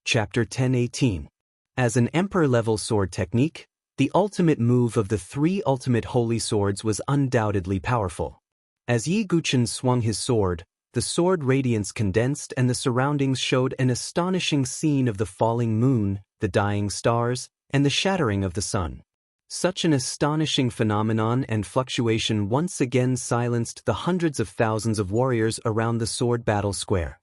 Chapter 10:18. As an emperor-level sword technique, the ultimate move of the three ultimate holy swords was undoubtedly powerful. As Yi Guchen swung his sword, the sword radiance condensed and the surroundings showed an astonishing scene of the falling moon, the dying stars, and the shattering of the sun. Such an astonishing phenomenon and fluctuation once again silenced the hundreds of thousands of warriors around the sword battle square.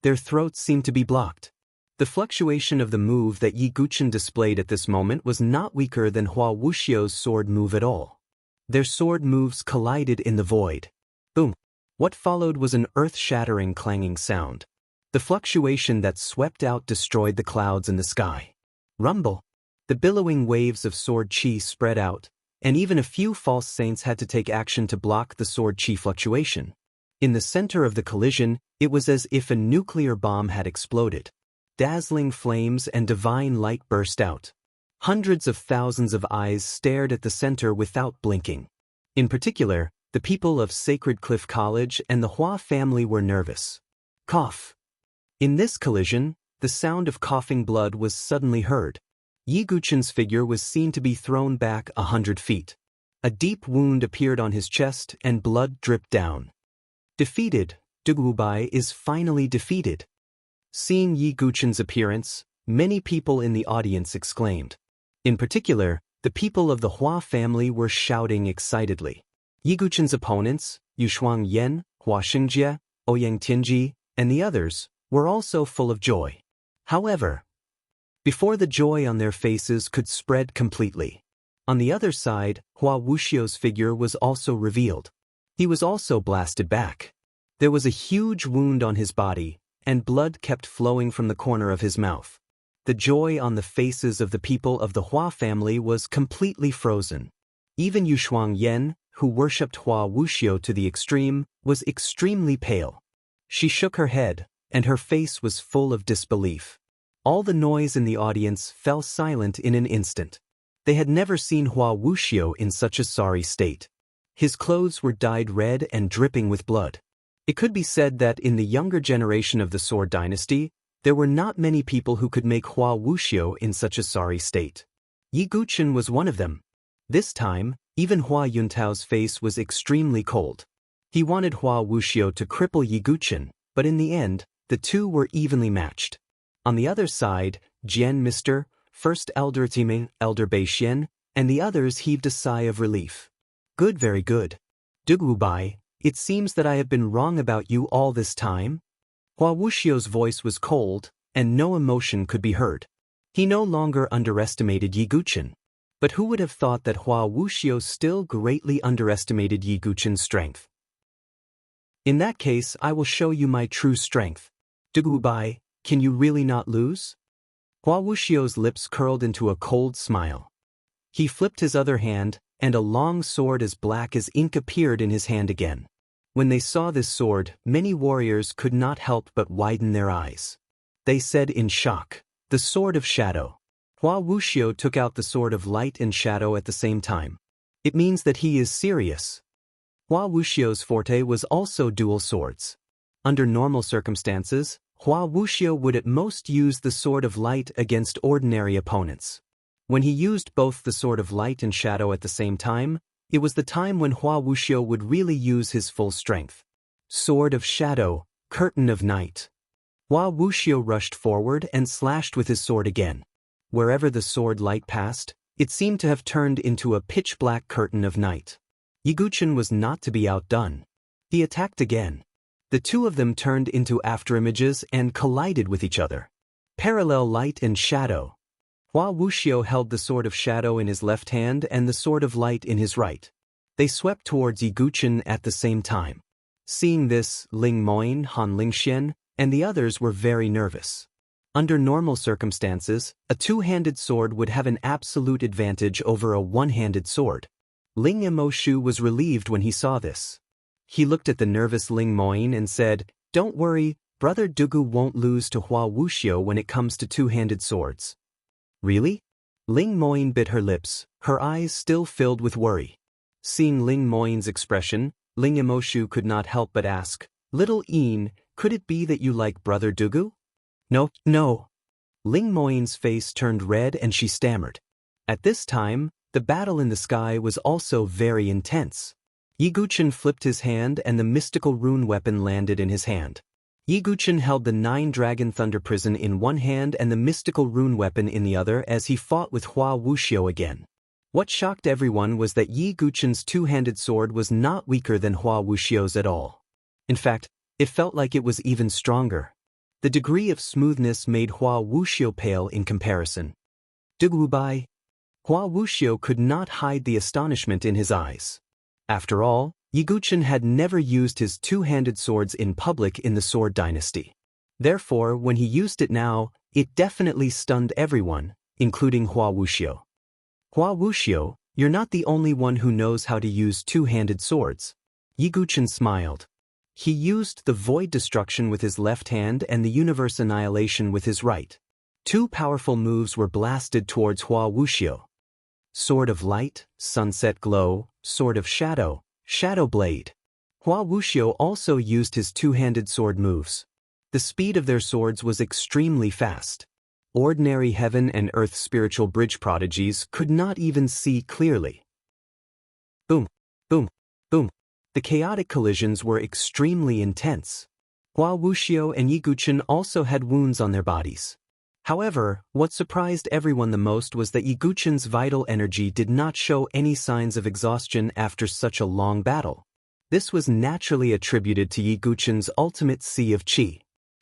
Their throats seemed to be blocked. The fluctuation of the move that Yi Guchen displayed at this moment was not weaker than Hua Wuxiu's sword move at all. Their sword moves collided in the void. Boom! What followed was an earth-shattering clanging sound. The fluctuation that swept out destroyed the clouds in the sky. Rumble! The billowing waves of sword chi spread out, and even a few false saints had to take action to block the sword chi fluctuation. In the center of the collision, it was as if a nuclear bomb had exploded. Dazzling flames and divine light burst out. Hundreds of thousands of eyes stared at the center without blinking. In particular, the people of Sacred Cliff College and the Hua family were nervous. Cough. In this collision, the sound of coughing blood was suddenly heard. Yi Guchen's figure was seen to be thrown back 100 feet. A deep wound appeared on his chest and blood dripped down. Defeated, Dugubai is finally defeated. Seeing Yi Guchen's appearance, many people in the audience exclaimed. In particular, the people of the Hua family were shouting excitedly. Yi Guchen's opponents, Yushuang Yan, Hua Xingjie, Ouyang Tianji, and the others, were also full of joy. However, before the joy on their faces could spread completely, on the other side, Hua Wuxiu's figure was also revealed. He was also blasted back. There was a huge wound on his body, and blood kept flowing from the corner of his mouth. The joy on the faces of the people of the Hua family was completely frozen. Even Yushuang Yan, who worshipped Hua Wuxiu to the extreme, was extremely pale. She shook her head, and her face was full of disbelief. All the noise in the audience fell silent in an instant. They had never seen Hua Wuxiu in such a sorry state. His clothes were dyed red and dripping with blood. It could be said that in the younger generation of the Sword Dynasty, there were not many people who could make Hua Wuxiu in such a sorry state. Yi Guchen was one of them. This time, even Hua Yuntao's face was extremely cold. He wanted Hua Wuxiu to cripple Yi Guchen, but in the end, the two were evenly matched. On the other side, Jian Mr., First Elder Timing, Elder Beixian, and the others heaved a sigh of relief. Good, very good. Dugubai, it seems that I have been wrong about you all this time. Hua Wuxiu's voice was cold, and no emotion could be heard. He no longer underestimated Yi Guchen. But who would have thought that Hua Wuxiu still greatly underestimated Yi Guchen's strength? In that case, I will show you my true strength. Dugubai, can you really not lose? Hua Wuxiu's lips curled into a cold smile. He flipped his other hand, and a long sword as black as ink appeared in his hand again. When they saw this sword, many warriors could not help but widen their eyes. They said in shock, "The Sword of Shadow." Hua Wuxiu took out the Sword of Light and Shadow at the same time. It means that he is serious. Hua Wuxiu's forte was also dual swords. Under normal circumstances, Hua Wuxiu would at most use the Sword of Light against ordinary opponents. When he used both the Sword of Light and Shadow at the same time, it was the time when Hua Wuxiu would really use his full strength. Sword of Shadow, Curtain of Night. Hua Wuxiu rushed forward and slashed with his sword again. Wherever the sword light passed, it seemed to have turned into a pitch-black curtain of night. Yi Guchen was not to be outdone. He attacked again. The two of them turned into afterimages and collided with each other. Parallel light and shadow. Hua Wuxiu held the Sword of Shadow in his left hand and the Sword of Light in his right. They swept towards Yi Guchen at the same time. Seeing this, Ling Moin, Han Lingxian, and the others were very nervous. Under normal circumstances, a two-handed sword would have an absolute advantage over a one-handed sword. Ling Emoshu was relieved when he saw this. He looked at the nervous Ling Moin and said, "Don't worry, Brother Dugu won't lose to Hua Wuxiu when it comes to two-handed swords." Really? Ling Moin bit her lips, her eyes still filled with worry. Seeing Ling Moin's expression, Ling Emoshu could not help but ask, "Little Een, could it be that you like Brother Dugu?" No. Ling Moyin's face turned red and she stammered. At this time, the battle in the sky was also very intense. Yi Guchen flipped his hand and the mystical rune weapon landed in his hand. Yi Guchen held the 9-dragon thunder prison in one hand and the mystical rune weapon in the other as he fought with Hua Wuxiu again. What shocked everyone was that Yi Guchen's two-handed sword was not weaker than Hua Wuxiu's at all. In fact, it felt like it was even stronger. The degree of smoothness made Hua Wuxiu pale in comparison. Dugubai. Hua Wuxiu could not hide the astonishment in his eyes. After all, Yi Guchen had never used his two-handed swords in public in the Sword Dynasty. Therefore, when he used it now, it definitely stunned everyone, including Hua Wuxiu. Hua Wuxiu, you're not the only one who knows how to use two-handed swords. Yi Guchen smiled. He used the Void Destruction with his left hand and the Universe Annihilation with his right. Two powerful moves were blasted towards Hua Wuxiu. Sword of Light, Sunset Glow, Sword of Shadow, Shadow Blade. Hua Wuxiu also used his two-handed sword moves. The speed of their swords was extremely fast. Ordinary heaven and earth spiritual bridge prodigies could not even see clearly. Boom, boom, boom. The chaotic collisions were extremely intense. Hua Wuxiu and Yi Guchen also had wounds on their bodies. However, what surprised everyone the most was that Yi Guchen's vital energy did not show any signs of exhaustion after such a long battle. This was naturally attributed to Yi Guchen's ultimate sea of qi.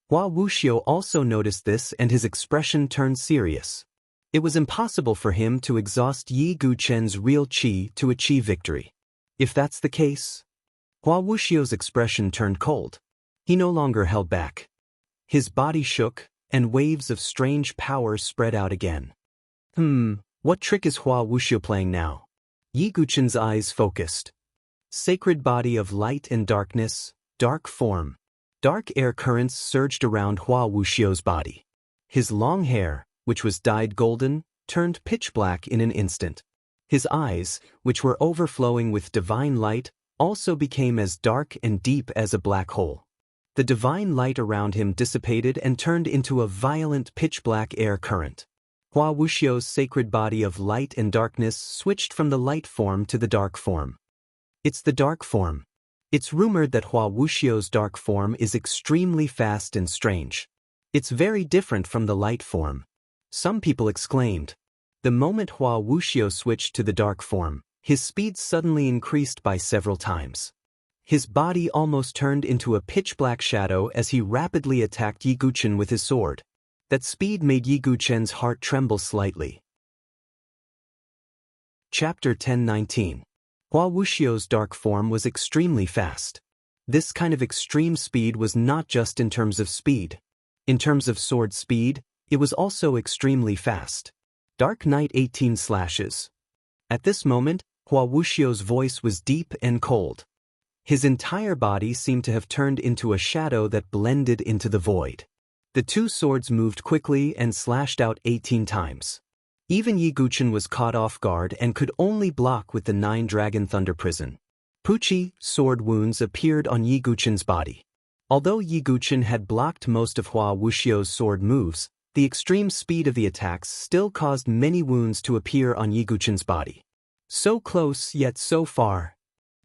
Hua Wuxiu also noticed this and his expression turned serious. It was impossible for him to exhaust Yi Guchen's real qi to achieve victory. If that's the case, Hua Wuxiu's expression turned cold. He no longer held back. His body shook, and waves of strange power spread out again. What trick is Hua Wuxiu playing now? Yi Guchen's eyes focused. Sacred body of light and darkness, dark form. Dark air currents surged around Hua Wuxiu's body. His long hair, which was dyed golden, turned pitch black in an instant. His eyes, which were overflowing with divine light, also became as dark and deep as a black hole. The divine light around him dissipated and turned into a violent pitch-black air current. Hua Wuxiu's sacred body of light and darkness switched from the light form to the dark form. It's the dark form. It's rumored that Hua Wuxiu's dark form is extremely fast and strange. It's very different from the light form. Some people exclaimed. The moment Hua Wuxiu switched to the dark form, his speed suddenly increased by several times. His body almost turned into a pitch-black shadow as he rapidly attacked Yi Guchen with his sword. That speed made Yi Guchen's heart tremble slightly. Chapter 10:19. Hua Wuxiu's dark form was extremely fast. This kind of extreme speed was not just in terms of speed. In terms of sword speed, it was also extremely fast. Dark Knight 18 slashes. At this moment, Hua Wuxiu's voice was deep and cold. His entire body seemed to have turned into a shadow that blended into the void. The two swords moved quickly and slashed out 18 times. Even Yi Guchen was caught off guard and could only block with the 9-dragon thunder prison. Puchi, sword wounds appeared on Yi Guchen's body. Although Yi Guchen had blocked most of Hua Wuxiu's sword moves, the extreme speed of the attacks still caused many wounds to appear on Yi Guchen's body. So close, yet so far.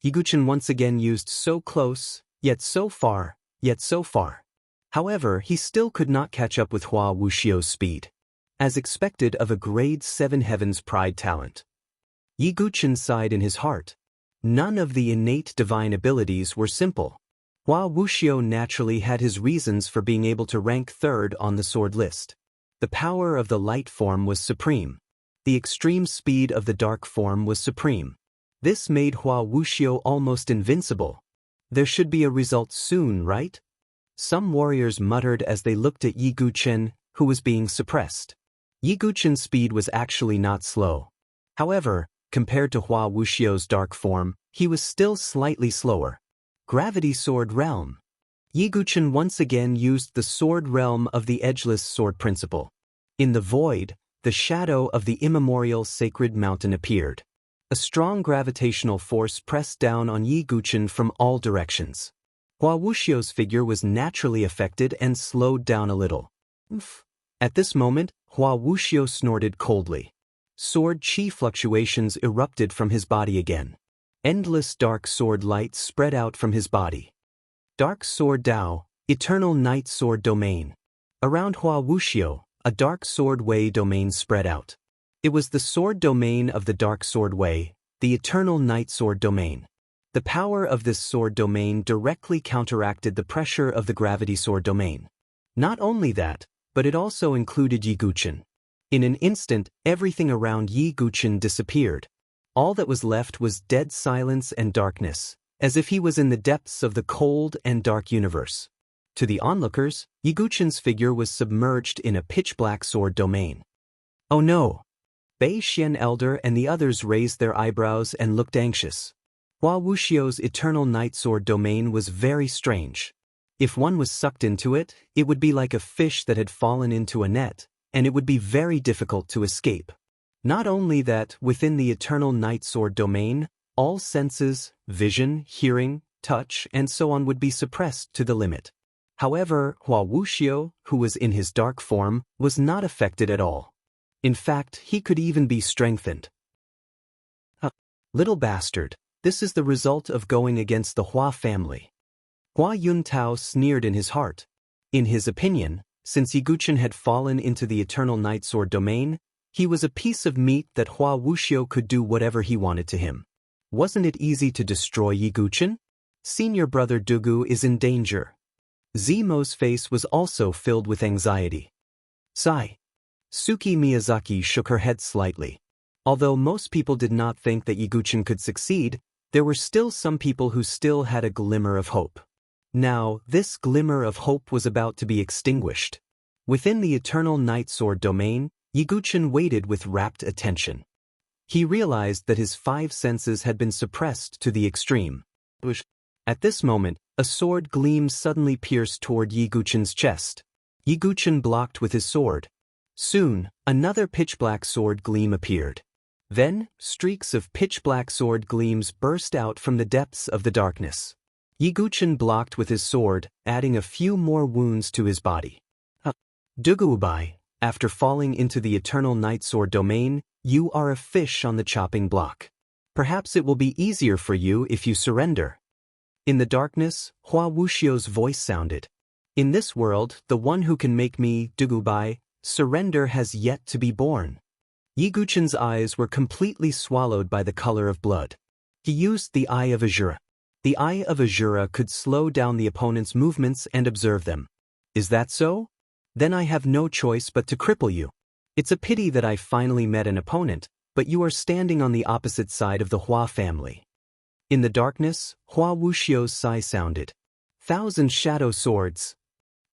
Yi Guchen once again used so close, yet so far, yet so far. However, he still could not catch up with Hua Wuxiu's speed. As expected of a grade 7 Heaven's Pride talent. Yi Guchen sighed in his heart. None of the innate divine abilities were simple. Hua Wuxiu naturally had his reasons for being able to rank third on the sword list. The power of the light form was supreme. The extreme speed of the dark form was supreme. This made Hua Wuxiu almost invincible. There should be a result soon, right? Some warriors muttered as they looked at Yi Guchen, who was being suppressed. Yi Guchen's speed was actually not slow. However, compared to Hua Wuxiu's dark form, he was still slightly slower. Gravity Sword Realm. Yi Guchen once again used the Sword Realm of the Edgeless Sword Principle. In the void, the shadow of the immemorial sacred mountain appeared. A strong gravitational force pressed down on Yi Guchen from all directions. Hua Wuxiu's figure was naturally affected and slowed down a little. At this moment, Hua Wuxiu snorted coldly. Sword chi fluctuations erupted from his body again. Endless dark sword light spread out from his body. Dark Sword Dao, Eternal Night Sword Domain. Around Hua Wuxiu, a Dark Sword Wei domain spread out. It was the sword domain of the Dark Sword Wei, the Eternal Night Sword Domain. The power of this sword domain directly counteracted the pressure of the Gravity Sword Domain. Not only that, but it also included Yi Guqin. In an instant, everything around Yi Guqin disappeared. All that was left was dead silence and darkness, as if he was in the depths of the cold and dark universe. To the onlookers, Yi Guqin's figure was submerged in a pitch-black sword domain. Oh no! Bei Xian Elder and the others raised their eyebrows and looked anxious. Hua Wuxiu's Eternal Night Sword Domain was very strange. If one was sucked into it, it would be like a fish that had fallen into a net, and it would be very difficult to escape. Not only that, within the Eternal Night Sword Domain, all senses, vision, hearing, touch, and so on would be suppressed to the limit. However, Hua Wuxiu, who was in his dark form, was not affected at all. In fact, he could even be strengthened. Little bastard, this is the result of going against the Hua family. Hua Yuntao sneered in his heart. In his opinion, since Yi Guqin had fallen into the Eternal Night Sword Domain, he was a piece of meat that Hua Wuxiu could do whatever he wanted to him. Wasn't it easy to destroy Yi Guqin? Senior brother Dugu is in danger. Zemo's face was also filled with anxiety. Sigh. Suki Miyazaki shook her head slightly. Although most people did not think that Yi Guqin could succeed, there were still some people who still had a glimmer of hope. Now, this glimmer of hope was about to be extinguished. Within the Eternal Night Sword Domain, Yi Guqin waited with rapt attention. He realized that his 5 senses had been suppressed to the extreme. At this moment, a sword gleam suddenly pierced toward Yi Guqin's chest. Yi Guqin blocked with his sword. Soon, another pitch-black sword gleam appeared. Then, streaks of pitch-black sword gleams burst out from the depths of the darkness. Yi Guqin blocked with his sword, adding a few more wounds to his body. Duguubai, after falling into the Eternal Night Sword Domain, you are a fish on the chopping block. Perhaps it will be easier for you if you surrender. In the darkness, Hua Wuxiu's voice sounded. In this world, the one who can make me, Duguubai, surrender has yet to be born. Yi Guqin's eyes were completely swallowed by the color of blood. He used the Eye of Azura. The Eye of Azura could slow down the opponent's movements and observe them. Is that so? Then I have no choice but to cripple you. It's a pity that I finally met an opponent, but you are standing on the opposite side of the Hua family. In the darkness, Hua Wuxiu's sigh sounded. 1,000 shadow swords.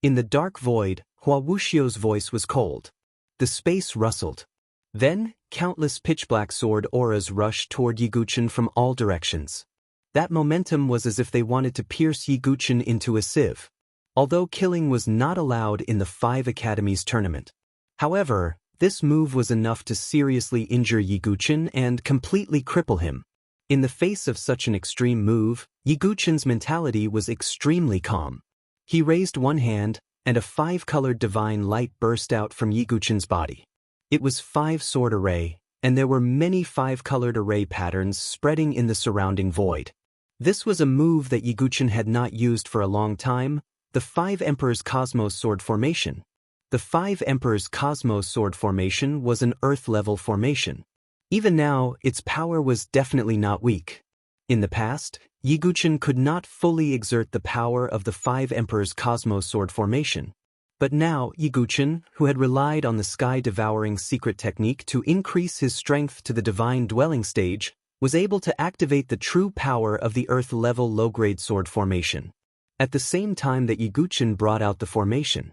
In the dark void, Hua Wuxiu's voice was cold. The space rustled. Then, countless pitch-black sword auras rushed toward Yi Guqin from all directions. That momentum was as if they wanted to pierce Yi Guqin into a sieve. Although killing was not allowed in the 5 Academies tournament. However, this move was enough to seriously injure Yi Guqin and completely cripple him. In the face of such an extreme move, Yi Guqin's mentality was extremely calm. He raised one hand, and a 5-colored divine light burst out from Yi Guqin's body. It was 5-sword array, and there were many 5-colored array patterns spreading in the surrounding void. This was a move that Yi Guqin had not used for a long time, the 5 Emperors Cosmos Sword Formation. The 5 Emperors Cosmos Sword Formation was an Earth-level formation. Even now, its power was definitely not weak. In the past, Yi Guqin could not fully exert the power of the 5 Emperors Cosmos Sword Formation. But now, Yi Guqin, who had relied on the sky-devouring secret technique to increase his strength to the divine dwelling stage, was able to activate the true power of the Earth-level low-grade sword formation. At the same time that Yi Guqin brought out the formation.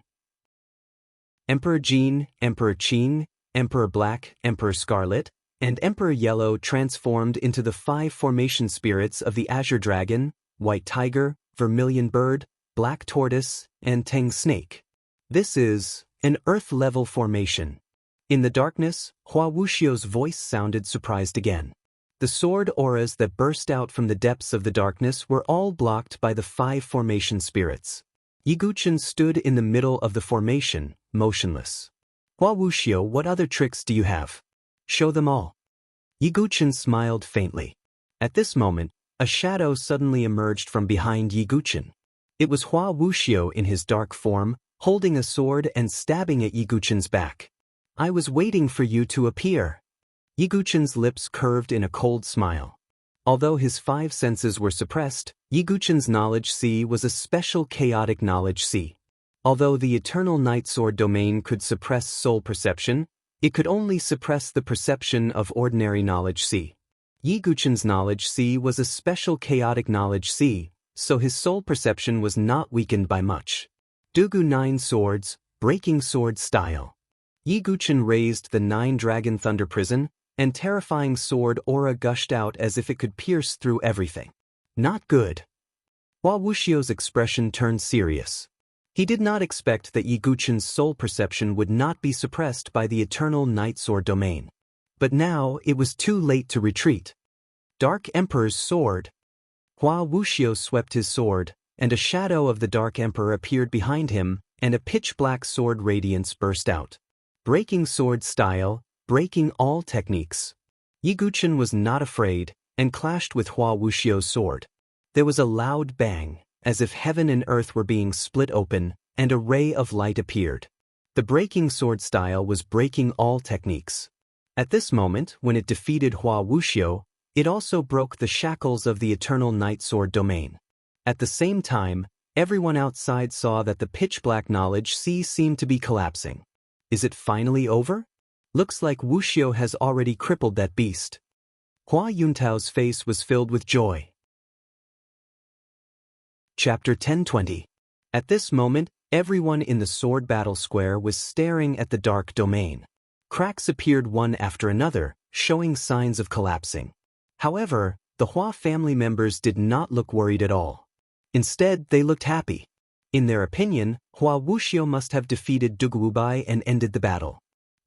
Emperor Jin, Emperor Qing, Emperor Black, Emperor Scarlet, and Emperor Yellow transformed into the 5 formation spirits of the Azure Dragon, White Tiger, Vermilion Bird, Black Tortoise, and Tang Snake. This is an Earth-level formation. In the darkness, Hua Wuxiu's voice sounded surprised again. The sword auras that burst out from the depths of the darkness were all blocked by the 5 formation spirits. Yi Guqin stood in the middle of the formation, motionless. Hua Wuxiu, what other tricks do you have? Show them all. Yi Guqin smiled faintly. At this moment, a shadow suddenly emerged from behind Yi Guqin. It was Hua Wuxiu in his dark form, holding a sword and stabbing at Yi Guqin's back. I was waiting for you to appear. Yi Guqin's lips curved in a cold smile. Although his 5 senses were suppressed, Yi Guqin's knowledge C was a special chaotic knowledge C. Although the eternal night sword domain could suppress soul perception, it could only suppress the perception of ordinary knowledge C. Yi Guqin's knowledge C was a special chaotic knowledge C, so his soul perception was not weakened by much. Dugu 9 swords, breaking sword style. Yi Guqin raised the 9 dragon thunder prison, and terrifying sword aura gushed out as if it could pierce through everything. Not good. Hua Wuxiu's expression turned serious. He did not expect that Yi Guqin's soul perception would not be suppressed by the eternal night sword domain. But now it was too late to retreat. Dark Emperor's sword. Hua Wuxiu swept his sword, and a shadow of the Dark Emperor appeared behind him, and a pitch-black sword radiance burst out. Breaking sword style, breaking all techniques. Yi Guqin was not afraid, and clashed with Hua Wuxiu's sword. There was a loud bang, as if heaven and earth were being split open, and a ray of light appeared. The breaking sword style was breaking all techniques. At this moment, when it defeated Hua Wuxiu, it also broke the shackles of the eternal night sword domain. At the same time, everyone outside saw that the pitch-black knowledge C seemed to be collapsing. Is it finally over? Looks like Wuxiu has already crippled that beast. Hua Yuntao's face was filled with joy. Chapter 1020. At this moment, everyone in the sword battle square was staring at the dark domain. Cracks appeared one after another, showing signs of collapsing. However, the Hua family members did not look worried at all. Instead, they looked happy. In their opinion, Hua Wuxiu must have defeated Duguobai and ended the battle.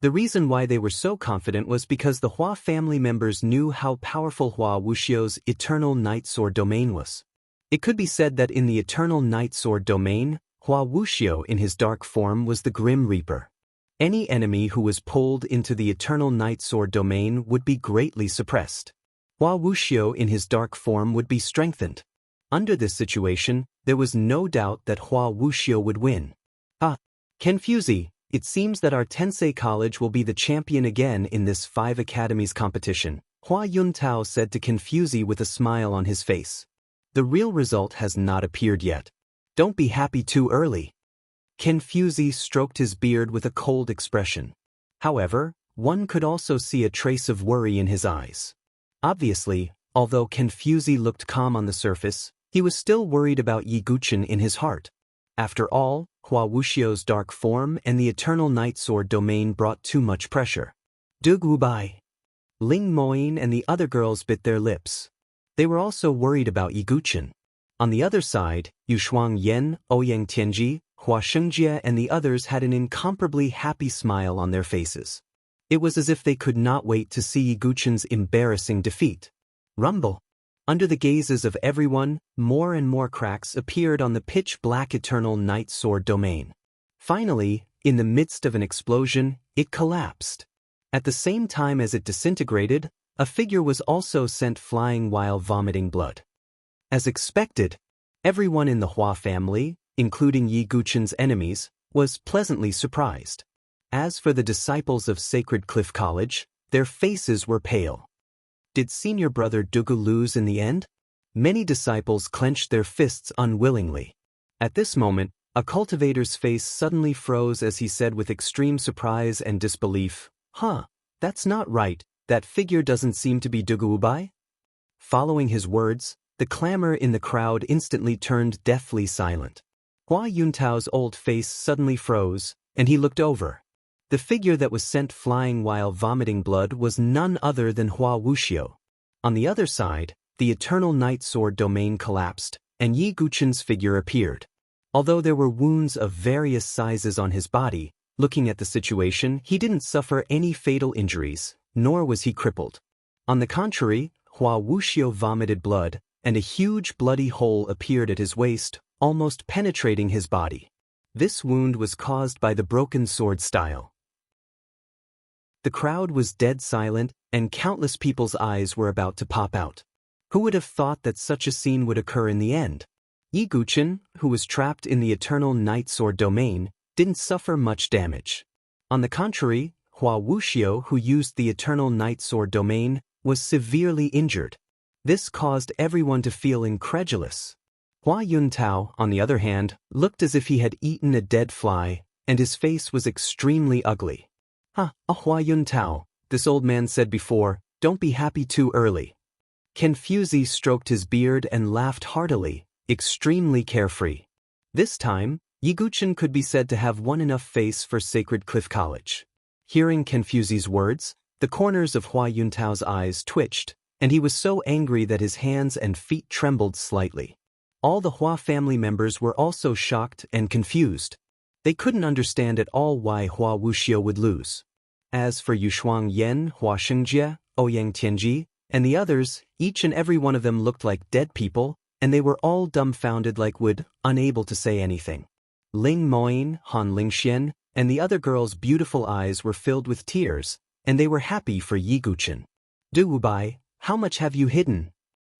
The reason why they were so confident was because the Hua family members knew how powerful Hua Wuxiu's eternal night sword domain was. It could be said that in the eternal night sword domain, Hua Wuxiu in his dark form was the Grim Reaper. Any enemy who was pulled into the eternal night sword domain would be greatly suppressed. Hua Wuxiu in his dark form would be strengthened. Under this situation, there was no doubt that Hua Wuxiu would win. Kenfuzi, it seems that our Tensei College will be the champion again in this 5 academies competition, Hua Yuntao said to Kenfuzi with a smile on his face. The real result has not appeared yet. Don't be happy too early. Kenfuzi stroked his beard with a cold expression. However, one could also see a trace of worry in his eyes. Obviously, although Kenfuzi looked calm on the surface, he was still worried about Yi Guqin in his heart. After all, Hua Wuxiu's dark form and the eternal night sword domain brought too much pressure. Duguobai. Ling Moyin and the other girls bit their lips. They were also worried about Yi Guqin. On the other side, Yushuang Yan, Ouyang Tianji, Hua Shengjie and the others had an incomparably happy smile on their faces. It was as if they could not wait to see Yi Guqin's embarrassing defeat. Rumble. Under the gazes of everyone, more and more cracks appeared on the pitch-black eternal night sword domain. Finally, in the midst of an explosion, it collapsed. At the same time as it disintegrated, a figure was also sent flying while vomiting blood. As expected, everyone in the Hua family, including Yi Guqin's enemies, was pleasantly surprised. As for the disciples of Sacred Cliff College, their faces were pale. Did senior brother Dugu lose in the end? Many disciples clenched their fists unwillingly. At this moment, a cultivator's face suddenly froze as he said with extreme surprise and disbelief, That's not right, that figure doesn't seem to be Duguobai? Following his words, the clamor in the crowd instantly turned deathly silent. Hua Yuntao's old face suddenly froze, and he looked over. The figure that was sent flying while vomiting blood was none other than Hua Wuxiu. On the other side, the eternal night sword domain collapsed, and Yi Guqin's figure appeared. Although there were wounds of various sizes on his body, looking at the situation, he didn't suffer any fatal injuries, nor was he crippled. On the contrary, Hua Wuxiu vomited blood, and a huge bloody hole appeared at his waist, almost penetrating his body. This wound was caused by the broken sword style. The crowd was dead silent, and countless people's eyes were about to pop out. Who would have thought that such a scene would occur in the end? Yi Guqin, who was trapped in the eternal Night Sword domain, didn't suffer much damage. On the contrary, Hua Wuxiu, who used the eternal Night Sword domain, was severely injured. This caused everyone to feel incredulous. Hua Yuntao, on the other hand, looked as if he had eaten a dead fly, and his face was extremely ugly. Hua Yuntao, this old man said before, don't be happy too early. Confuzi stroked his beard and laughed heartily, extremely carefree. This time, Yi Guqin could be said to have one enough face for Sacred Cliff College. Hearing Confuzi's words, the corners of Hua Yuntao's eyes twitched, and he was so angry that his hands and feet trembled slightly. All the Hua family members were also shocked and confused. They couldn't understand at all why Hua Wuxiu would lose. As for Yushuang Yan, Hua Shengjie, Ouyang Tianji, and the others, each and every one of them looked like dead people, and they were all dumbfounded like wood, unable to say anything. Ling Moyin, Han Lingxian, and the other girls' beautiful eyes were filled with tears, and they were happy for Yi Guqin. Du Wubai, how much have you hidden?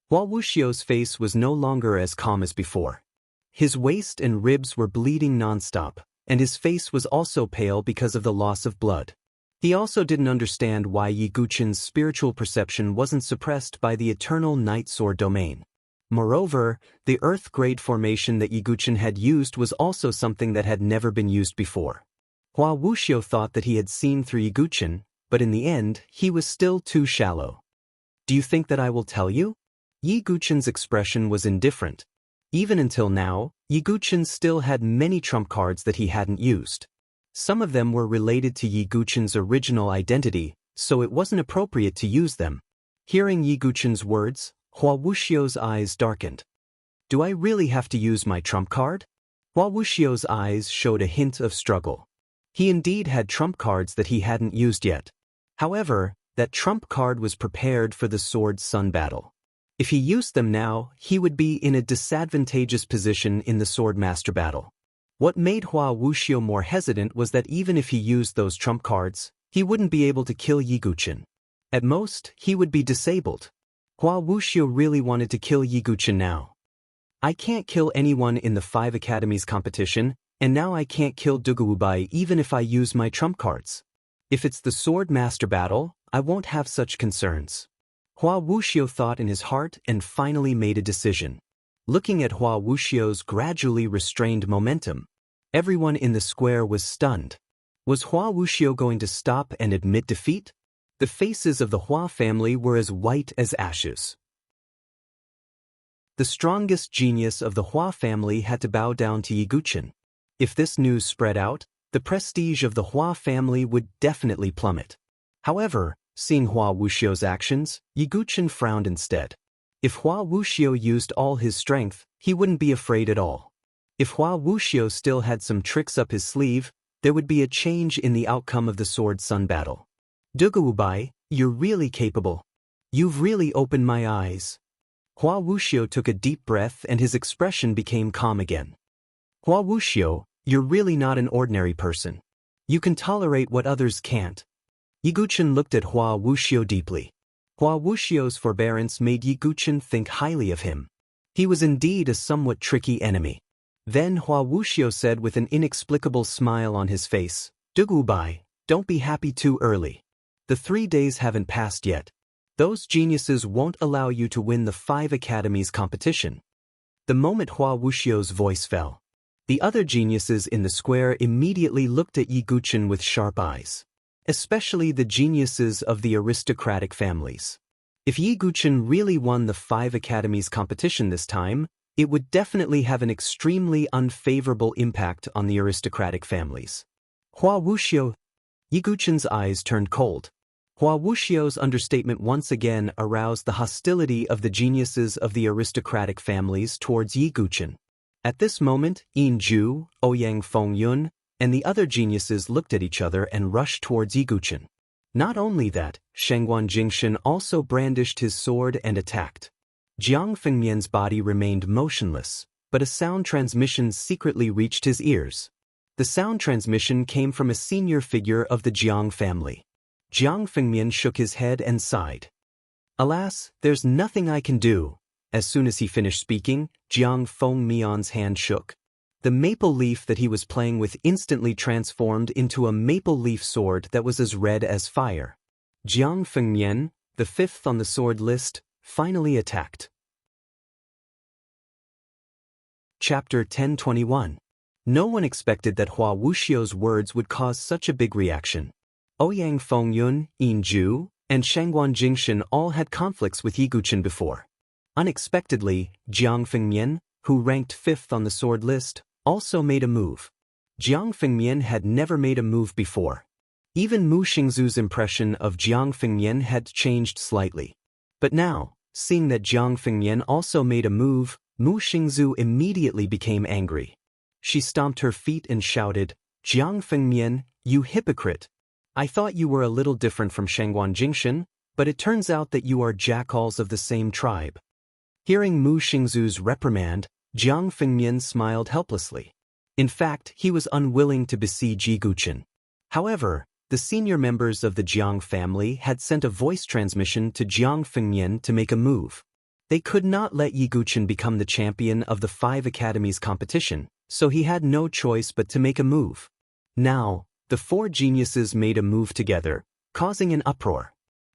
Hua Wuxiu's face was no longer as calm as before. His waist and ribs were bleeding nonstop, and his face was also pale because of the loss of blood. He also didn't understand why Yi Guqin's spiritual perception wasn't suppressed by the eternal Night Sword domain. Moreover, the Earth-grade formation that Yi Guqin had used was also something that had never been used before. Hua Wuxiu thought that he had seen through Yi Guqin, but in the end, he was still too shallow. Do you think that I will tell you? Yi Guqin's expression was indifferent. Even until now, Yi Guqin still had many trump cards that he hadn't used. Some of them were related to Yi Guqin's original identity, so it wasn't appropriate to use them. Hearing Yi Guqin's words, Hua Wuxiu's eyes darkened. Do I really have to use my trump card? Hua Wuxiu's eyes showed a hint of struggle. He indeed had trump cards that he hadn't used yet. However, that trump card was prepared for the Sword Sun battle. If he used them now, he would be in a disadvantageous position in the Sword Master battle. What made Hua Wuxiu more hesitant was that even if he used those trump cards, he wouldn't be able to kill Yi Guqin. At most, he would be disabled. Hua Wuxiu really wanted to kill Yi Guqin now. I can't kill anyone in the 5 Academies competition, and now I can't kill Duguwubai even if I use my trump cards. If it's the Sword Master battle, I won't have such concerns. Hua Wuxiu thought in his heart and finally made a decision. Looking at Hua Wuxiu's gradually restrained momentum, everyone in the square was stunned. Was Hua Wuxiu going to stop and admit defeat? The faces of the Hua family were as white as ashes. The strongest genius of the Hua family had to bow down to Yi Guqin. If this news spread out, the prestige of the Hua family would definitely plummet. However, seeing Hua Wuxiu's actions, Yi Guqin frowned instead. If Hua Wuxiu used all his strength, he wouldn't be afraid at all. If Hua Wuxiu still had some tricks up his sleeve, there would be a change in the outcome of the Sword Sun battle. Duguwubai, you're really capable. You've really opened my eyes. Hua Wuxiu took a deep breath and his expression became calm again. Hua Wuxiu, you're really not an ordinary person. You can tolerate what others can't. Yi Guqin looked at Hua Wuxiu deeply. Hua Wuxiu's forbearance made Yi Guqin think highly of him. He was indeed a somewhat tricky enemy. Then Hua Wuxiu said with an inexplicable smile on his face, Duguwubai, don't be happy too early. The 3 days haven't passed yet. Those geniuses won't allow you to win the 5 Academies competition. The moment Hua Wuxiu's voice fell, the other geniuses in the square immediately looked at Yi Guqin with sharp eyes. Especially the geniuses of the aristocratic families. If Yi Guqin really won the 5 Academies competition this time, it would definitely have an extremely unfavorable impact on the aristocratic families. Hua Wuxiu. Yi Guqin's eyes turned cold. Hua Wuxiu's understatement once again aroused the hostility of the geniuses of the aristocratic families towards Yi Guqin. At this moment, Yin Ju, Ouyang Fengyun, and the other geniuses looked at each other and rushed towards Yi Guqin. Not only that, Shengguan Jingshan also brandished his sword and attacked. Jiang Fengmian's body remained motionless, but a sound transmission secretly reached his ears. The sound transmission came from a senior figure of the Jiang family. Jiang Fengmian shook his head and sighed. Alas, there's nothing I can do. As soon as he finished speaking, Jiang Fengmian's hand shook. The maple leaf that he was playing with instantly transformed into a maple leaf sword that was as red as fire. Jiang Fengmian, the fifth on the sword list, finally attacked. Chapter 1021. No one expected that Hua Wuxiu's words would cause such a big reaction. Ouyang Fengyun, Yin Zhu, and Shangguan Jingshan all had conflicts with Yi Guqin before. Unexpectedly, Jiang Fengmian, who ranked 5th on the sword list, also made a move. Jiang Fengmian had never made a move before. Even Mu Xingzu's impression of Jiang Fengmian had changed slightly. But now, seeing that Jiang Fengmian also made a move, Mu Xingzu immediately became angry. She stomped her feet and shouted, "Jiang Fengmian, you hypocrite! I thought you were a little different from Shangguan Jingshan, but it turns out that you are jackals of the same tribe." Hearing Mu Xingzu's reprimand, Jiang Fengmian smiled helplessly. In fact, he was unwilling to besiege Yi Guqin. However, the senior members of the Jiang family had sent a voice transmission to Jiang Fengmian to make a move. They could not let Yi Guqin become the champion of the 5 academies competition, so he had no choice but to make a move. Now, the 4 geniuses made a move together, causing an uproar.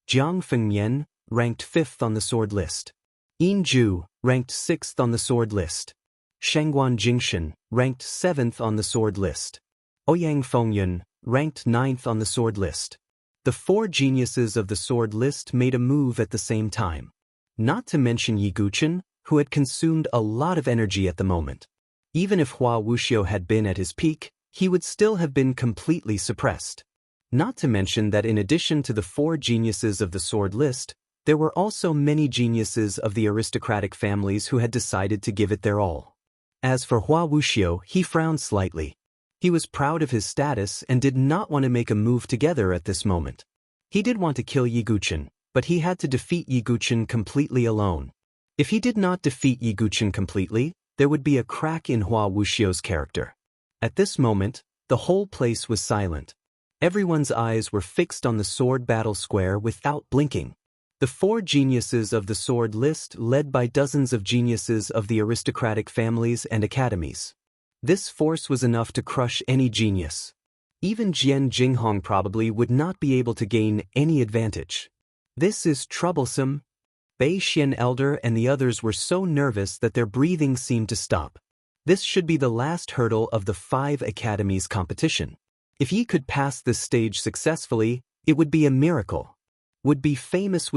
Jiang Fengmian, ranked 5th on the sword list. Yin Zhu, ranked 6th on the sword list. Shangguan Jingshan, ranked 7th on the sword list. Ouyang Fengyun, ranked 9th on the sword list. The 4 geniuses of the sword list made a move at the same time. Not to mention Yi Guqin, who had consumed a lot of energy at the moment. Even if Hua Wuxiu had been at his peak, he would still have been completely suppressed. Not to mention that in addition to the 4 geniuses of the sword list, there were also many geniuses of the aristocratic families who had decided to give it their all. As for Hua Wuxiu, he frowned slightly. He was proud of his status and did not want to make a move together at this moment. He did want to kill Yi Guqin, but he had to defeat Yi Guqin completely alone. If he did not defeat Yi Guqin completely, there would be a crack in Hua Wuxiu's character. At this moment, the whole place was silent. Everyone's eyes were fixed on the sword battle square without blinking. The 4 geniuses of the sword list led by dozens of geniuses of the aristocratic families and academies. This force was enough to crush any genius. Even Jian Jinghong probably would not be able to gain any advantage. This is troublesome. Bei Xian Elder and the others were so nervous that their breathing seemed to stop. This should be the last hurdle of the 5 academies competition. If he could pass this stage successfully, it would be a miracle. Would be famous,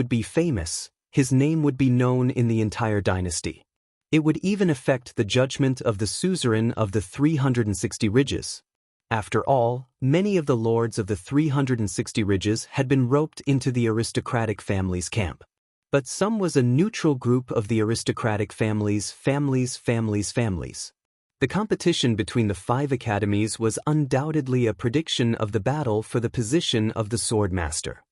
his name would be known in the entire dynasty. It would even affect the judgment of the suzerain of the 360 ridges. After all, many of the lords of the 360 ridges had been roped into the aristocratic family's camp. But some was a neutral group of the aristocratic families. The competition between the 5 academies was undoubtedly a prediction of the battle for the position of the sword master.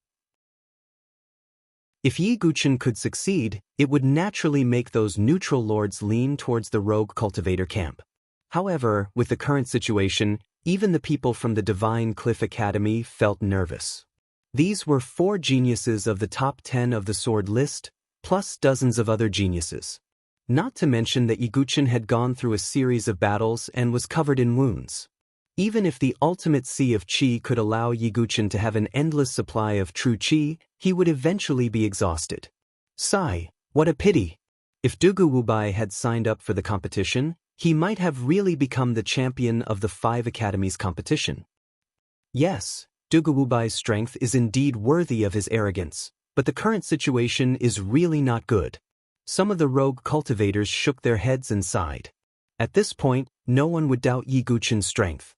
If Yi Guqin could succeed, it would naturally make those neutral lords lean towards the rogue cultivator camp. However, with the current situation, even the people from the Divine Cliff Academy felt nervous. These were 4 geniuses of the top 10 of the sword list, plus dozens of other geniuses. Not to mention that Yi Guqin had gone through a series of battles and was covered in wounds. Even if the ultimate sea of qi could allow Yi Guqin to have an endless supply of true qi, he would eventually be exhausted. Sigh, what a pity. If Dugu Wubai had signed up for the competition, he might have really become the champion of the 5 academies competition. Yes, Dugu Wubai's strength is indeed worthy of his arrogance, but the current situation is really not good. Some of the rogue cultivators shook their heads and sighed. At this point, no one would doubt Yi Guqin's strength.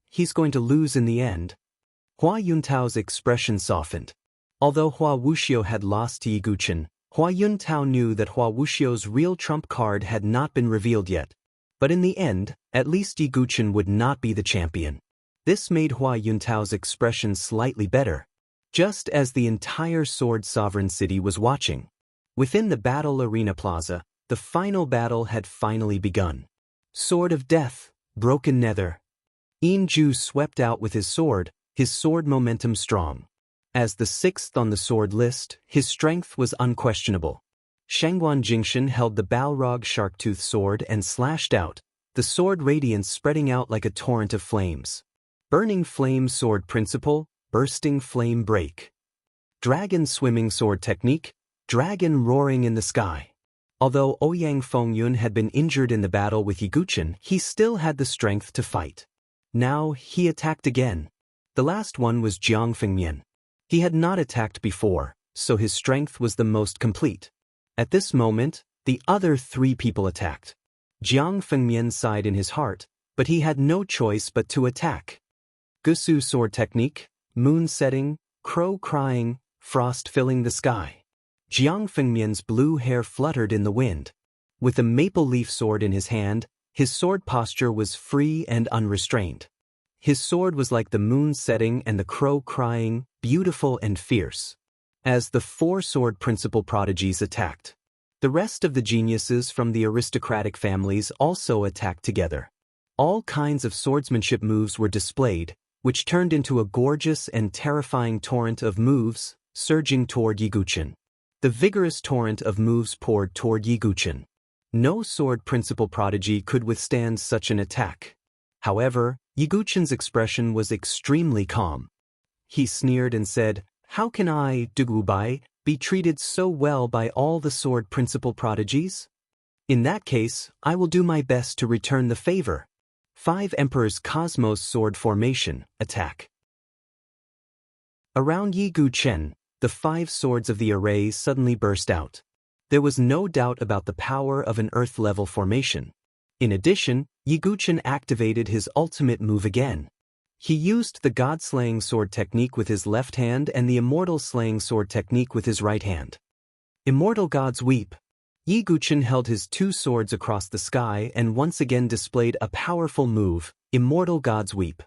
He's going to lose in the end. Hua Yuntao's expression softened. Although Hua Wuxiu had lost to Yi Guqin, Hua Yuntao knew that Hua Wuxiu's real trump card had not been revealed yet. But in the end, at least Yi Guqin would not be the champion. This made Hua Yuntao's expression slightly better. Just as the entire Sword Sovereign City was watching. Within the battle arena plaza, the final battle had finally begun. Sword of Death, Broken Nether. Yin Zhu swept out with his sword momentum strong. As the sixth on the sword list, his strength was unquestionable. Shangguan Jingshan held the Balrog Sharktooth sword and slashed out, the sword radiance spreading out like a torrent of flames. Burning Flame Sword Principle, Bursting Flame Break. Dragon Swimming Sword Technique, Dragon Roaring in the Sky. Although Ouyang Fengyun had been injured in the battle with Yi Guqin, he still had the strength to fight. Now he attacked again. The last one was Jiang Fengmian. He had not attacked before, so his strength was the most complete. At this moment, the other three people attacked. Jiang Fengmian sighed in his heart, but he had no choice but to attack. Gusu Sword Technique, Moon Setting, Crow Crying, Frost Filling the Sky. Jiang Fengmian's blue hair fluttered in the wind. With a maple leaf sword in his hand, his sword posture was free and unrestrained. His sword was like the moon setting and the crow crying, beautiful and fierce. As the four sword principal prodigies attacked, the rest of the geniuses from the aristocratic families also attacked together. All kinds of swordsmanship moves were displayed, which turned into a gorgeous and terrifying torrent of moves, surging toward Yi Guqin. The vigorous torrent of moves poured toward Yi Guqin. No sword principal prodigy could withstand such an attack. However, Yi Guqin's expression was extremely calm. He sneered and said, "How can I, Dugubai, be treated so well by all the sword principal prodigies? In that case, I will do my best to return the favor." 5 Emperor's Cosmos Sword Formation, Attack. Around Yi Guqin, the 5 swords of the array suddenly burst out. There was no doubt about the power of an Earth-level formation. In addition, Yi Guqin activated his ultimate move again. He used the God-slaying sword technique with his left hand and the immortal slaying sword technique with his right hand. Immortal Gods Weep. Yi Guqin held his 2 swords across the sky and once again displayed a powerful move, Immortal Gods Weep.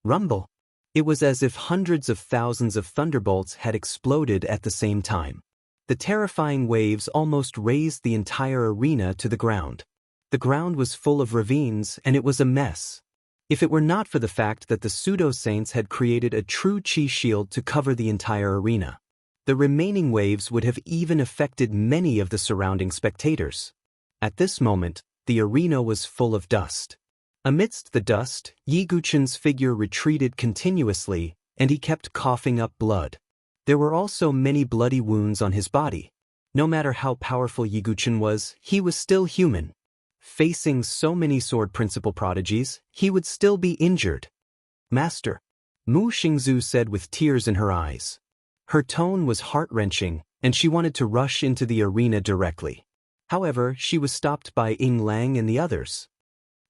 Rumble. It was as if hundreds of thousands of thunderbolts had exploded at the same time. The terrifying waves almost razed the entire arena to the ground. The ground was full of ravines and it was a mess. If it were not for the fact that the pseudo-saints had created a true chi shield to cover the entire arena, the remaining waves would have even affected many of the surrounding spectators. At this moment, the arena was full of dust. Amidst the dust, Yi Guqin's figure retreated continuously, and he kept coughing up blood. There were also many bloody wounds on his body. No matter how powerful Yi Guqin was, he was still human. Facing so many sword principal prodigies, he would still be injured. "Master," Mu Xingzu said with tears in her eyes. Her tone was heart-wrenching, and she wanted to rush into the arena directly. However, she was stopped by Ying Lang and the others.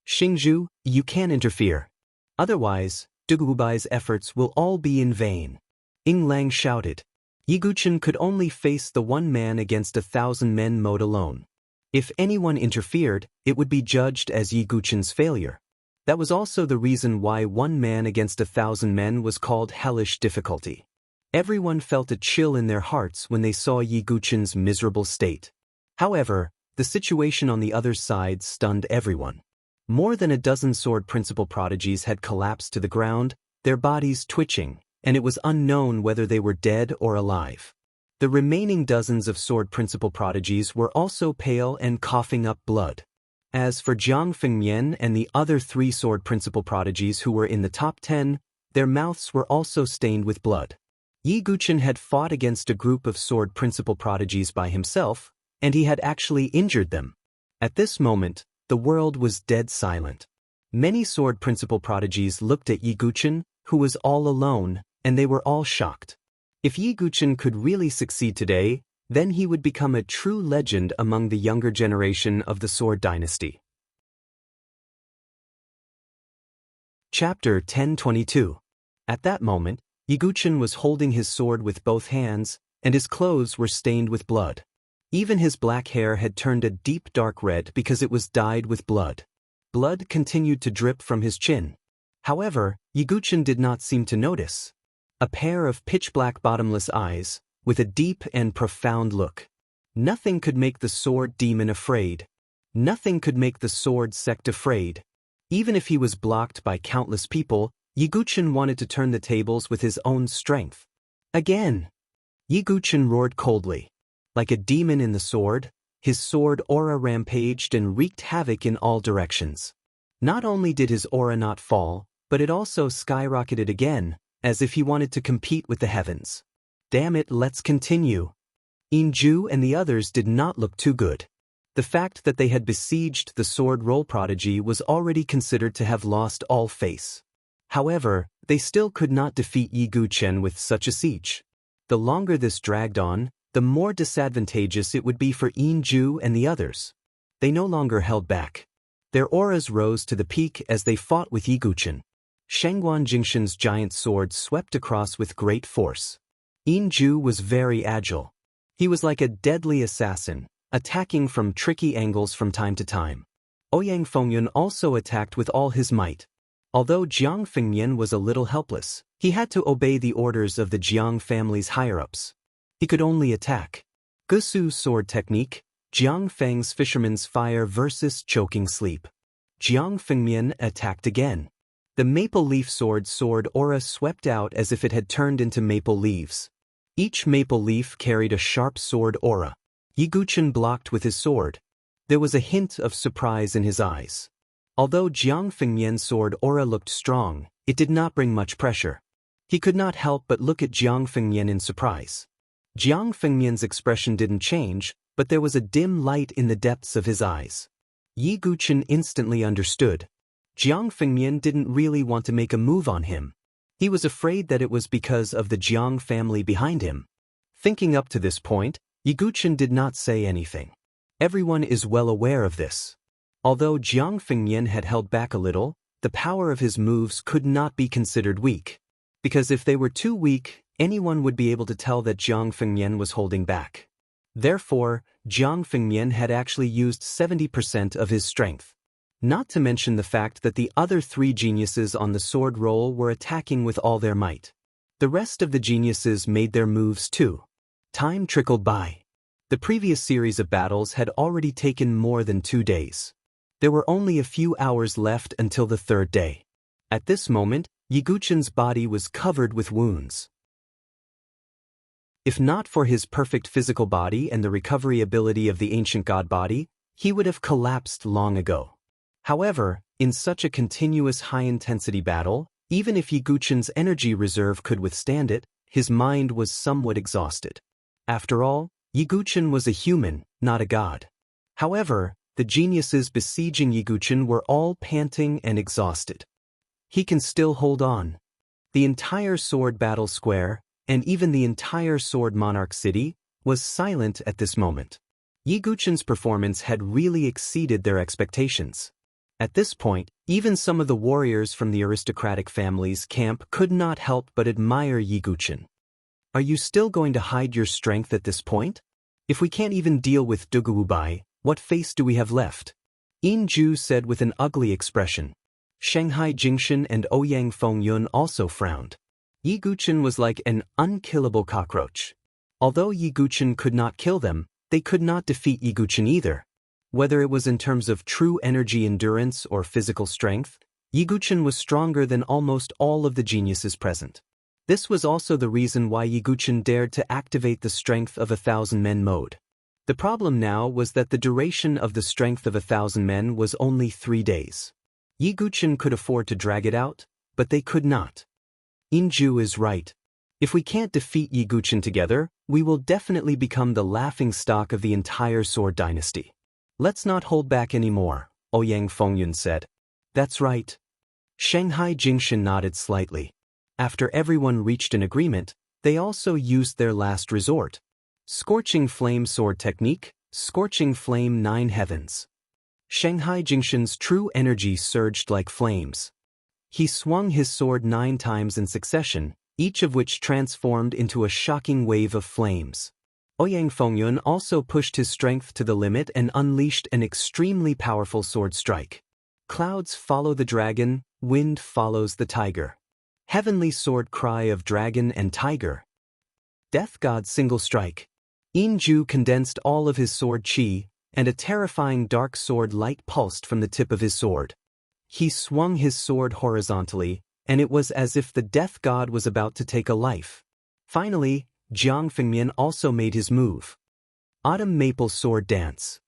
"Xingzhu, you can't interfere. Otherwise, Dugubai's efforts will all be in vain." Ying Lang shouted. Yi Guqin could only face the one man against 1,000 men mode alone. If anyone interfered, it would be judged as Yi Guqin's failure. That was also the reason why one man against 1,000 men was called hellish difficulty. Everyone felt a chill in their hearts when they saw Yi Guqin's miserable state. However, the situation on the other side stunned everyone. More than a dozen sword principal prodigies had collapsed to the ground, their bodies twitching, and it was unknown whether they were dead or alive. The remaining dozens of sword principal prodigies were also pale and coughing up blood. As for Jiang Fengmian and the other 3 sword principal prodigies who were in the top 10, their mouths were also stained with blood. Yi Guqin had fought against a group of sword principal prodigies by himself, and he had actually injured them. At this moment, the world was dead silent. Many sword principal prodigies looked at Yi Guqin, who was all alone, and they were all shocked. If Yi Guqin could really succeed today, then he would become a true legend among the younger generation of the Sword Dynasty. Chapter 1022. At that moment, Yi Guqin was holding his sword with both hands, and his clothes were stained with blood. Even his black hair had turned a deep dark red because it was dyed with blood. Blood continued to drip from his chin. However, Yi Guqin did not seem to notice. A pair of pitch-black bottomless eyes, with a deep and profound look. Nothing could make the sword demon afraid. Nothing could make the sword sect afraid. Even if he was blocked by countless people, Yi Guqin wanted to turn the tables with his own strength. Again! Yi Guchen roared coldly. Like a demon in the sword, his sword aura rampaged and wreaked havoc in all directions. Not only did his aura not fall, but it also skyrocketed again, as if he wanted to compete with the heavens. Damn it, let's continue. Inju and the others did not look too good. The fact that they had besieged the sword roll prodigy was already considered to have lost all face. However, they still could not defeat Yi Guchen with such a siege. The longer this dragged on, the more disadvantageous it would be for Inju and the others. They no longer held back. Their auras rose to the peak as they fought with Yi Guchen. Shengguan Jingshan's giant sword swept across with great force. Inju was very agile. He was like a deadly assassin, attacking from tricky angles from time to time. Ouyang Fengyun also attacked with all his might. Although Jiang Fengmian was a little helpless, he had to obey the orders of the Jiang family's higher-ups. He could only attack. Gusu's sword technique, Jiang Feng's fisherman's fire versus choking sleep. Jiang Fengmian attacked again. The maple leaf sword aura swept out as if it had turned into maple leaves. Each maple leaf carried a sharp sword aura. Yi Guchen blocked with his sword. There was a hint of surprise in his eyes. Although Jiang Fengmian's sword aura looked strong, it did not bring much pressure. He could not help but look at Jiang Fengmian in surprise. Jiang Fengmian's expression didn't change, but there was a dim light in the depths of his eyes. Yi Guchen instantly understood. Jiang Fengmian didn't really want to make a move on him. He was afraid that it was because of the Jiang family behind him. Thinking up to this point, Yi Guchen did not say anything. Everyone is well aware of this. Although Jiang Fengmian had held back a little, the power of his moves could not be considered weak. Because if they were too weak, anyone would be able to tell that Jiang Fengmian was holding back. Therefore, Jiang Fengmian had actually used 70% of his strength. Not to mention the fact that the other three geniuses on the sword roll were attacking with all their might. The rest of the geniuses made their moves too. Time trickled by. The previous series of battles had already taken more than 2 days. There were only a few hours left until the third day. At this moment, Yi Guchen's body was covered with wounds. If not for his perfect physical body and the recovery ability of the ancient god body, he would have collapsed long ago. However, in such a continuous high-intensity battle, even if Yi Guchen's energy reserve could withstand it, his mind was somewhat exhausted. After all, Yi Guchen was a human, not a god. However, the geniuses besieging Yi Guchen were all panting and exhausted. He can still hold on. The entire sword battle square, and even the entire sword monarch city, was silent at this moment. Yi Guchen's performance had really exceeded their expectations. At this point, even some of the warriors from the aristocratic family's camp could not help but admire Yi Guchen. Are you still going to hide your strength at this point? If we can't even deal with Duguwubai, what face do we have left? Inju said with an ugly expression. Shanghai Jingshan and Ouyang Fengyun also frowned. Yi Guchen was like an unkillable cockroach. Although Yi Guchen could not kill them, they could not defeat Yi Guchen either. Whether it was in terms of true energy endurance or physical strength, Yi Guchen was stronger than almost all of the geniuses present. This was also the reason why Yi Guchen dared to activate the strength of 1,000 men mode. The problem now was that the duration of the strength of 1,000 men was only 3 days. Yi Guchen could afford to drag it out, but they could not. Inju is right. If we can't defeat Yi Guchen together, we will definitely become the laughingstock of the entire sword dynasty. Let's not hold back anymore, Ouyang Fengyun said. That's right. Shanghai Jingshan nodded slightly. After everyone reached an agreement, they also used their last resort. Scorching Flame Sword Technique, Scorching Flame 9 Heavens. Shanghai Jingshan's true energy surged like flames. He swung his sword 9 times in succession, each of which transformed into a shocking wave of flames. Ouyang Fengyun also pushed his strength to the limit and unleashed an extremely powerful sword strike. Clouds follow the dragon, wind follows the tiger. Heavenly sword cry of dragon and tiger. Death God single strike. Inju condensed all of his sword chi, and a terrifying dark sword light pulsed from the tip of his sword. He swung his sword horizontally, and it was as if the death god was about to take a life. Finally, Jiang Fengmian also made his move. Autumn Maple Sword Dance.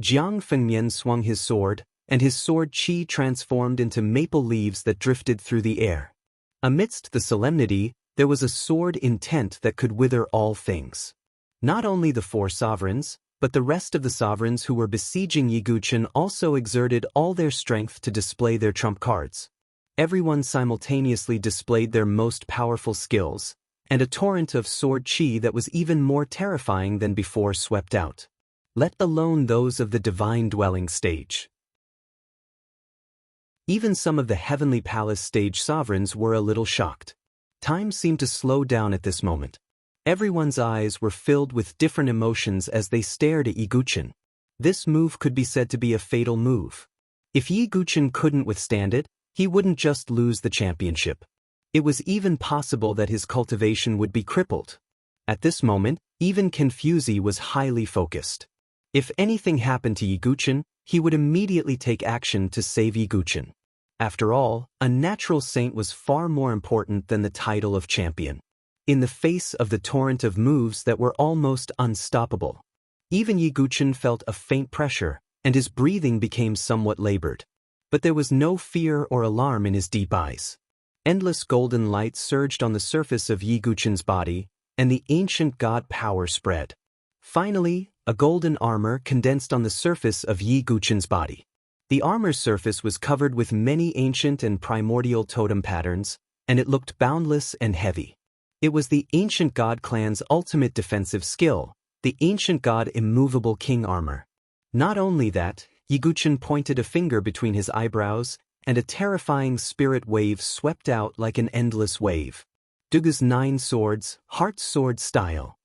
Jiang Fengmian swung his sword, and his sword qi transformed into maple leaves that drifted through the air. Amidst the solemnity, there was a sword intent that could wither all things. Not only the four sovereigns, but the rest of the sovereigns who were besieging Yiguchen also exerted all their strength to display their trump cards. Everyone simultaneously displayed their most powerful skills, and a torrent of sword qi that was even more terrifying than before swept out. Let alone those of the divine dwelling stage. Even some of the heavenly palace stage sovereigns were a little shocked. Time seemed to slow down at this moment. Everyone's eyes were filled with different emotions as they stared at Yiguchen. This move could be said to be a fatal move. If Yiguchen couldn't withstand it, he wouldn't just lose the championship. It was even possible that his cultivation would be crippled. At this moment, even Confuzi was highly focused. If anything happened to Yiguchen, he would immediately take action to save Yiguchen. After all, a natural saint was far more important than the title of champion. In the face of the torrent of moves that were almost unstoppable, even Yiguchen felt a faint pressure, and his breathing became somewhat labored. But there was no fear or alarm in his deep eyes. Endless golden light surged on the surface of Yiguchen's body, and the ancient god power spread. Finally, a golden armor condensed on the surface of Yiguchen's body. The armor's surface was covered with many ancient and primordial totem patterns, and it looked boundless and heavy. It was the ancient god clan's ultimate defensive skill, the ancient god immovable king armor. Not only that, Yiguchen pointed a finger between his eyebrows, and a terrifying spirit wave swept out like an endless wave. Dugu's 9 swords, heart sword style.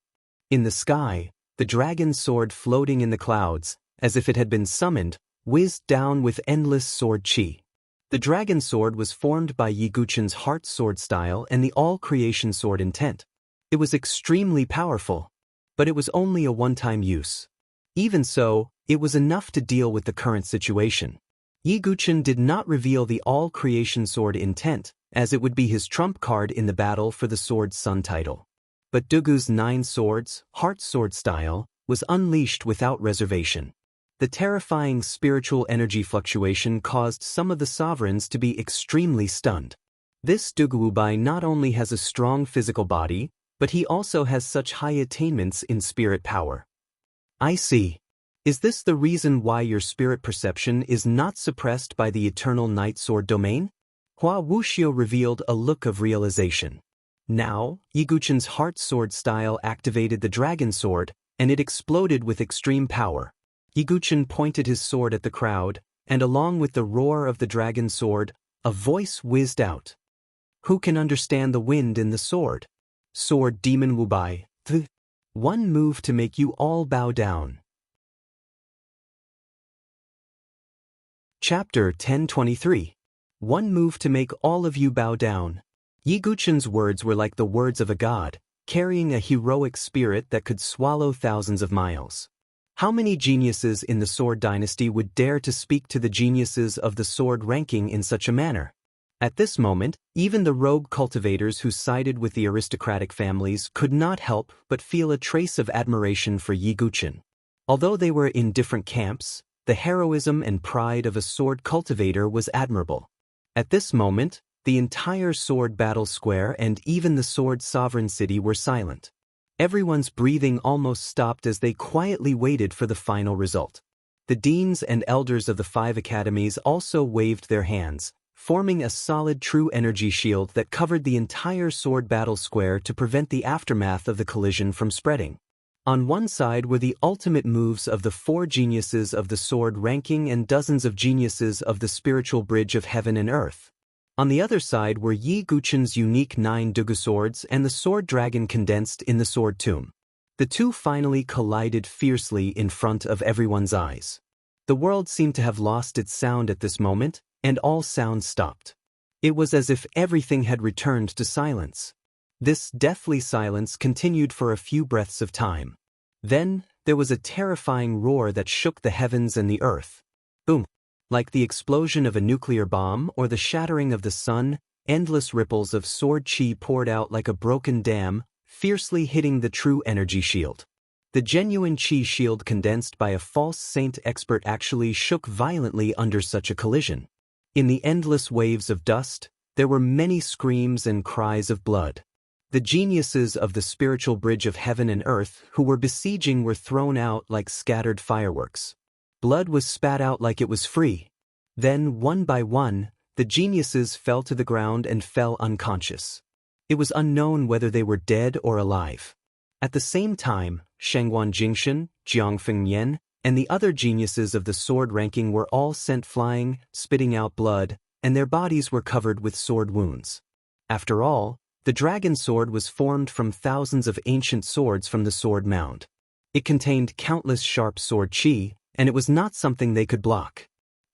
In the sky, the dragon sword floating in the clouds, as if it had been summoned, whizzed down with endless sword qi. The dragon sword was formed by Yiguchen's heart sword style and the all-creation sword intent. It was extremely powerful, but it was only a one-time use. Even so, it was enough to deal with the current situation. Yiguchen did not reveal the all-creation sword intent, as it would be his trump card in the battle for the Sword Sun title. But Dugu's 9 swords, heart sword style, was unleashed without reservation. The terrifying spiritual energy fluctuation caused some of the sovereigns to be extremely stunned. This Duguwubai not only has a strong physical body, but he also has such high attainments in spirit power. I see. Is this the reason why your spirit perception is not suppressed by the eternal night sword domain? Hua Wuxiu revealed a look of realization. Now, Yiguchen's heart sword style activated the dragon sword, and it exploded with extreme power. Yiguchen pointed his sword at the crowd, and along with the roar of the dragon sword, a voice whizzed out. Who can understand the wind in the sword? Sword Demon Wubai, th. One move to make you all bow down. Chapter 1023. One move to make all of you bow down. Yiguchen's words were like the words of a god, carrying a heroic spirit that could swallow thousands of miles. How many geniuses in the Sword Dynasty would dare to speak to the geniuses of the Sword ranking in such a manner? At this moment, even the rogue cultivators who sided with the aristocratic families could not help but feel a trace of admiration for Yiguchen. Although they were in different camps, the heroism and pride of a sword cultivator was admirable. At this moment, the entire sword battle square and even the sword sovereign city were silent. Everyone's breathing almost stopped as they quietly waited for the final result. The deans and elders of the 5 academies also waved their hands, forming a solid true energy shield that covered the entire sword battle square to prevent the aftermath of the collision from spreading. On one side were the ultimate moves of the 4 geniuses of the sword ranking and dozens of geniuses of the spiritual bridge of heaven and earth. On the other side were Yiguchen's unique 9 Dugu swords and the sword dragon condensed in the sword tomb. The two finally collided fiercely in front of everyone's eyes. The world seemed to have lost its sound at this moment, and all sound stopped. It was as if everything had returned to silence. This deathly silence continued for a few breaths of time. Then, there was a terrifying roar that shook the heavens and the earth. Boom! Like the explosion of a nuclear bomb or the shattering of the sun, endless ripples of sword qi poured out like a broken dam, fiercely hitting the true energy shield. The genuine chi shield condensed by a false saint expert actually shook violently under such a collision. In the endless waves of dust, there were many screams and cries of blood. The geniuses of the spiritual bridge of heaven and earth who were besieging were thrown out like scattered fireworks. Blood was spat out like it was free. Then, one by one, the geniuses fell to the ground and fell unconscious. It was unknown whether they were dead or alive. At the same time, Shengguan Jingshan, Jiangfeng Yan, and the other geniuses of the sword ranking were all sent flying, spitting out blood, and their bodies were covered with sword wounds. After all, the dragon sword was formed from thousands of ancient swords from the sword mound. It contained countless sharp sword chi, and it was not something they could block.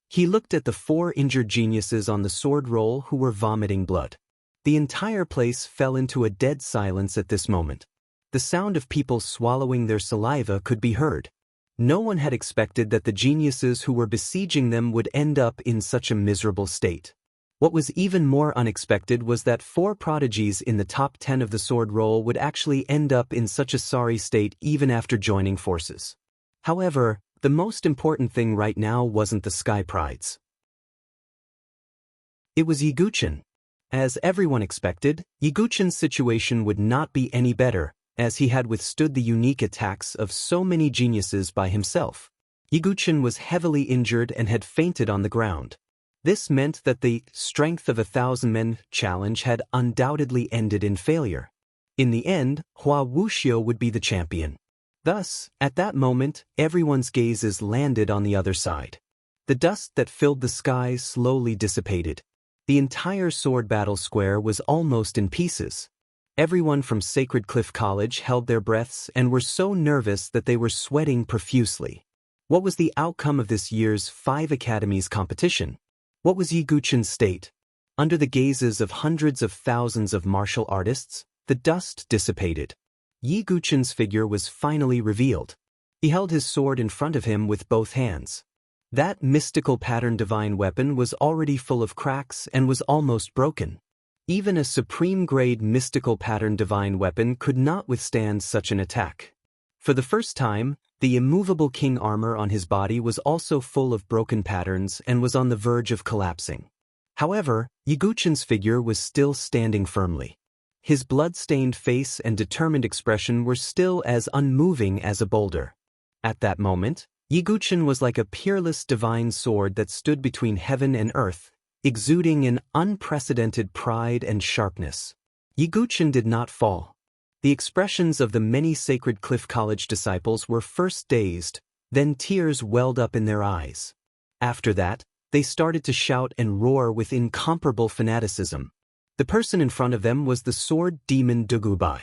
He looked at the 4 injured geniuses on the sword roll who were vomiting blood. The entire place fell into a dead silence at this moment. The sound of people swallowing their saliva could be heard. No one had expected that the geniuses who were besieging them would end up in such a miserable state. What was even more unexpected was that 4 prodigies in the top 10 of the sword roll would actually end up in such a sorry state even after joining forces. However, the most important thing right now wasn't the sky prides. It was Yiguchen. As everyone expected, Yiguchen's situation would not be any better, as he had withstood the unique attacks of so many geniuses by himself. Yiguchen was heavily injured and had fainted on the ground. This meant that the strength of 1,000 men challenge had undoubtedly ended in failure. In the end, Hua Wuxiu would be the champion. Thus, at that moment, everyone's gazes landed on the other side. The dust that filled the sky slowly dissipated. The entire sword battle square was almost in pieces. Everyone from Sacred Cliff College held their breaths and were so nervous that they were sweating profusely. What was the outcome of this year's 5 academies competition? What was Yiguchen's state? Under the gazes of hundreds of thousands of martial artists, the dust dissipated. Yiguchen's figure was finally revealed. He held his sword in front of him with both hands. That mystical pattern divine weapon was already full of cracks and was almost broken. Even a supreme-grade mystical pattern divine weapon could not withstand such an attack. For the first time, the immovable king armor on his body was also full of broken patterns and was on the verge of collapsing. However, Yiguchen's figure was still standing firmly. His blood-stained face and determined expression were still as unmoving as a boulder. At that moment, Yiguchen was like a peerless divine sword that stood between heaven and earth, exuding an unprecedented pride and sharpness. Yiguchen did not fall. The expressions of the many Sacred Cliff College disciples were first dazed, then tears welled up in their eyes. After that, they started to shout and roar with incomparable fanaticism. The person in front of them was the sword demon Dugubai.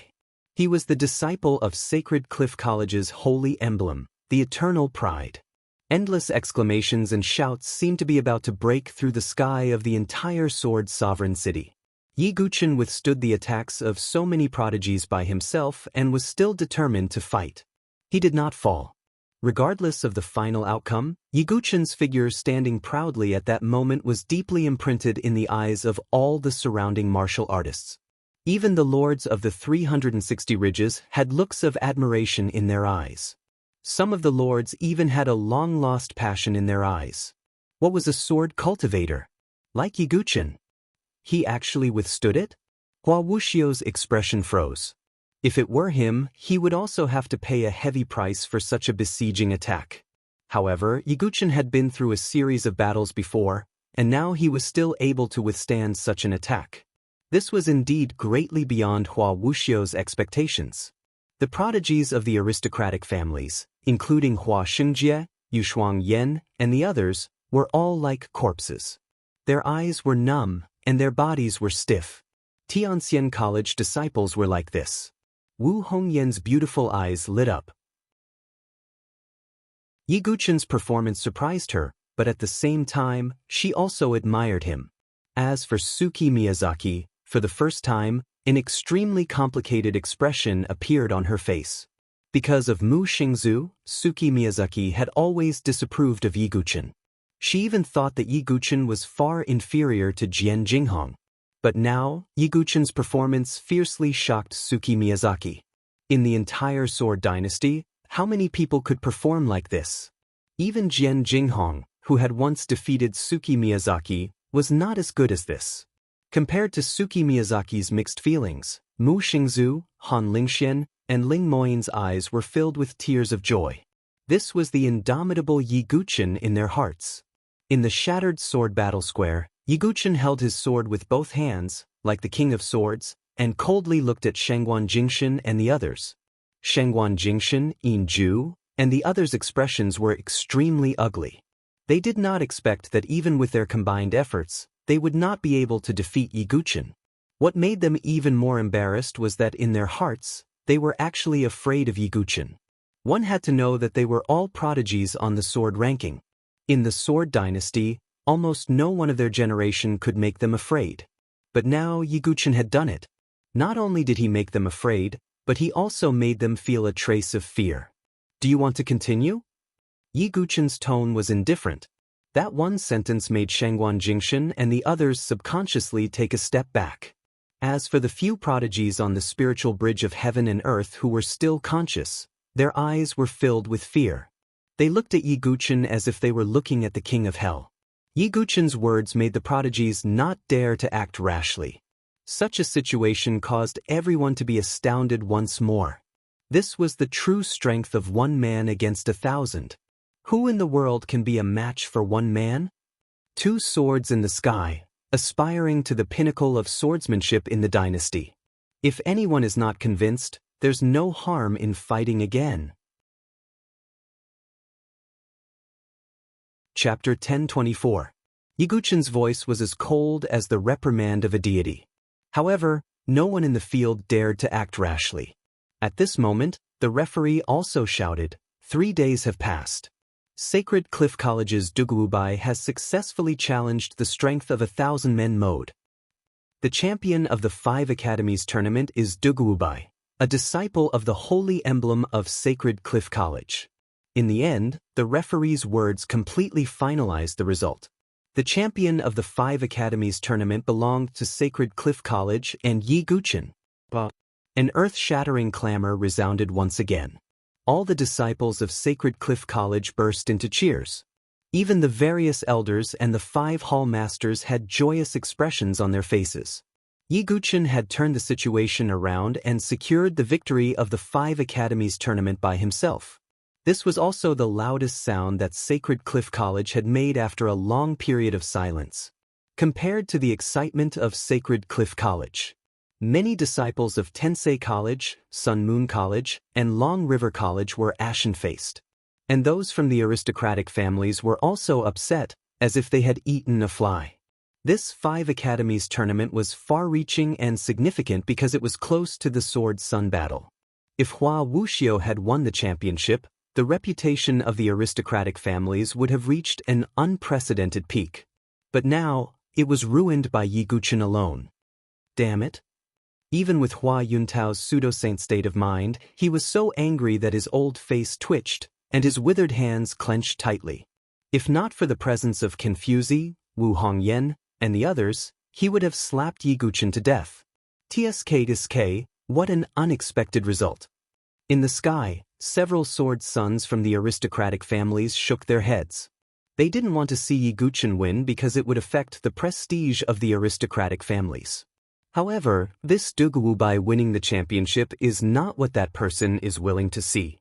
He was the disciple of Sacred Cliff College's holy emblem, the eternal pride. Endless exclamations and shouts seemed to be about to break through the sky of the entire sword sovereign city. Yiguchen withstood the attacks of so many prodigies by himself and was still determined to fight. He did not fall. Regardless of the final outcome, Yiguchen's figure standing proudly at that moment was deeply imprinted in the eyes of all the surrounding martial artists. Even the lords of the 360 ridges had looks of admiration in their eyes. Some of the lords even had a long-lost passion in their eyes. What was a sword cultivator? Like Yiguchen. He actually withstood it? Hua Wuxiu's expression froze. If it were him, he would also have to pay a heavy price for such a besieging attack. However, Yiguchen had been through a series of battles before, and now he was still able to withstand such an attack. This was indeed greatly beyond Hua Wuxiu's expectations. The prodigies of the aristocratic families, including Hua Xingjie, Yushuang Yan, and the others, were all like corpses. Their eyes were numb, and their bodies were stiff. Tianxian College disciples were like this. Wu Hongyan's beautiful eyes lit up. Yiguchen's performance surprised her, but at the same time, she also admired him. As for Suki Miyazaki, for the first time, an extremely complicated expression appeared on her face. Because of Mu Xingzu, Suki Miyazaki had always disapproved of Yiguchen. She even thought that Yiguchen was far inferior to Jian Jinghong. But now, Yiguchin's performance fiercely shocked Suki Miyazaki. In the entire Sword Dynasty, how many people could perform like this? Even Jian Jinghong, who had once defeated Suki Miyazaki, was not as good as this. Compared to Suki Miyazaki's mixed feelings, Mu Xingzu, Han Lingxian, and Ling Moyin's eyes were filled with tears of joy. This was the indomitable Yiguchin in their hearts. In the shattered sword battle square, Yiguchin held his sword with both hands, like the King of Swords, and coldly looked at Shangguan Jingshan and the others. Shangguan Jingshan, Yin Ju, and the others' expressions were extremely ugly. They did not expect that even with their combined efforts, they would not be able to defeat Yiguchin. What made them even more embarrassed was that in their hearts, they were actually afraid of Yiguchin. One had to know that they were all prodigies on the sword ranking. In the Sword Dynasty, almost no one of their generation could make them afraid. But now Yiguchin had done it. Not only did he make them afraid, but he also made them feel a trace of fear. Do you want to continue? Yiguchin's tone was indifferent. That one sentence made Shangguan Jingshan and the others subconsciously take a step back. As for the few prodigies on the spiritual bridge of heaven and earth who were still conscious, their eyes were filled with fear. They looked at Yiguchin as if they were looking at the king of hell. Yiguchin's words made the prodigies not dare to act rashly. Such a situation caused everyone to be astounded once more. This was the true strength of one man against 1,000. Who in the world can be a match for one man? Two swords in the sky, aspiring to the pinnacle of swordsmanship in the dynasty. If anyone is not convinced, there's no harm in fighting again. Chapter 1024. Yiguchin's voice was as cold as the reprimand of a deity. However, no one in the field dared to act rashly. At this moment, the referee also shouted, 3 days have passed. Sacred Cliff College's Duguubai has successfully challenged the strength of 1,000-men mode. The champion of the 5 Academies tournament is Duguubai, a disciple of the holy emblem of Sacred Cliff College. In the end, the referee's words completely finalized the result. The champion of the 5 Academies tournament belonged to Sacred Cliff College and Yiguchin. An earth-shattering clamor resounded once again. All the disciples of Sacred Cliff College burst into cheers. Even the various elders and the 5 hall masters had joyous expressions on their faces. Yiguchin had turned the situation around and secured the victory of the 5 Academies tournament by himself. This was also the loudest sound that Sacred Cliff College had made after a long period of silence. Compared to the excitement of Sacred Cliff College, many disciples of Tensei College, Sun Moon College, and Long River College were ashen-faced. And those from the aristocratic families were also upset, as if they had eaten a fly. This 5 Academies tournament was far-reaching and significant because it was close to the Sword Sun battle. If Hua Wuxiu had won the championship, the reputation of the aristocratic families would have reached an unprecedented peak. But now, it was ruined by Yiguchin alone. Damn it. Even with Hua Yuntao's pseudo-saint state of mind, he was so angry that his old face twitched, and his withered hands clenched tightly. If not for the presence of Confuzi, Wu Hongyan, and the others, he would have slapped Yiguchin to death. TSK, what an unexpected result. In the sky, several sword sons from the aristocratic families shook their heads. They didn't want to see Yiguchin win because it would affect the prestige of the aristocratic families. However, this Duguubai winning the championship is not what that person is willing to see.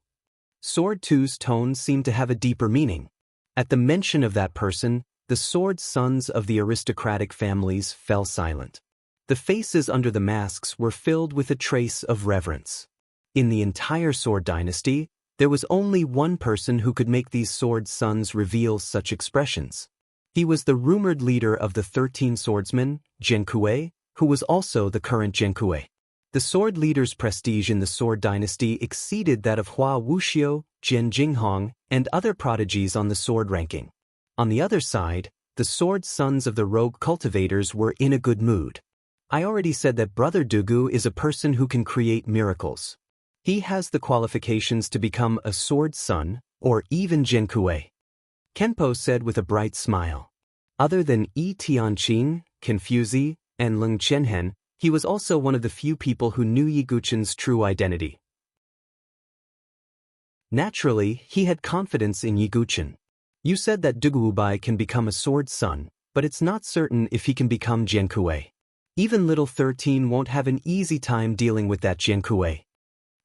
Sword 2's tone seemed to have a deeper meaning. At the mention of that person, the sword sons of the aristocratic families fell silent. The faces under the masks were filled with a trace of reverence. In the entire Sword Dynasty, there was only one person who could make these sword sons reveal such expressions. He was the rumored leader of the 13 swordsmen, Jiankue, who was also the current Jiankue. The sword leader's prestige in the Sword Dynasty exceeded that of Hua Wuxiu, Jian Jinghong, and other prodigies on the sword ranking. On the other side, the sword sons of the rogue cultivators were in a good mood. I already said that Brother Dugu is a person who can create miracles. He has the qualifications to become a sword son, or even Jiankue. Kenpo said with a bright smile. Other than Yi Tianqing, Confuzi, And Leng Qianhen, he was also one of the few people who knew Yi Guqin's true identity. Naturally, he had confidence in Yi Guqin. You said that Duguobai can become a sword son, but it's not certain if he can become Jiankui. Even little 13 won't have an easy time dealing with that Jiankui.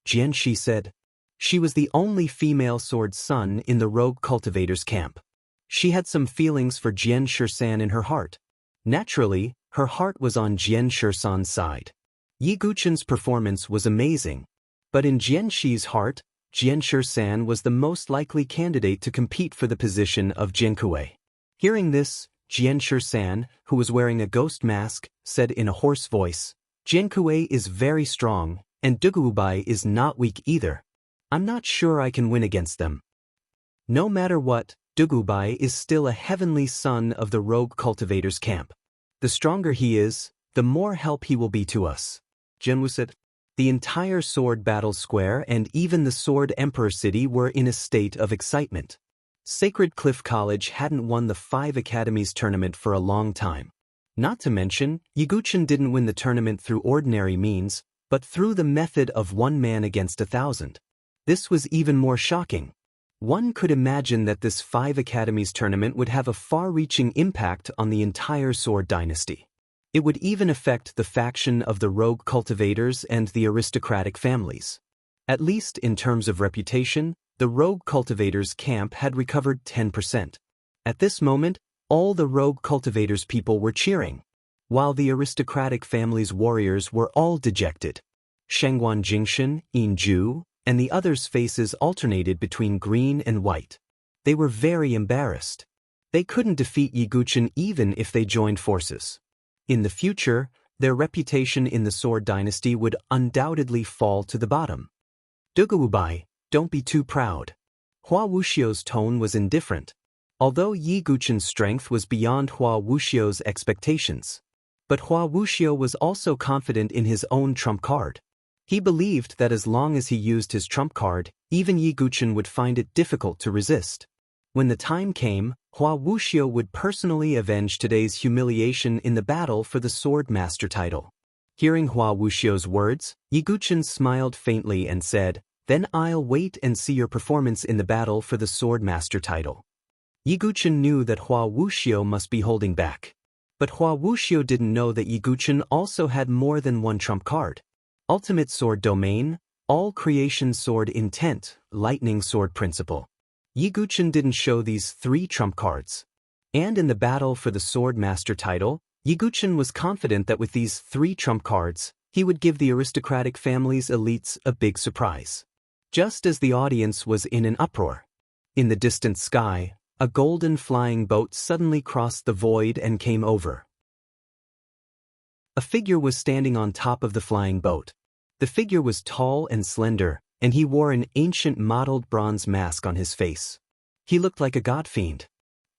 Jianshi said. She was the only female sword son in the rogue cultivator's camp. She had some feelings for Jian Shisan in her heart. Naturally, her heart was on Jian Shisan's side. Yi Guqin's performance was amazing. But in Jianshi's heart, Jian Shisan was the most likely candidate to compete for the position of Jiankui. Hearing this, Jian Shisan, who was wearing a ghost mask, said in a hoarse voice, Jiankui is very strong, and Duguobai is not weak either. I'm not sure I can win against them. No matter what, Duguobai is still a heavenly son of the rogue cultivator's camp. The stronger he is, the more help he will be to us. Jianwu said. The entire Sword Battle Square and even the Sword Emperor City were in a state of excitement. Sacred Cliff College hadn't won the 5 Academies tournament for a long time. Not to mention, Yi Guqin didn't win the tournament through ordinary means, but through the method of 1 man against 1,000. This was even more shocking. One could imagine that this 5 Academies tournament would have a far-reaching impact on the entire Sword dynasty. It would even affect the faction of the rogue cultivators and the aristocratic families. At least in terms of reputation, the rogue cultivators' camp had recovered 10%. At this moment, all the rogue cultivators' people were cheering, while the aristocratic family's warriors were all dejected. Shangguan Jingshan, Yin Ju, and the others' faces alternated between green and white. They were very embarrassed. They couldn't defeat Yi Guqin even if they joined forces. In the future, their reputation in the Sword dynasty would undoubtedly fall to the bottom. Duguobai, don't be too proud. Hua Wuxiu's tone was indifferent, although Yi Guqin's strength was beyond Hua Wuxiu's expectations. But Hua Wuxiu was also confident in his own trump card. He believed that as long as he used his trump card, even Yi Guqin would find it difficult to resist. When the time came, Hua Wuxiu would personally avenge today's humiliation in the battle for the Sword Master title. Hearing Hua Wuxiu's words, Yi Guqin smiled faintly and said, Then I'll wait and see your performance in the battle for the Sword Master title. Yi Guqin knew that Hua Wuxiu must be holding back. But Hua Wuxiu didn't know that Yi Guqin also had more than one trump card. Ultimate Sword Domain, All Creation Sword Intent, Lightning Sword Principle. Yi Guqin didn't show these 3 trump cards. And in the battle for the Sword Master title, Yi Guqin was confident that with these 3 trump cards, he would give the aristocratic family's elites a big surprise. Just as the audience was in an uproar. In the distant sky, a golden flying boat suddenly crossed the void and came over. A figure was standing on top of the flying boat. The figure was tall and slender, and he wore an ancient mottled bronze mask on his face. He looked like a god-fiend.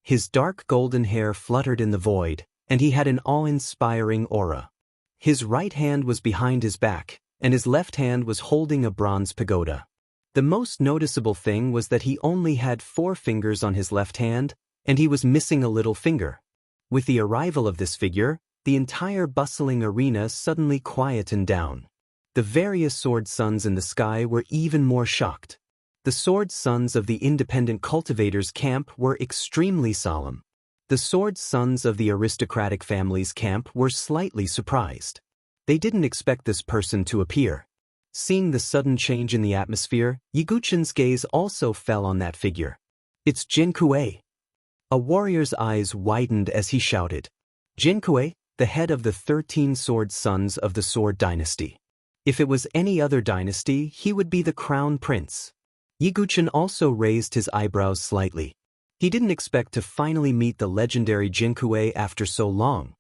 His dark golden hair fluttered in the void, and he had an awe-inspiring aura. His right hand was behind his back, and his left hand was holding a bronze pagoda. The most noticeable thing was that he only had 4 fingers on his left hand, and he was missing a little finger. With the arrival of this figure, the entire bustling arena suddenly quietened down. The various sword sons in the sky were even more shocked. The sword sons of the independent cultivators' camp were extremely solemn. The sword sons of the aristocratic family's camp were slightly surprised. They didn't expect this person to appear. Seeing the sudden change in the atmosphere, Yi Guqin's gaze also fell on that figure. It's Jiankui. A warrior's eyes widened as he shouted. Jiankui, the head of the 13 sword sons of the Sword dynasty. If it was any other dynasty, he would be the crown prince. Yi Guqin also raised his eyebrows slightly. He didn't expect to finally meet the legendary Jiankui after so long.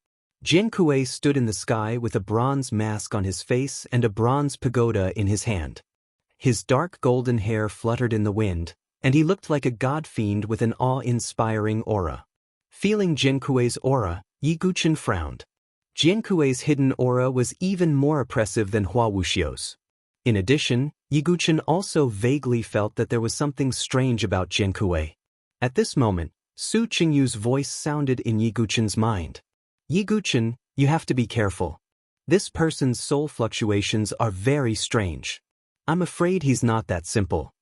Jiankui stood in the sky with a bronze mask on his face and a bronze pagoda in his hand. His dark golden hair fluttered in the wind, and he looked like a god-fiend with an awe-inspiring aura. Feeling Jiankui's aura, Yi Guqin frowned. Jiankui's hidden aura was even more oppressive than Hua Wuxiu's. In addition, Yi Guqin also vaguely felt that there was something strange about Jiankui. At this moment, Su Qingyu's voice sounded in Yi Guqin's mind. Yi Guqin, You have to be careful. This person's soul fluctuations are very strange. I'm afraid he's not that simple.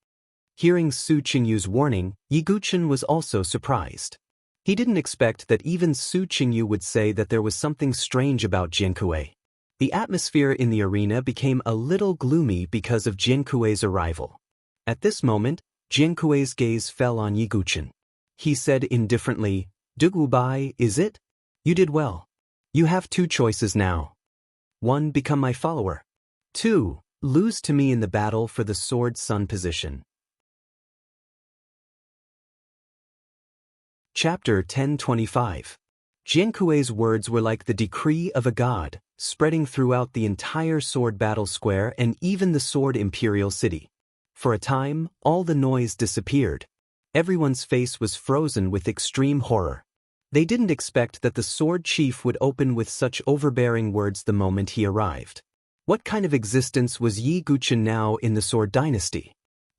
Hearing Su Qingyu's warning, Yiguchen was also surprised. He didn't expect that even Su Qingyu would say that there was something strange about Jiankui. The atmosphere in the arena became a little gloomy because of Jiankui's arrival. At this moment, Jiankui's gaze fell on Yiguchen. He said indifferently, "Dugubai, is it? You did well. You have two choices now. 1. Become my follower. 2. Lose to me in the battle for the Sword Sun position." Chapter 1025. Jiankui's words were like the decree of a god, spreading throughout the entire sword battle square and even the Sword Imperial City. For a time, all the noise disappeared. Everyone's face was frozen with extreme horror. They didn't expect that the sword chief would open with such overbearing words the moment he arrived. What kind of existence was Yi Guchen now in the Sword Dynasty?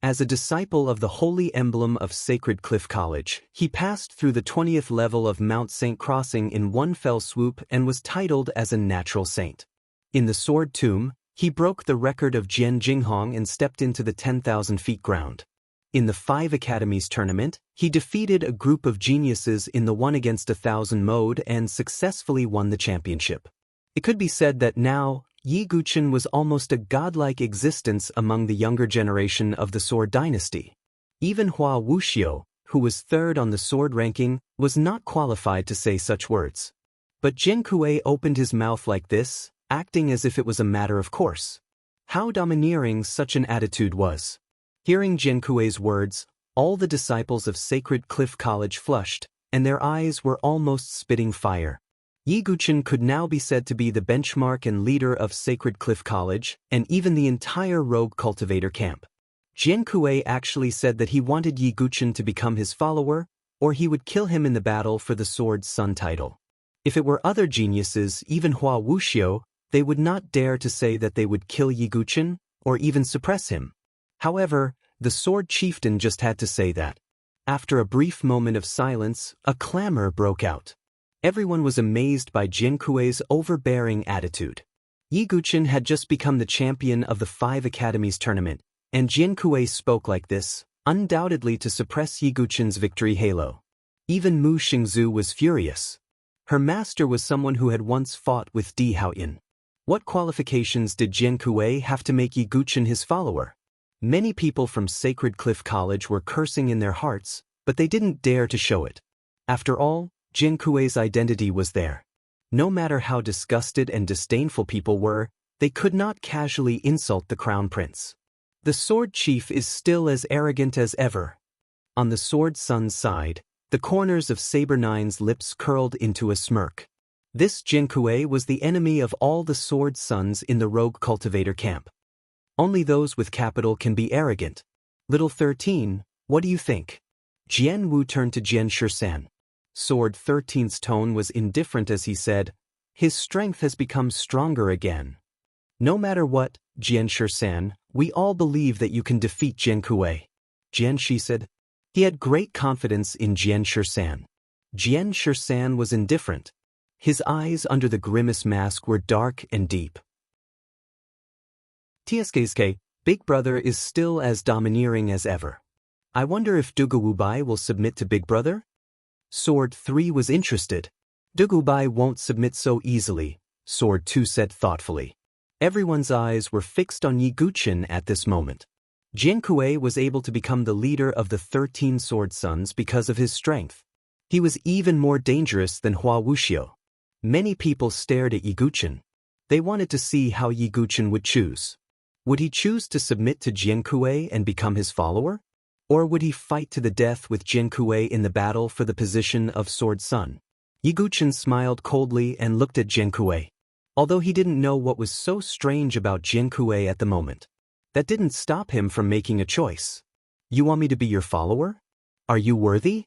As a disciple of the Holy Emblem of Sacred Cliff College, he passed through the 20th level of Mount Saint Crossing in one fell swoop and was titled as a natural saint. In the Sword Tomb, he broke the record of Jian Jinghong and stepped into the 10,000 feet ground. In the 5 Academies tournament, he defeated a group of geniuses in the 1 against 1,000 mode and successfully won the championship. It could be said that now, Yi Guchen was almost a godlike existence among the younger generation of the Sword Dynasty. Even Hua Wuxiu, who was 3rd on the sword ranking, was not qualified to say such words. But Jiankui opened his mouth like this, acting as if it was a matter of course. How domineering such an attitude was. Hearing Jiankui's words, all the disciples of Sacred Cliff College flushed, and their eyes were almost spitting fire. Yi Guchen could now be said to be the benchmark and leader of Sacred Cliff College, and even the entire rogue cultivator camp. Jiankui actually said that he wanted Yi Guchen to become his follower, or he would kill him in the battle for the Sword Sun title. If it were other geniuses, even Hua Wuxiu, they would not dare to say that they would kill Yi Guchen, or even suppress him. However, the Sword Chieftain just had to say that. After a brief moment of silence, a clamor broke out. Everyone was amazed by Jiankui's overbearing attitude. Yi Guchen had just become the champion of the 5 Academies tournament, and Jiankui spoke like this, undoubtedly to suppress Yi Guchen's victory halo. Even Mu Xingzu was furious. Her master was someone who had once fought with Di Haoyin. What qualifications did Jiankui have to make Yi Guchen his follower? Many people from Sacred Cliff College were cursing in their hearts, but they didn't dare to show it. After all, Jiankui's identity was there. No matter how disgusted and disdainful people were, they could not casually insult the crown prince. The sword chief is still as arrogant as ever. On the Sword Sun's side, the corners of Saber Nine's lips curled into a smirk. This Jiankui was the enemy of all the Sword Suns in the rogue cultivator camp. Only those with capital can be arrogant. Little 13, what do you think? Jian Wu turned to Jian Shisan. Sword 13's tone was indifferent as he said, "His strength has become stronger again." "No matter what, Jian Shisan, we all believe that you can defeat Jiankui." Jian Shi said. He had great confidence in Jian Shisan. Jian Shisan was indifferent. His eyes under the grimace mask were dark and deep. TSK's Big Brother is still as domineering as ever. I wonder if Dugubai will submit to Big Brother? Sword 3 was interested. Dugubai won't submit so easily, Sword 2 said thoughtfully. Everyone's eyes were fixed on Yi Guchen at this moment. Jiankui was able to become the leader of the 13 Sword Sons because of his strength. He was even more dangerous than Hua Wuxiu. Many people stared at Yi Guchen. They wanted to see how Yi Guchen would choose. Would he choose to submit to Jiankui and become his follower? Or would he fight to the death with Jiankui in the battle for the position of Sword Sun? Yi Guchen smiled coldly and looked at Jiankui. Although he didn't know what was so strange about Jiankui at the moment, that didn't stop him from making a choice. You want me to be your follower? Are you worthy?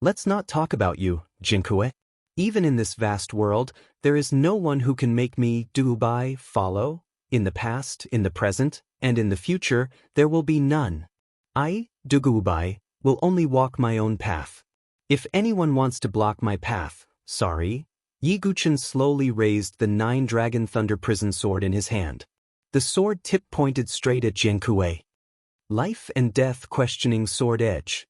Let's not talk about you, Jiankui. Even in this vast world, there is no one who can make me Dugubai follow. In the past, in the present, and in the future, there will be none. I, Dugubai, will only walk my own path. If anyone wants to block my path, sorry, Yi Guchen slowly raised the 9-dragon thunder prison sword in his hand. The sword tip pointed straight at Jian Kuei. Life and death questioning sword edge.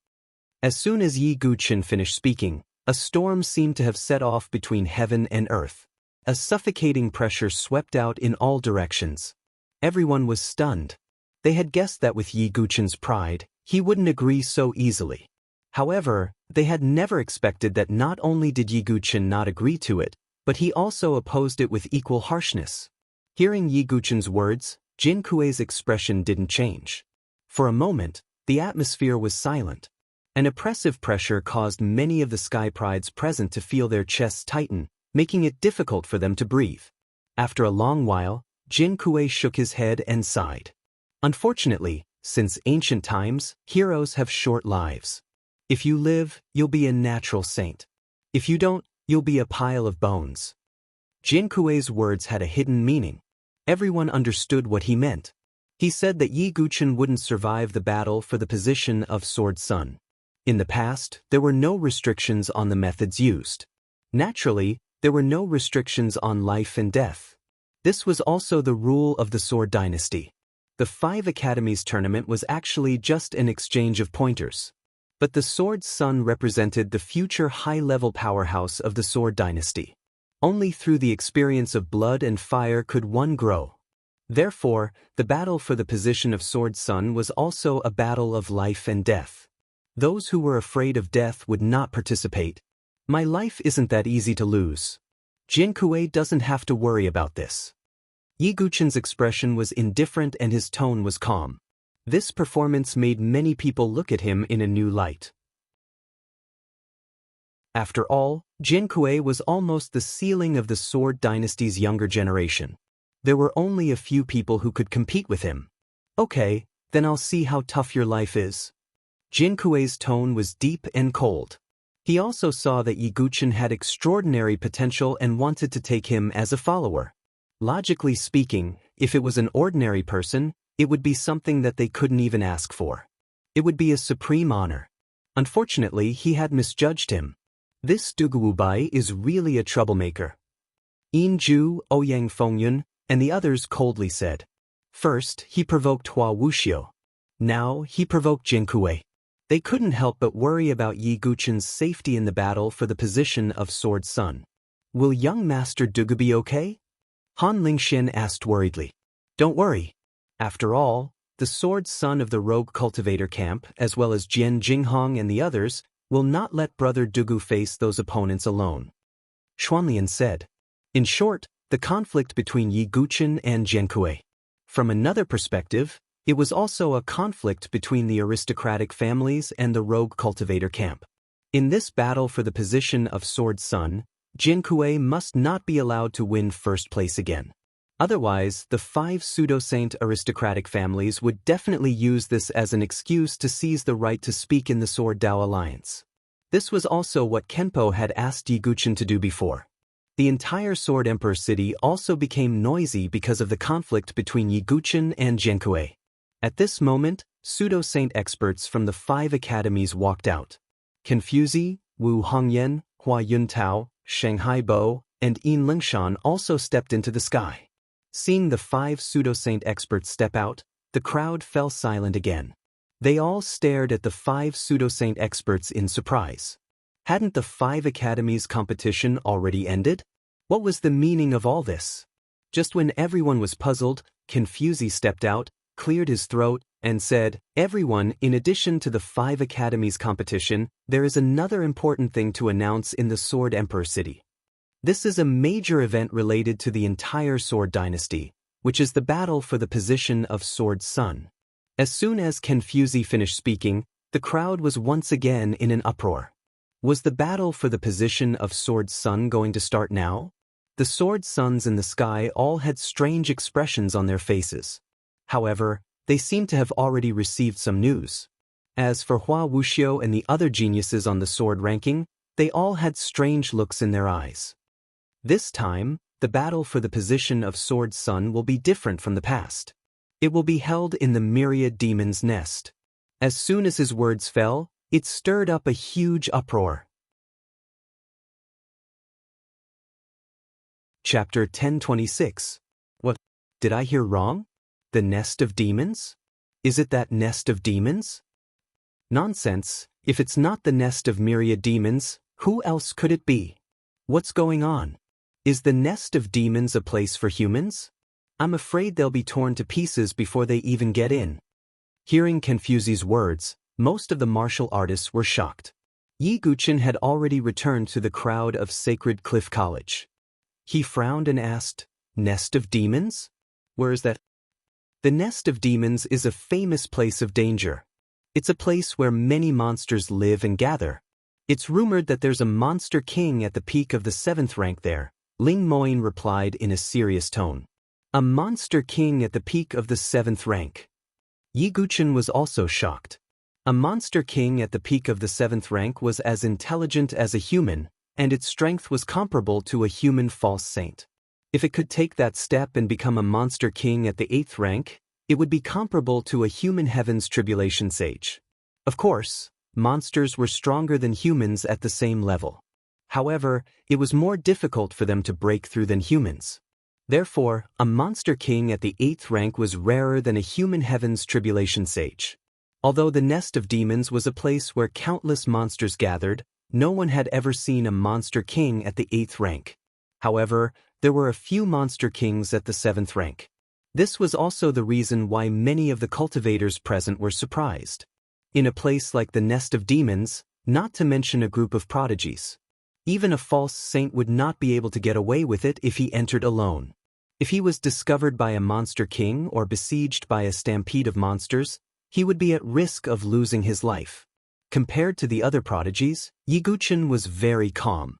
As soon as Yi Guchen finished speaking, a storm seemed to have set off between heaven and earth. A suffocating pressure swept out in all directions. Everyone was stunned. They had guessed that with Yi Guchen's pride, he wouldn't agree so easily. However, they had never expected that not only did Yi Guchen not agree to it, but he also opposed it with equal harshness. Hearing Yi Guchen's words, Jin Kuei's expression didn't change. For a moment, the atmosphere was silent. An oppressive pressure caused many of the Sky Prides present to feel their chests tighten, making it difficult for them to breathe. After a long while, Jin Kuei shook his head and sighed. Unfortunately, since ancient times, heroes have short lives. If you live, you'll be a natural saint. If you don't, you'll be a pile of bones. Jin Kuei's words had a hidden meaning. Everyone understood what he meant. He said that Yi Guchen wouldn't survive the battle for the position of Sword Sun. In the past, there were no restrictions on the methods used. Naturally, there were no restrictions on life and death. This was also the rule of the Sword Dynasty. The 5 Academies tournament was actually just an exchange of pointers. But the Sword Sun represented the future high-level powerhouse of the Sword Dynasty. Only through the experience of blood and fire could one grow. Therefore, the battle for the position of Sword Sun was also a battle of life and death. Those who were afraid of death would not participate. My life isn't that easy to lose. Jin Kuei doesn't have to worry about this. Yi Guchen's expression was indifferent and his tone was calm. This performance made many people look at him in a new light. After all, Jin Kuei was almost the ceiling of the Sword Dynasty's younger generation. There were only a few people who could compete with him. Okay, then I'll see how tough your life is. Jin Kuei's tone was deep and cold. He also saw that Yi Guchen had extraordinary potential and wanted to take him as a follower. Logically speaking, if it was an ordinary person, it would be something that they couldn't even ask for. It would be a supreme honor. Unfortunately, he had misjudged him. This Duguwubai is really a troublemaker. Yin Ju, Ouyang Fengyun, and the others coldly said. First, he provoked Hua Wuxiu. Now, he provoked Jin Kuei. They couldn't help but worry about Yi Guchen's safety in the battle for the position of Sword Sun. Will young Master Dugu be okay? Han Lingxian asked worriedly. Don't worry. After all, the Sword Sun of the Rogue Cultivator camp, as well as Jian Jinghong and the others, will not let Brother Dugu face those opponents alone. Xuanlian said. In short, the conflict between Yi Guchen and Jian Kuei. From another perspective, it was also a conflict between the aristocratic families and the Rogue Cultivator camp. In this battle for the position of Sword Sun, Jian Kuei must not be allowed to win first place again. Otherwise, the 5 pseudo-saint aristocratic families would definitely use this as an excuse to seize the right to speak in the Sword Dao Alliance. This was also what Kenpo had asked Yi Guchen to do before. The entire Sword Emperor city also became noisy because of the conflict between Yi Guchen and Jian Kuei. At this moment, pseudo-saint experts from the 5 academies walked out. Confuzi, Wu Hongyan, Hua Yuntao, Shanghai Bo, and Yin Lingshan also stepped into the sky. Seeing the 5 pseudo-saint experts step out, the crowd fell silent again. They all stared at the 5 pseudo-saint experts in surprise. Hadn't the 5 academies competition already ended? What was the meaning of all this? Just when everyone was puzzled, Confuzi stepped out, cleared his throat, and said, Everyone, in addition to the 5 academies competition, there is another important thing to announce in the Sword Emperor city. This is a major event related to the entire Sword Dynasty, which is the battle for the position of Sword Sun. As soon as Confuzi finished speaking, the crowd was once again in an uproar. Was the battle for the position of Sword Sun going to start now? The Sword Suns in the sky all had strange expressions on their faces. However, they seemed to have already received some news. As for Hua Wuxiu and the other geniuses on the sword ranking, they all had strange looks in their eyes. This time, the battle for the position of Sword Sun will be different from the past. It will be held in the Myriad Demon's Nest. As soon as his words fell, it stirred up a huge uproar. Chapter 1026. What? Did I hear wrong? The nest of demons? Is it that nest of demons? Nonsense. If it's not the nest of myriad demons, who else could it be? What's going on? Is the nest of demons a place for humans? I'm afraid they'll be torn to pieces before they even get in. Hearing Kenfuzi's words, most of the martial artists were shocked. Yi Guqin had already returned to the crowd of Sacred Cliff College. He frowned and asked, "Nest of demons? Where is that?" The nest of demons is a famous place of danger. It's a place where many monsters live and gather. It's rumored that there's a monster king at the peak of the 7th rank there, Ling Moyin replied in a serious tone. A monster king at the peak of the 7th rank. Yi Guqin was also shocked. A monster king at the peak of the 7th rank was as intelligent as a human, and its strength was comparable to a human false saint. If it could take that step and become a monster king at the 8th rank, it would be comparable to a human heaven's tribulation sage. Of course, monsters were stronger than humans at the same level. However, it was more difficult for them to break through than humans. Therefore, a monster king at the 8th rank was rarer than a human heaven's tribulation sage. Although the nest of demons was a place where countless monsters gathered, no one had ever seen a monster king at the 8th rank. However, there were a few monster kings at the 7th rank. This was also the reason why many of the cultivators present were surprised. In a place like the nest of demons, not to mention a group of prodigies. Even a false saint would not be able to get away with it if he entered alone. If he was discovered by a monster king or besieged by a stampede of monsters, he would be at risk of losing his life. Compared to the other prodigies, Yi Guqin was very calm.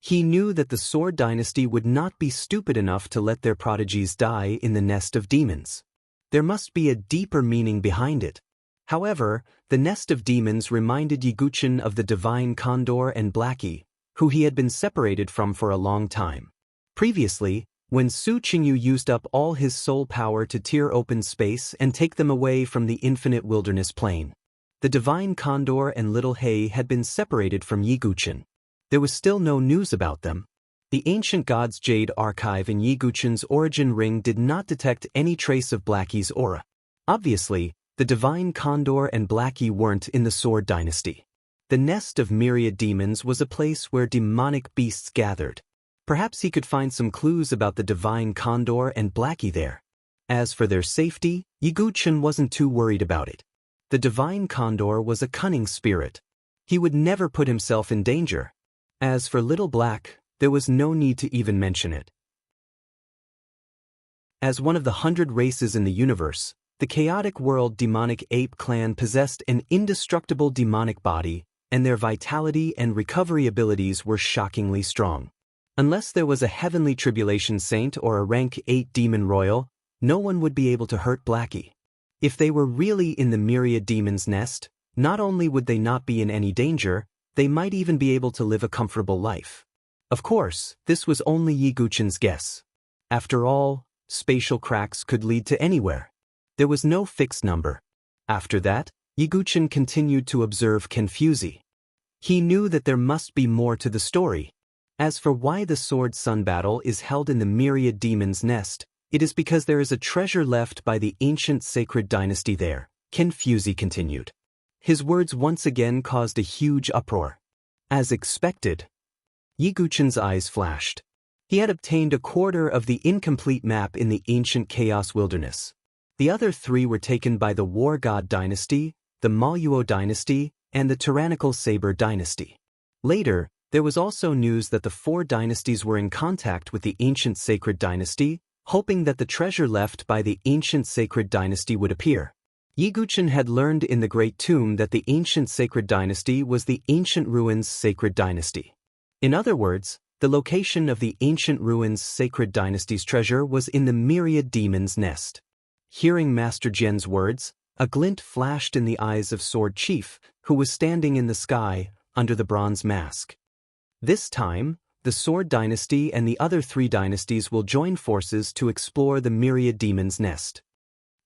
He knew that the Sword Dynasty would not be stupid enough to let their prodigies die in the nest of demons. There must be a deeper meaning behind it. However, the nest of demons reminded Yi Guqin of the divine Condor and Blackie, who he had been separated from for a long time. Previously, when Su Qingyu used up all his soul power to tear open space and take them away from the infinite wilderness plain, the divine Condor and Little Hay had been separated from Yi Guqin. There was still no news about them. The ancient God's Jade archive in Yi Guqin's origin ring did not detect any trace of Blackie's aura. Obviously, the divine Condor and Blackie weren't in the Sword Dynasty. The nest of myriad demons was a place where demonic beasts gathered. Perhaps he could find some clues about the divine Condor and Blackie there. As for their safety, Yi Guqin wasn't too worried about it. The divine Condor was a cunning spirit. He would never put himself in danger. As for Little Black, there was no need to even mention it. As one of the 100 races in the universe, the chaotic world demonic ape clan possessed an indestructible demonic body, and their vitality and recovery abilities were shockingly strong. Unless there was a heavenly tribulation saint or a rank 8 demon royal, no one would be able to hurt Blackie. If they were really in the myriad demon's nest, not only would they not be in any danger, they might even be able to live a comfortable life. Of course, this was only Yi Guqin's guess. After all, spatial cracks could lead to anywhere. There was no fixed number. After that, Yi Guqin continued to observe Kenfuzi. He knew that there must be more to the story. As for why the Sword Sun battle is held in the myriad demon's nest, it is because there is a treasure left by the ancient sacred dynasty there, Kenfuzi continued. His words once again caused a huge uproar. As expected, Yi Guqin's eyes flashed. He had obtained a quarter of the incomplete map in the ancient chaos wilderness. The other 3 were taken by the War God dynasty, the Maluo dynasty, and the tyrannical Saber dynasty. Later, there was also news that the 4 dynasties were in contact with the ancient sacred dynasty, hoping that the treasure left by the ancient sacred dynasty would appear. Yi Guqin had learned in the Great Tomb that the ancient sacred dynasty was the ancient ruins sacred dynasty. In other words, the location of the ancient ruins sacred dynasty's treasure was in the myriad demon's nest. Hearing Master Jian's words, a glint flashed in the eyes of Sword Chief, who was standing in the sky, under the bronze mask. This time, the Sword Dynasty and the other 3 dynasties will join forces to explore the myriad demon's nest.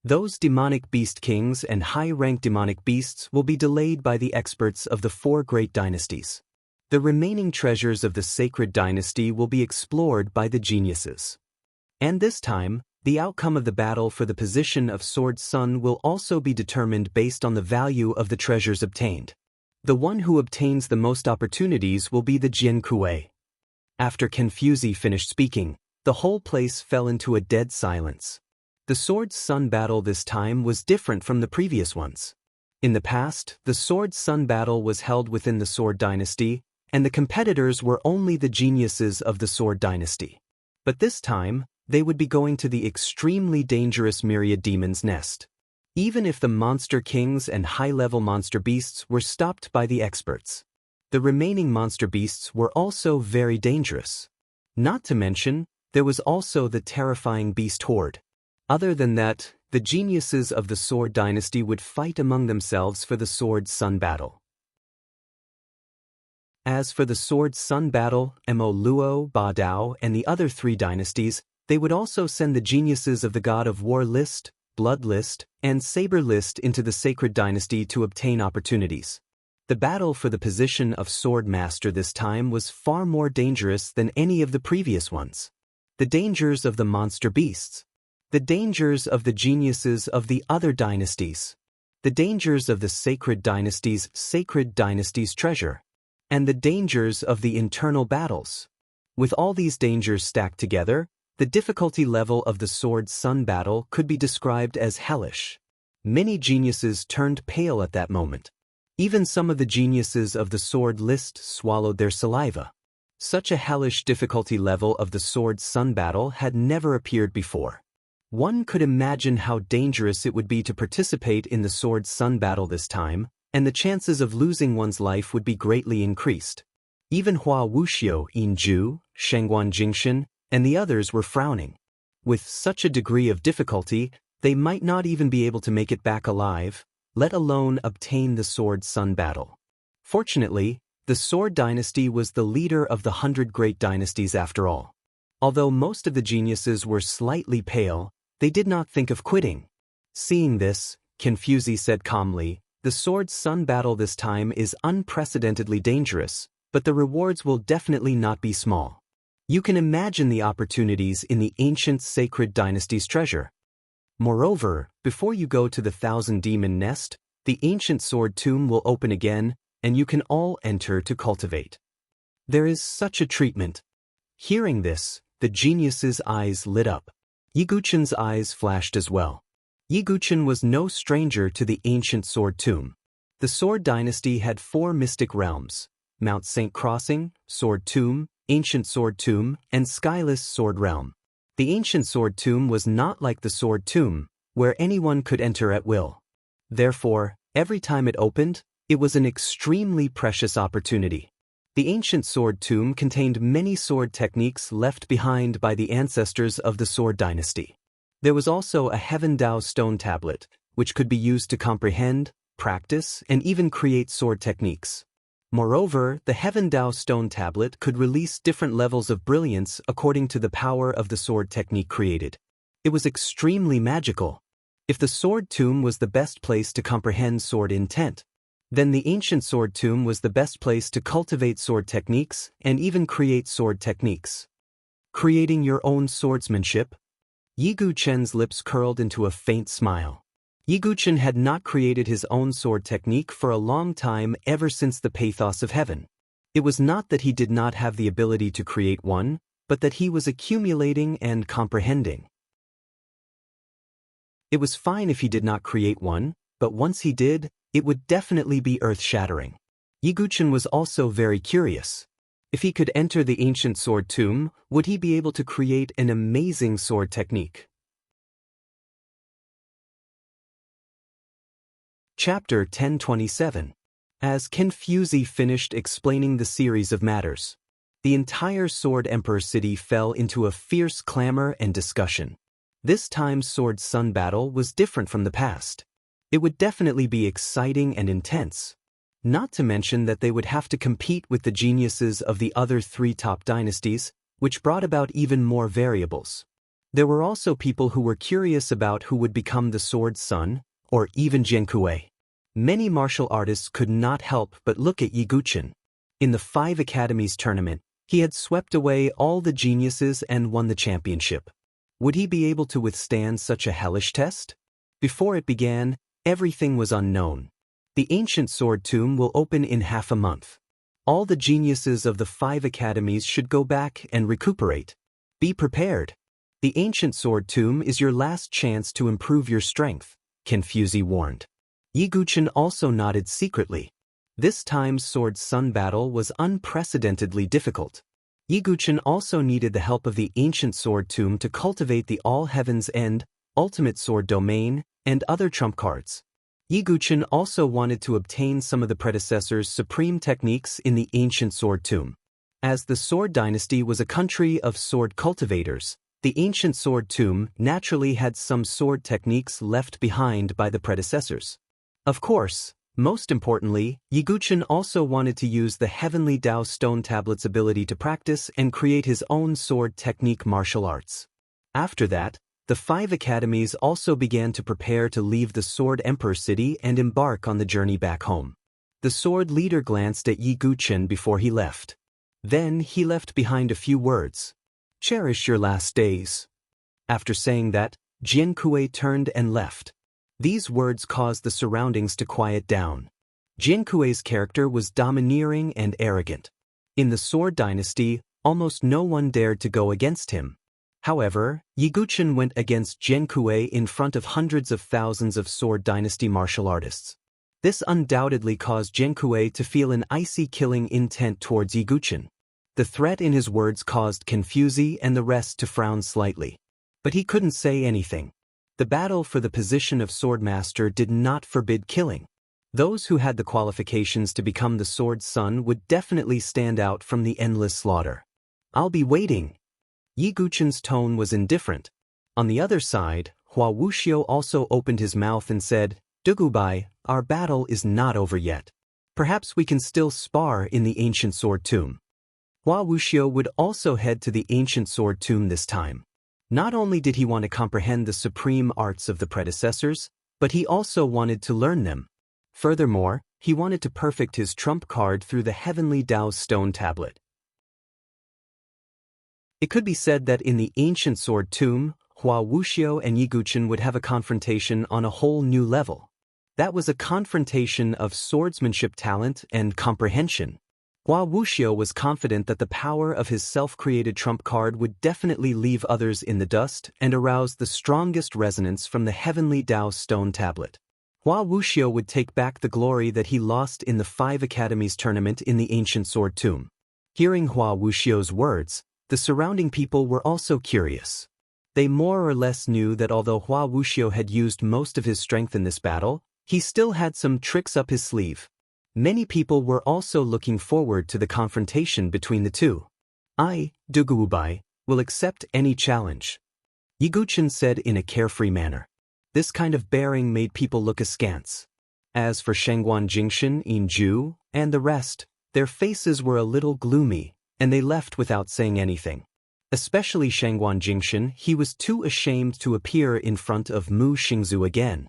Those demonic beast kings and high-ranked demonic beasts will be delayed by the experts of the 4 great dynasties. The remaining treasures of the sacred dynasty will be explored by the geniuses. And this time, the outcome of the battle for the position of Sword Sun will also be determined based on the value of the treasures obtained. The one who obtains the most opportunities will be the Jian Kuei. After Confuzi finished speaking, the whole place fell into a dead silence. The Sword Sun battle this time was different from the previous ones. In the past, the Sword Sun battle was held within the Sword Dynasty, and the competitors were only the geniuses of the Sword Dynasty. But this time, they would be going to the extremely dangerous Myriad Demon's Nest. Even if the monster kings and high-level monster beasts were stopped by the experts, the remaining monster beasts were also very dangerous. Not to mention, there was also the terrifying beast horde. Other than that, the geniuses of the Sword Dynasty would fight among themselves for the Sword Sun battle. As for the Sword Sun battle, Mo Luo, Ba Dao, and the other three dynasties, they would also send the geniuses of the God of War list, Blood list, and Saber list into the Sacred Dynasty to obtain opportunities. The battle for the position of Sword Master this time was far more dangerous than any of the previous ones. The dangers of the monster beasts. The dangers of the geniuses of the other dynasties. The dangers of the Sacred Dynasty's treasure. And the dangers of the internal battles. With all these dangers stacked together, the difficulty level of the Sword Sun battle could be described as hellish. Many geniuses turned pale at that moment. Even some of the geniuses of the Sword list swallowed their saliva. Such a hellish difficulty level of the Sword Sun battle had never appeared before. One could imagine how dangerous it would be to participate in the Sword Sun battle this time, and the chances of losing one's life would be greatly increased. Even Hua Wuxiu, Yinju, Shengguan Jingshan, and the others were frowning. With such a degree of difficulty, they might not even be able to make it back alive, let alone obtain the Sword Sun battle. Fortunately, the Sword Dynasty was the leader of the 100 great dynasties after all. Although most of the geniuses were slightly pale, they did not think of quitting. Seeing this, Confuzi said calmly, "The Sword Sun battle this time is unprecedentedly dangerous, but the rewards will definitely not be small. You can imagine the opportunities in the ancient Sacred Dynasty's treasure. Moreover, before you go to the Thousand Demon Nest, the ancient Sword Tomb will open again, and you can all enter to cultivate. There is such a treatment." Hearing this, the genius's eyes lit up. Yiguchen's eyes flashed as well. Yiguchen was no stranger to the ancient Sword Tomb. The Sword Dynasty had 4 mystic realms: Mount Saint Crossing, Sword Tomb, Ancient Sword Tomb, and Skyless Sword Realm. The Ancient Sword Tomb was not like the Sword Tomb, where anyone could enter at will. Therefore, every time it opened, it was an extremely precious opportunity. The Ancient Sword Tomb contained many sword techniques left behind by the ancestors of the Sword Dynasty. There was also a Heaven Dao stone tablet, which could be used to comprehend, practice, and even create sword techniques. Moreover, the Heaven Dao stone tablet could release different levels of brilliance according to the power of the sword technique created. It was extremely magical. If the Sword Tomb was the best place to comprehend sword intent, then the Ancient Sword Tomb was the best place to cultivate sword techniques and even create sword techniques. Creating your own swordsmanship? Yiguchen's lips curled into a faint smile. Yiguchen had not created his own sword technique for a long time, ever since the Pathos of Heaven. It was not that he did not have the ability to create one, but that he was accumulating and comprehending. It was fine if he did not create one, but once he did, it would definitely be earth-shattering. Yiguchen was also very curious. If he could enter the Ancient Sword Tomb, would he be able to create an amazing sword technique? Chapter 1027. As Confuzi finished explaining the series of matters, the entire Sword Emperor city fell into a fierce clamor and discussion. This time's Sword Sun battle was different from the past. It would definitely be exciting and intense. Not to mention that they would have to compete with the geniuses of the other 3 top dynasties, which brought about even more variables. There were also people who were curious about who would become the Sword Sun, or even Jian Kuei. Many martial artists could not help but look at Yiguchen. In the 5 Academies tournament, he had swept away all the geniuses and won the championship. Would he be able to withstand such a hellish test? Before it began, everything was unknown. The ancient sword tomb will open in half a month. All the geniuses of the 5 academies should go back and recuperate. Be prepared. The ancient sword tomb is your last chance to improve your strength, Kenfuzi warned. Yiguchen also nodded secretly. This time's sword sun battle was unprecedentedly difficult. Yiguchen also needed the help of the ancient sword tomb to cultivate the All Heaven's End, Ultimate Sword Domain, and other trump cards. Yiguchen also wanted to obtain some of the predecessors' supreme techniques in the ancient sword tomb. As the Sword Dynasty was a country of sword cultivators, the ancient sword tomb naturally had some sword techniques left behind by the predecessors. Of course, most importantly, Yiguchen also wanted to use the Heavenly Tao Stone Tablet's ability to practice and create his own sword technique martial arts. After that, the 5 academies also began to prepare to leave the Sword Emperor city and embark on the journey back home. The sword leader glanced at Yiguchen before he left. Then he left behind a few words. Cherish your last days. After saying that, Jiankui turned and left. These words caused the surroundings to quiet down. Jiankui's character was domineering and arrogant. In the Sword Dynasty, almost no one dared to go against him. However, Yiguchen went against Jiankui in front of hundreds of thousands of Sword Dynasty martial artists. This undoubtedly caused Jiankui to feel an icy killing intent towards Yiguchen. The threat in his words caused Kenfuzi and the rest to frown slightly. But he couldn't say anything. The battle for the position of Swordmaster did not forbid killing. Those who had the qualifications to become the Sword Sun would definitely stand out from the endless slaughter. I'll be waiting. Yiguchen's tone was indifferent. On the other side, Hua Wuxiu also opened his mouth and said, Dugubai, our battle is not over yet. Perhaps we can still spar in the ancient sword tomb. Hua Wuxiu would also head to the ancient sword tomb this time. Not only did he want to comprehend the supreme arts of the predecessors, but he also wanted to learn them. Furthermore, he wanted to perfect his trump card through the Heavenly Tao Stone Tablet. It could be said that in the ancient sword tomb, Hua Wuxiu and Yiguchen would have a confrontation on a whole new level. That was a confrontation of swordsmanship talent and comprehension. Hua Wuxiu was confident that the power of his self-created trump card would definitely leave others in the dust and arouse the strongest resonance from the Heavenly Tao Stone Tablet. Hua Wuxiu would take back the glory that he lost in the 5 Academies tournament in the ancient sword tomb. Hearing Hua Wuxiu's words, the surrounding people were also curious. They more or less knew that although Hua Wuxiu had used most of his strength in this battle, he still had some tricks up his sleeve. Many people were also looking forward to the confrontation between the two. I, Dugubai, will accept any challenge, Yiguchen said in a carefree manner. This kind of bearing made people look askance. As for Shangguan Jingshan, Yinju, and the rest, their faces were a little gloomy, and they left without saying anything. Especially Shangguan Jingshan, he was too ashamed to appear in front of Mu Xingzu again.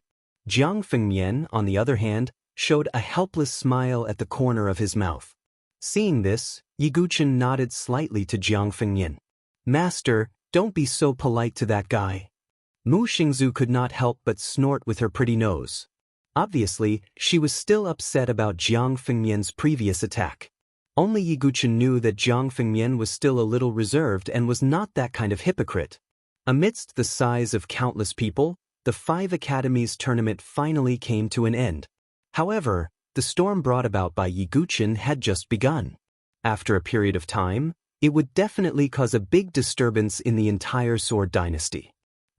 Jiang Fengmian, on the other hand, showed a helpless smile at the corner of his mouth. Seeing this, Yiguchen nodded slightly to Jiang Fengmian. Master, don't be so polite to that guy. Mu Xingzu could not help but snort with her pretty nose. Obviously, she was still upset about Jiang Fengmian's previous attack. Only Yiguchen knew that Jiang Fengmian was still a little reserved and was not that kind of hypocrite. Amidst the sighs of countless people, the 5 Academies tournament finally came to an end. However, the storm brought about by Yiguchen had just begun. After a period of time, it would definitely cause a big disturbance in the entire Sword Dynasty.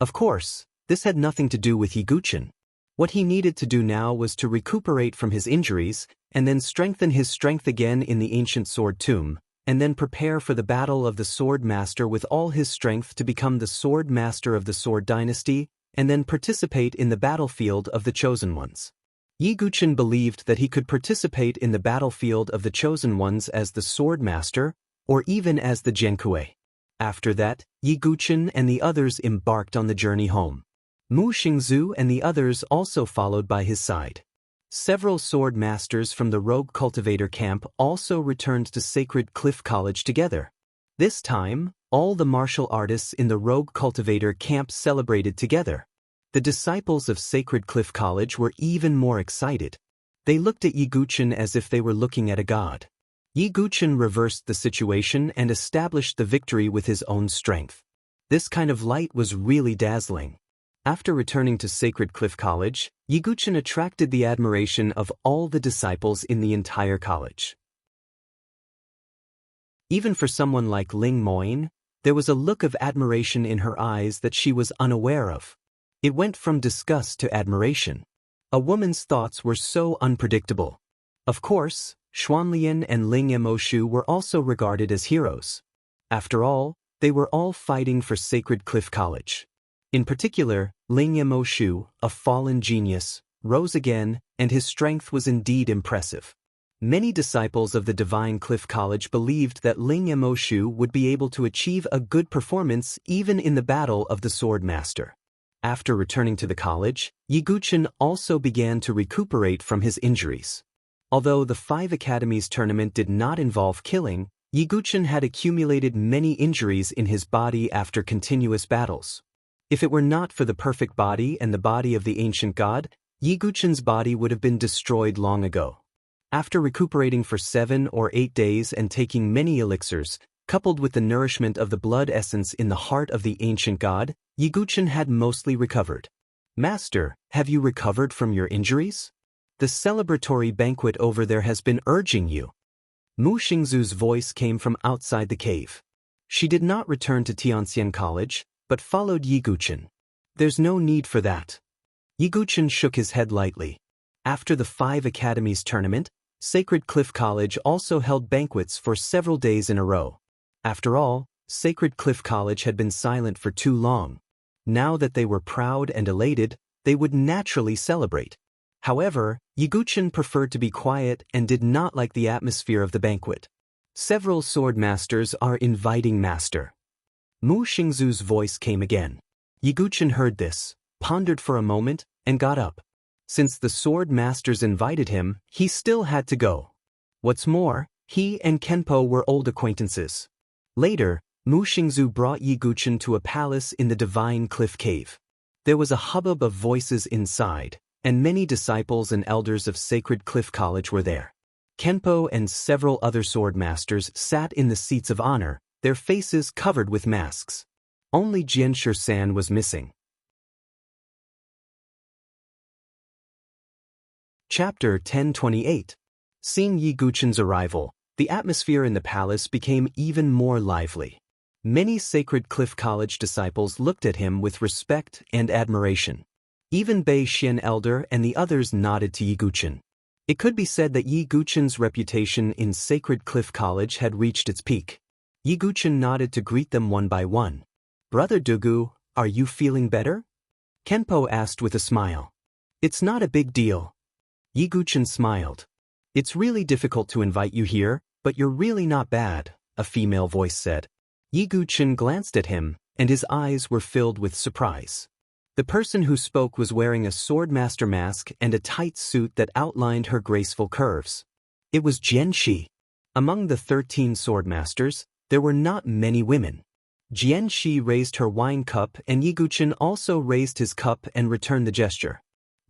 Of course, this had nothing to do with Yiguchen. What he needed to do now was to recuperate from his injuries, and then strengthen his strength again in the ancient sword tomb, and then prepare for the battle of the Sword Master with all his strength to become the Sword Master of the Sword Dynasty, and then participate in the battlefield of the Chosen Ones. Yiguchen believed that he could participate in the battlefield of the Chosen Ones as the Sword Master, or even as the Jiankui. After that, Yiguchen and the others embarked on the journey home. Mu Xingzu and the others also followed by his side. Several sword masters from the rogue cultivator camp also returned to Sacred Cliff College together. This time, all the martial artists in the rogue cultivator camp celebrated together. The disciples of Sacred Cliff College were even more excited. They looked at Yiguchen as if they were looking at a god. Yiguchen reversed the situation and established the victory with his own strength. This kind of light was really dazzling. After returning to Sacred Cliff College, Yiguchen attracted the admiration of all the disciples in the entire college. Even for someone like Ling Moyne, there was a look of admiration in her eyes that she was unaware of. It went from disgust to admiration. A woman's thoughts were so unpredictable. Of course, Xuanlian and Ling Emoshu were also regarded as heroes. After all, they were all fighting for Sacred Cliff College. In particular, Ling Emoshu, a fallen genius, rose again, and his strength was indeed impressive. Many disciples of the Divine Cliff College believed that Ling Emoshu would be able to achieve a good performance even in the Battle of the Sword Master. After returning to the college, Yiguchen also began to recuperate from his injuries. Although the 5 Academies tournament did not involve killing, Yiguchen had accumulated many injuries in his body after continuous battles. If it were not for the perfect body and the body of the ancient god, Yiguchen's body would have been destroyed long ago. After recuperating for 7 or 8 days and taking many elixirs, coupled with the nourishment of the blood essence in the heart of the ancient god, Yiguchen had mostly recovered. Master, have you recovered from your injuries? The celebratory banquet over there has been urging you. Mu Xingzu's voice came from outside the cave. She did not return to Tianxian College, but followed Yiguchen. There's no need for that. Yiguchen shook his head lightly. After the 5 Academies tournament, Sacred Cliff College also held banquets for several days in a row. After all, Sacred Cliff College had been silent for too long. Now that they were proud and elated, they would naturally celebrate. However, Yiguchen preferred to be quiet and did not like the atmosphere of the banquet. Several sword masters are inviting Master. Mu Xingzu's voice came again. Yiguchen heard this, pondered for a moment, and got up. Since the sword masters invited him, he still had to go. What's more, he and Kenpo were old acquaintances. Later, Mu Xingzu brought Yiguchen to a palace in the Divine Cliff Cave. There was a hubbub of voices inside, and many disciples and elders of Sacred Cliff College were there. Kenpo and several other sword masters sat in the seats of honor, their faces covered with masks. Only Jianshi-san was missing. Chapter 1028. Seeing Yiguchen's arrival, the atmosphere in the palace became even more lively. Many Sacred Cliff College disciples looked at him with respect and admiration. Even Bei Xian Elder and the others nodded to Yiguchen. It could be said that Yiguchen's reputation in Sacred Cliff College had reached its peak. Yiguchen nodded to greet them one by one. Brother Dugu, are you feeling better? Kenpo asked with a smile. It's not a big deal. Yiguchen smiled. It's really difficult to invite you here, but you're really not bad, a female voice said. Yiguchen glanced at him, and his eyes were filled with surprise. The person who spoke was wearing a swordmaster mask and a tight suit that outlined her graceful curves. It was Jianshi. Among the 13 swordmasters, there were not many women. Jianshi raised her wine cup and Yiguchen also raised his cup and returned the gesture.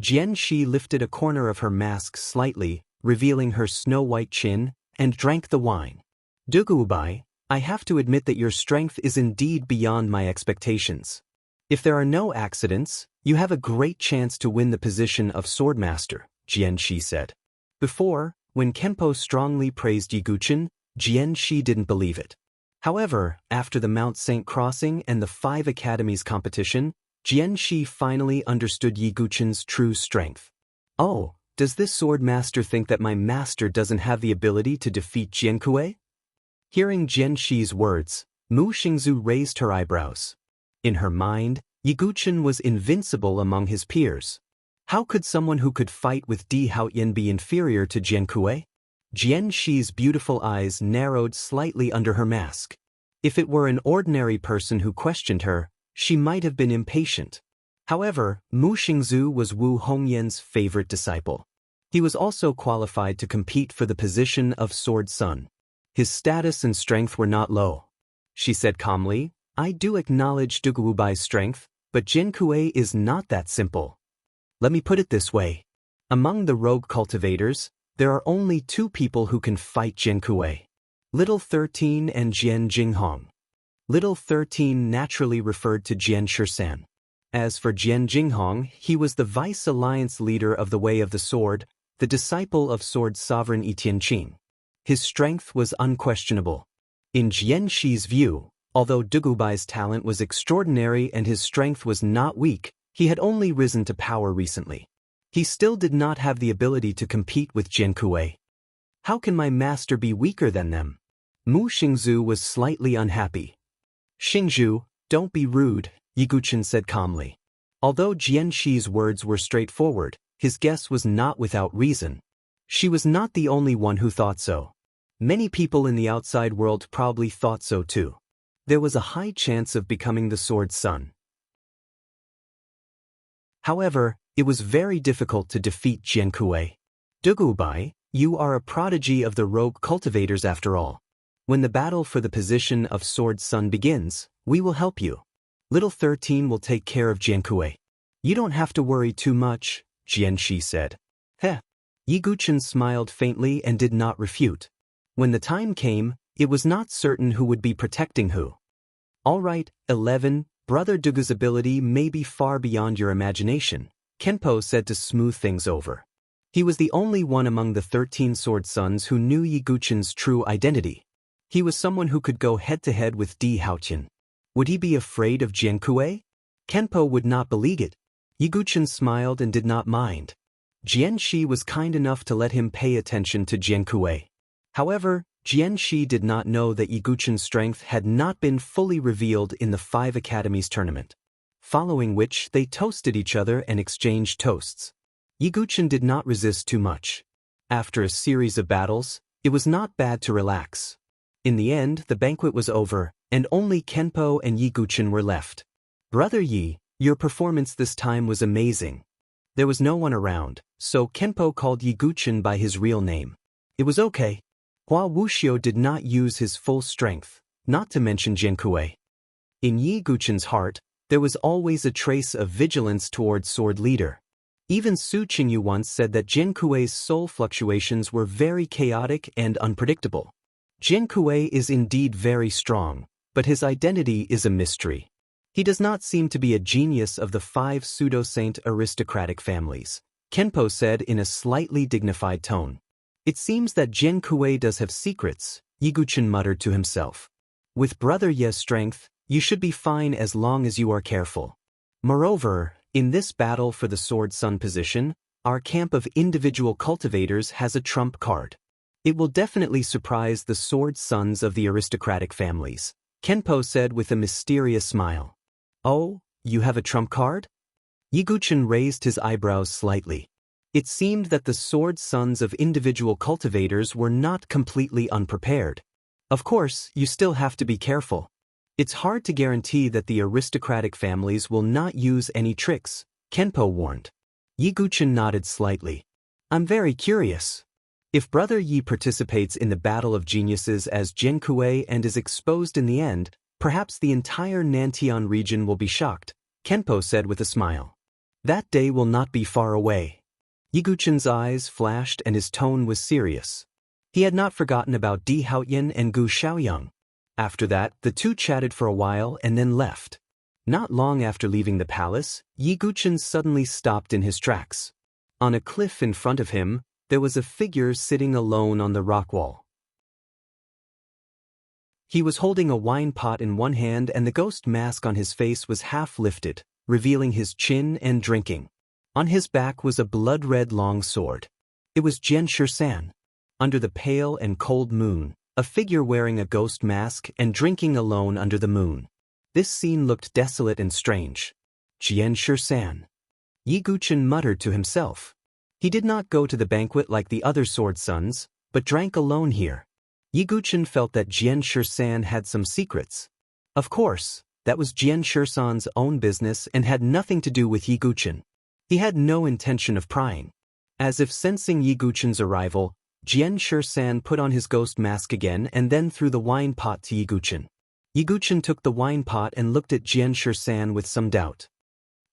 Jianshi lifted a corner of her mask slightly, revealing her snow-white chin, and drank the wine. Dugubai, I have to admit that your strength is indeed beyond my expectations. If there are no accidents, you have a great chance to win the position of swordmaster, Jianshi said. Before, when Kenpo strongly praised Yiguchen, Jianshi didn't believe it. However, after the Mount Saint crossing and the 5 Academies competition, Jianshi finally understood Yiguchen's true strength. Oh, does this swordmaster think that my master doesn't have the ability to defeat Jiankue? Hearing Jianshi's words, Mu Xingzu raised her eyebrows. In her mind, Yiguchen was invincible among his peers. How could someone who could fight with Di Haoyan be inferior to Jiankue? Jianshi's beautiful eyes narrowed slightly under her mask. If it were an ordinary person who questioned her, she might have been impatient. However, Mu Xingzu was Wu Hongyan's favorite disciple. He was also qualified to compete for the position of Sword Son. His status and strength were not low. She said calmly, I do acknowledge Dugubai's strength, but Jiankui is not that simple. Let me put it this way. Among the rogue cultivators, there are only two people who can fight Jiankui. Little 13 and Jian Jinghong. Little 13 naturally referred to Jian Shisan. As for Jian Jinghong, he was the vice alliance leader of the Way of the Sword, the disciple of Sword Sovereign Tianqing. His strength was unquestionable. In Jian Shi's view, although Dugubai's talent was extraordinary and his strength was not weak, he had only risen to power recently. He still did not have the ability to compete with Jiankui. How can my master be weaker than them? Mu Xingzhu was slightly unhappy. Xingzhu, don't be rude, Yiguchen said calmly. Although Jian Shi's words were straightforward, his guess was not without reason. She was not the only one who thought so. Many people in the outside world probably thought so too. There was a high chance of becoming the Sword Son. However, it was very difficult to defeat Jiankui. Dugubai, you are a prodigy of the rogue cultivators after all. When the battle for the position of Sword Son begins, we will help you. Little 13 will take care of Jiankui. You don't have to worry too much, Jian Shi said. Heh. Yiguchen smiled faintly and did not refute. When the time came, it was not certain who would be protecting who. All right, 11, Brother Dugu's ability may be far beyond your imagination, Kenpo said to smooth things over. He was the only one among the 13 Sword Sons who knew Yiguchen's true identity. He was someone who could go head-to-head with Di Haotian. Would he be afraid of Jiankui? Kenpo would not believe it. Yiguchen smiled and did not mind. Jian Shi was kind enough to let him pay attention to Jiankui. However, Jian Shi did not know that Yiguchen's strength had not been fully revealed in the 5 Academies tournament. Following which, they toasted each other and exchanged toasts. Yiguchen did not resist too much. After a series of battles, it was not bad to relax. In the end, the banquet was over, and only Kenpo and Yiguchen were left. Brother Yi, your performance this time was amazing. There was no one around, so Kenpo called Yiguchen by his real name. It was okay. Hua Wuxiu did not use his full strength, not to mention Jiankui. In Yiguchen's heart, there was always a trace of vigilance towards Sword Leader. Even Su Qingyu once said that Jiankui's soul fluctuations were very chaotic and unpredictable. Jiankui is indeed very strong, but his identity is a mystery. He does not seem to be a genius of the 5 pseudo-saint aristocratic families, Kenpo said in a slightly dignified tone. It seems that Jiankui does have secrets, Yiguchen muttered to himself. With Brother Ye's strength, you should be fine as long as you are careful. Moreover, in this battle for the Sword Son position, our camp of individual cultivators has a trump card. It will definitely surprise the Sword Sons of the aristocratic families, Kenpo said with a mysterious smile. Oh, you have a trump card? Yiguchen raised his eyebrows slightly. It seemed that the Sword Sons of individual cultivators were not completely unprepared. Of course, you still have to be careful. It's hard to guarantee that the aristocratic families will not use any tricks, Kenpo warned. Yiguchen nodded slightly. I'm very curious. If Brother Yi participates in the Battle of Geniuses as Jiankui and is exposed in the end, perhaps the entire Nantian region will be shocked, Kenpo said with a smile. That day will not be far away. Yiguchen's eyes flashed and his tone was serious. He had not forgotten about Di Haotian and Gu Xiaoyang. After that, the two chatted for a while and then left. Not long after leaving the palace, Yiguchen suddenly stopped in his tracks. On a cliff in front of him, there was a figure sitting alone on the rock wall. He was holding a wine pot in one hand and the ghost mask on his face was half lifted, revealing his chin and drinking. On his back was a blood-red long sword. It was Jian Shisan. Under the pale and cold moon, a figure wearing a ghost mask and drinking alone under the moon. This scene looked desolate and strange. Jian Shisan. Yiguchen muttered to himself. He did not go to the banquet like the other Sword Sons, but drank alone here. Yiguchen felt that Jian Shisan had some secrets. Of course, that was Jian Shisan's own business and had nothing to do with Yiguchen. He had no intention of prying. As if sensing Yi Guchen's arrival, Jian Shisan put on his ghost mask again and then threw the wine pot to Yi Guchen. Yi Guchen took the wine pot and looked at Jian Shisan with some doubt.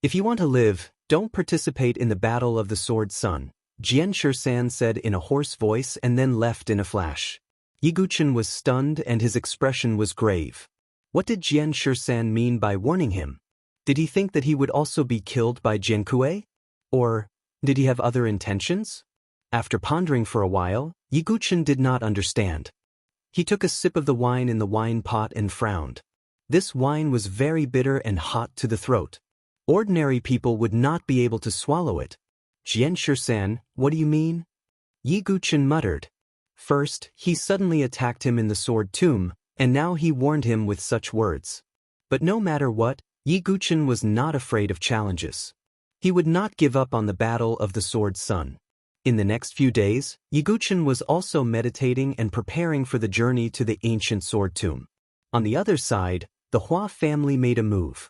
"If you want to live, don't participate in the Battle of the Sword Sun," Jian Shisan said in a hoarse voice and then left in a flash. Yi Guchen was stunned and his expression was grave. What did Jian Shisan mean by warning him? Did he think that he would also be killed by Jian Kuei? Or did he have other intentions? After pondering for a while, Yi Guchen did not understand. He took a sip of the wine in the wine pot and frowned. This wine was very bitter and hot to the throat. Ordinary people would not be able to swallow it. "Jian Shisan, what do you mean?" Yi Guchen muttered. First, he suddenly attacked him in the sword tomb, and now he warned him with such words. But no matter what, Yi Guchen was not afraid of challenges. He would not give up on the Battle of the Sword Sun. In the next few days, Yi Guchen was also meditating and preparing for the journey to the ancient sword tomb. On the other side, the Hua family made a move.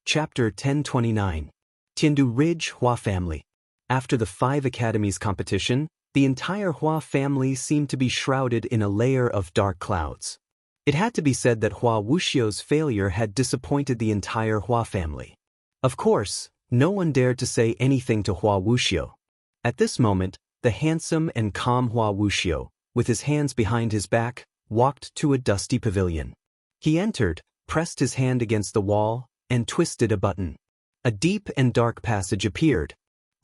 Chapter 1029. Tiandu Ridge Hua Family. After the 5 academies competition, the entire Hua family seemed to be shrouded in a layer of dark clouds. It had to be said that Hua Wuxiu's failure had disappointed the entire Hua family. Of course, no one dared to say anything to Hua Wuxiu. At this moment, the handsome and calm Hua Wuxiu, with his hands behind his back, walked to a dusty pavilion. He entered, pressed his hand against the wall, and twisted a button. A deep and dark passage appeared.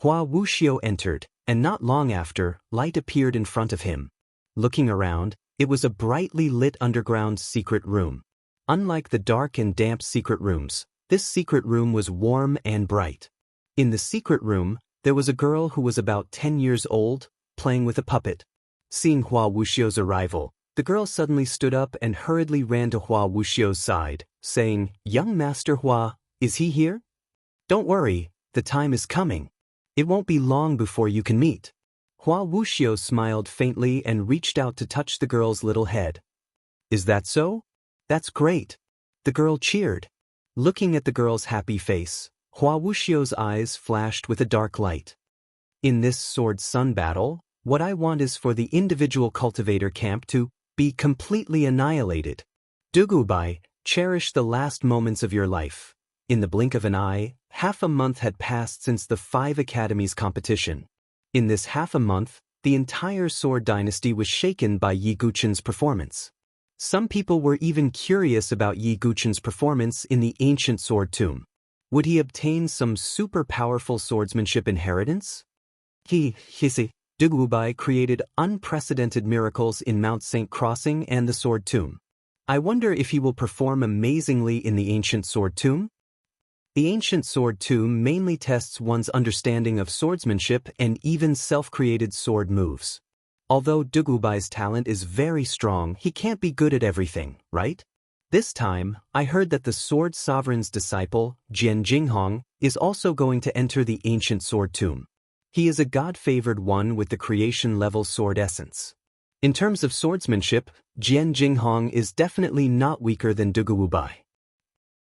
Hua Wuxiu entered, and not long after, light appeared in front of him. Looking around, it was a brightly lit underground secret room. Unlike the dark and damp secret rooms, this secret room was warm and bright. In the secret room, there was a girl who was about 10 years old, playing with a puppet. Seeing Hua Wuxiu's arrival, the girl suddenly stood up and hurriedly ran to Hua Wuxiu's side, saying, "Young Master Hua, is he here? Don't worry, the time is coming. It won't be long before you can meet." Hua Wuxiu smiled faintly and reached out to touch the girl's little head. "Is that so? That's great." The girl cheered. Looking at the girl's happy face, Hua Wuxiu's eyes flashed with a dark light. "In this Sword Sun battle, what I want is for the individual cultivator camp to be completely annihilated. Dugubai, cherish the last moments of your life." In the blink of an eye, half a month had passed since the 5 academies competition. In this half a month, the entire Sword dynasty was shaken by Yi Guchen's performance. Some people were even curious about Yi Guchen's performance in the ancient sword tomb. Would he obtain some super powerful swordsmanship inheritance? Dugubai created unprecedented miracles in Mount St. Crossing and the sword tomb. I wonder if he will perform amazingly in the ancient sword tomb? The ancient sword tomb mainly tests one's understanding of swordsmanship and even self-created sword moves. Although Dugubai's talent is very strong, he can't be good at everything, right? This time, I heard that the Sword Sovereign's disciple, Jian Jinghong, is also going to enter the ancient sword tomb. He is a god-favored one with the creation-level sword essence. In terms of swordsmanship, Jian Jinghong is definitely not weaker than Dugubai.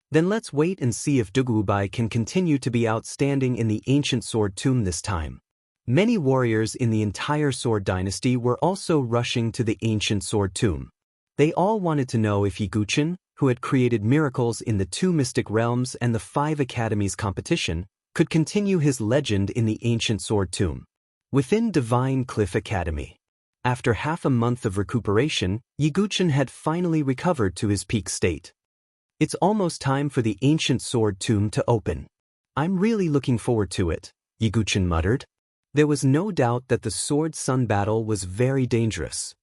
Then let's wait and see if Dugubai can continue to be outstanding in the ancient sword tomb this time. Many warriors in the entire Sword dynasty were also rushing to the ancient sword tomb. They all wanted to know if Yi Guchen, who had created miracles in the 2 mystic realms and the 5 academies competition, could continue his legend in the ancient sword tomb. Within Divine Cliff Academy. After half a month of recuperation, Yi Guchen had finally recovered to his peak state. It's almost time for the ancient sword tomb to open. I'm really looking forward to it, Yi Guchen muttered. There was no doubt that the Sword Sun battle was very dangerous.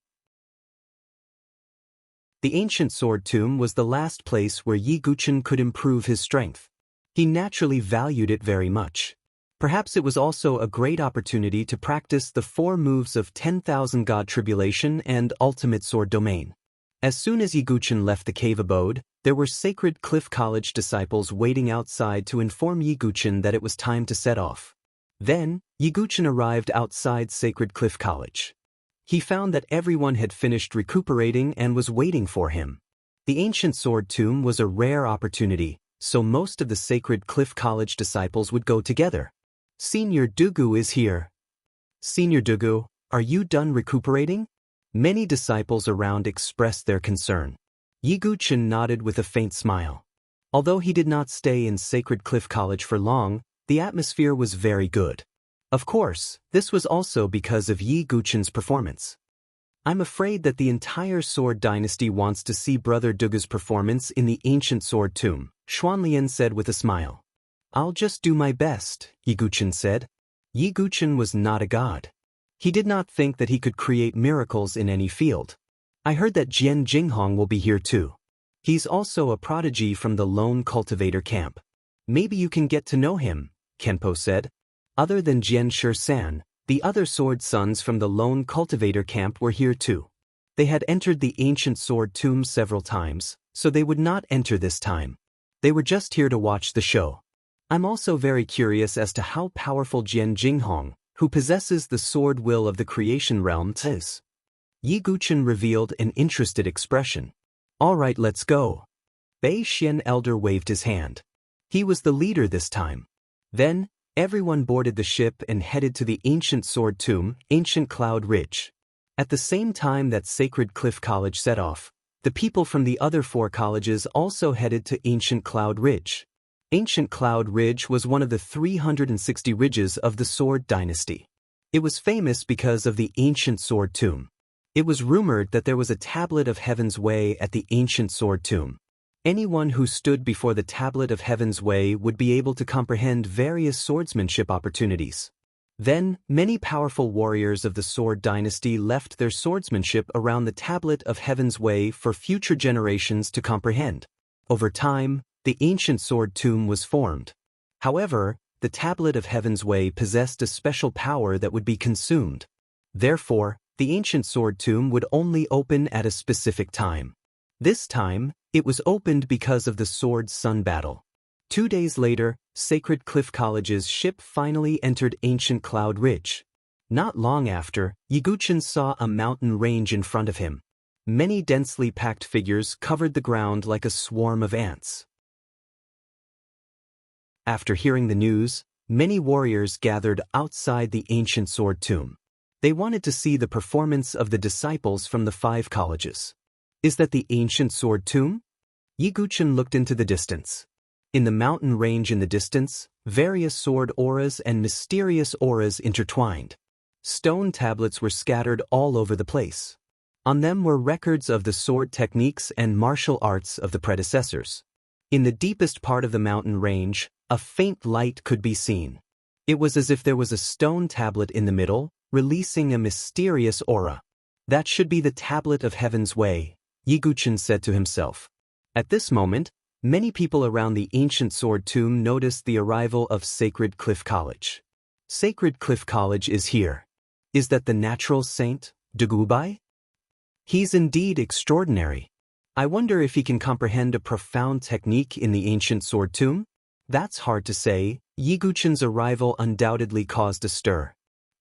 The ancient sword tomb was the last place where Yi Guchen could improve his strength. He naturally valued it very much. Perhaps it was also a great opportunity to practice the 4 moves of 10,000 God Tribulation and Ultimate Sword Domain. As soon as Yi Guchen left the cave abode, there were Sacred Cliff College disciples waiting outside to inform Yi Guchen that it was time to set off. Then, Yi Guchen arrived outside Sacred Cliff College. He found that everyone had finished recuperating and was waiting for him. The ancient sword tomb was a rare opportunity, so most of the Sacred Cliff College disciples would go together. Senior Dugu is here. Senior Dugu, are you done recuperating? Many disciples around expressed their concern. Yiguchen nodded with a faint smile. Although he did not stay in Sacred Cliff College for long, the atmosphere was very good. Of course, this was also because of Yiguchen's performance. I'm afraid that the entire Sword Dynasty wants to see Brother Dugu's performance in the ancient sword tomb, Xuanlian said with a smile. I'll just do my best, Yiguchen said. Yiguchen was not a god. He did not think that he could create miracles in any field. I heard that Jian Jinghong will be here too. He's also a prodigy from the Lone Cultivator camp. Maybe you can get to know him, Kenpo said. Other than Jian Shisan, the other sword sons from the Lone Cultivator camp were here too. They had entered the ancient sword tomb several times, so they would not enter this time. They were just here to watch the show. I'm also very curious as to how powerful Jian Jinghong, who possesses the sword will of the creation realm, is. Yiguchen revealed an interested expression. All right, let's go. Bei Xian Elder waved his hand. He was the leader this time. Then, everyone boarded the ship and headed to the ancient sword tomb, Ancient Cloud Ridge. At the same time that Sacred Cliff College set off, the people from the other 4 colleges also headed to Ancient Cloud Ridge. Ancient Cloud Ridge was one of the 360 ridges of the Sword Dynasty. It was famous because of the ancient sword tomb. It was rumored that there was a tablet of Heaven's Way at the ancient sword tomb. Anyone who stood before the tablet of Heaven's Way would be able to comprehend various swordsmanship opportunities. Then, many powerful warriors of the Sword Dynasty left their swordsmanship around the tablet of Heaven's Way for future generations to comprehend. Over time, the ancient sword tomb was formed. However, the tablet of Heaven's Way possessed a special power that would be consumed. Therefore, the ancient sword tomb would only open at a specific time. This time, it was opened because of the Sword Sun battle. 2 days later, Sacred Cliff College's ship finally entered Ancient Cloud Ridge. Not long after, Yiguchen saw a mountain range in front of him. Many densely packed figures covered the ground like a swarm of ants. After hearing the news, many warriors gathered outside the ancient sword tomb. They wanted to see the performance of the disciples from the 5 colleges. Is that the ancient sword tomb? Yiguchen looked into the distance. In the mountain range in the distance, various sword auras and mysterious auras intertwined. Stone tablets were scattered all over the place. On them were records of the sword techniques and martial arts of the predecessors. In the deepest part of the mountain range, a faint light could be seen. It was as if there was a stone tablet in the middle, releasing a mysterious aura. That should be the tablet of Heaven's Way, Yiguchen said to himself. At this moment, many people around the ancient sword tomb noticed the arrival of Sacred Cliff College. Sacred Cliff College is here. Is that the natural saint, Dugubai? He's indeed extraordinary. I wonder if he can comprehend a profound technique in the ancient sword tomb? That's hard to say. Yiguchen's arrival undoubtedly caused a stir.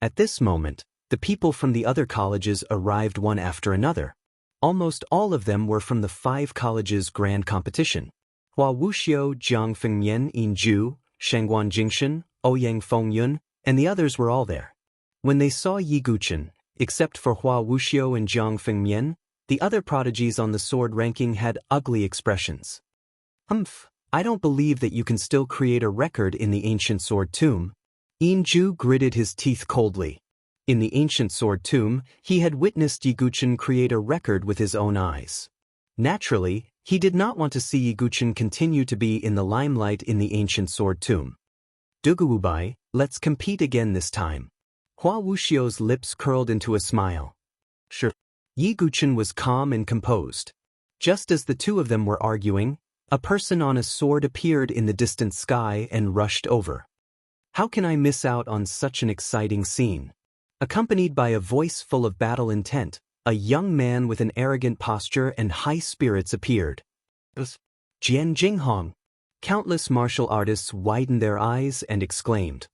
At this moment, the people from the other colleges arrived one after another. Almost all of them were from the 5 colleges' grand competition. Hua Wuxiu, Jiang Fengmian, Yinju, Shangguan Jingshan, Ouyang Fengyun, and the others were all there. When they saw Yiguchen, except for Hua Wuxiu and Jiang Fengmian, the other prodigies on the sword ranking had ugly expressions. Humph, I don't believe that you can still create a record in the ancient sword tomb. Yinju gritted his teeth coldly. In the ancient sword tomb, he had witnessed Yiguchen create a record with his own eyes. Naturally, he did not want to see Yiguchen continue to be in the limelight in the ancient sword tomb. Dugubai, let's compete again this time. Hua Wuxiu's lips curled into a smile. Sure. Yiguchen was calm and composed. Just as the two of them were arguing, a person on a sword appeared in the distant sky and rushed over. How can I miss out on such an exciting scene? Accompanied by a voice full of battle intent, a young man with an arrogant posture and high spirits appeared. Jian Jinghong. Countless martial artists widened their eyes and exclaimed.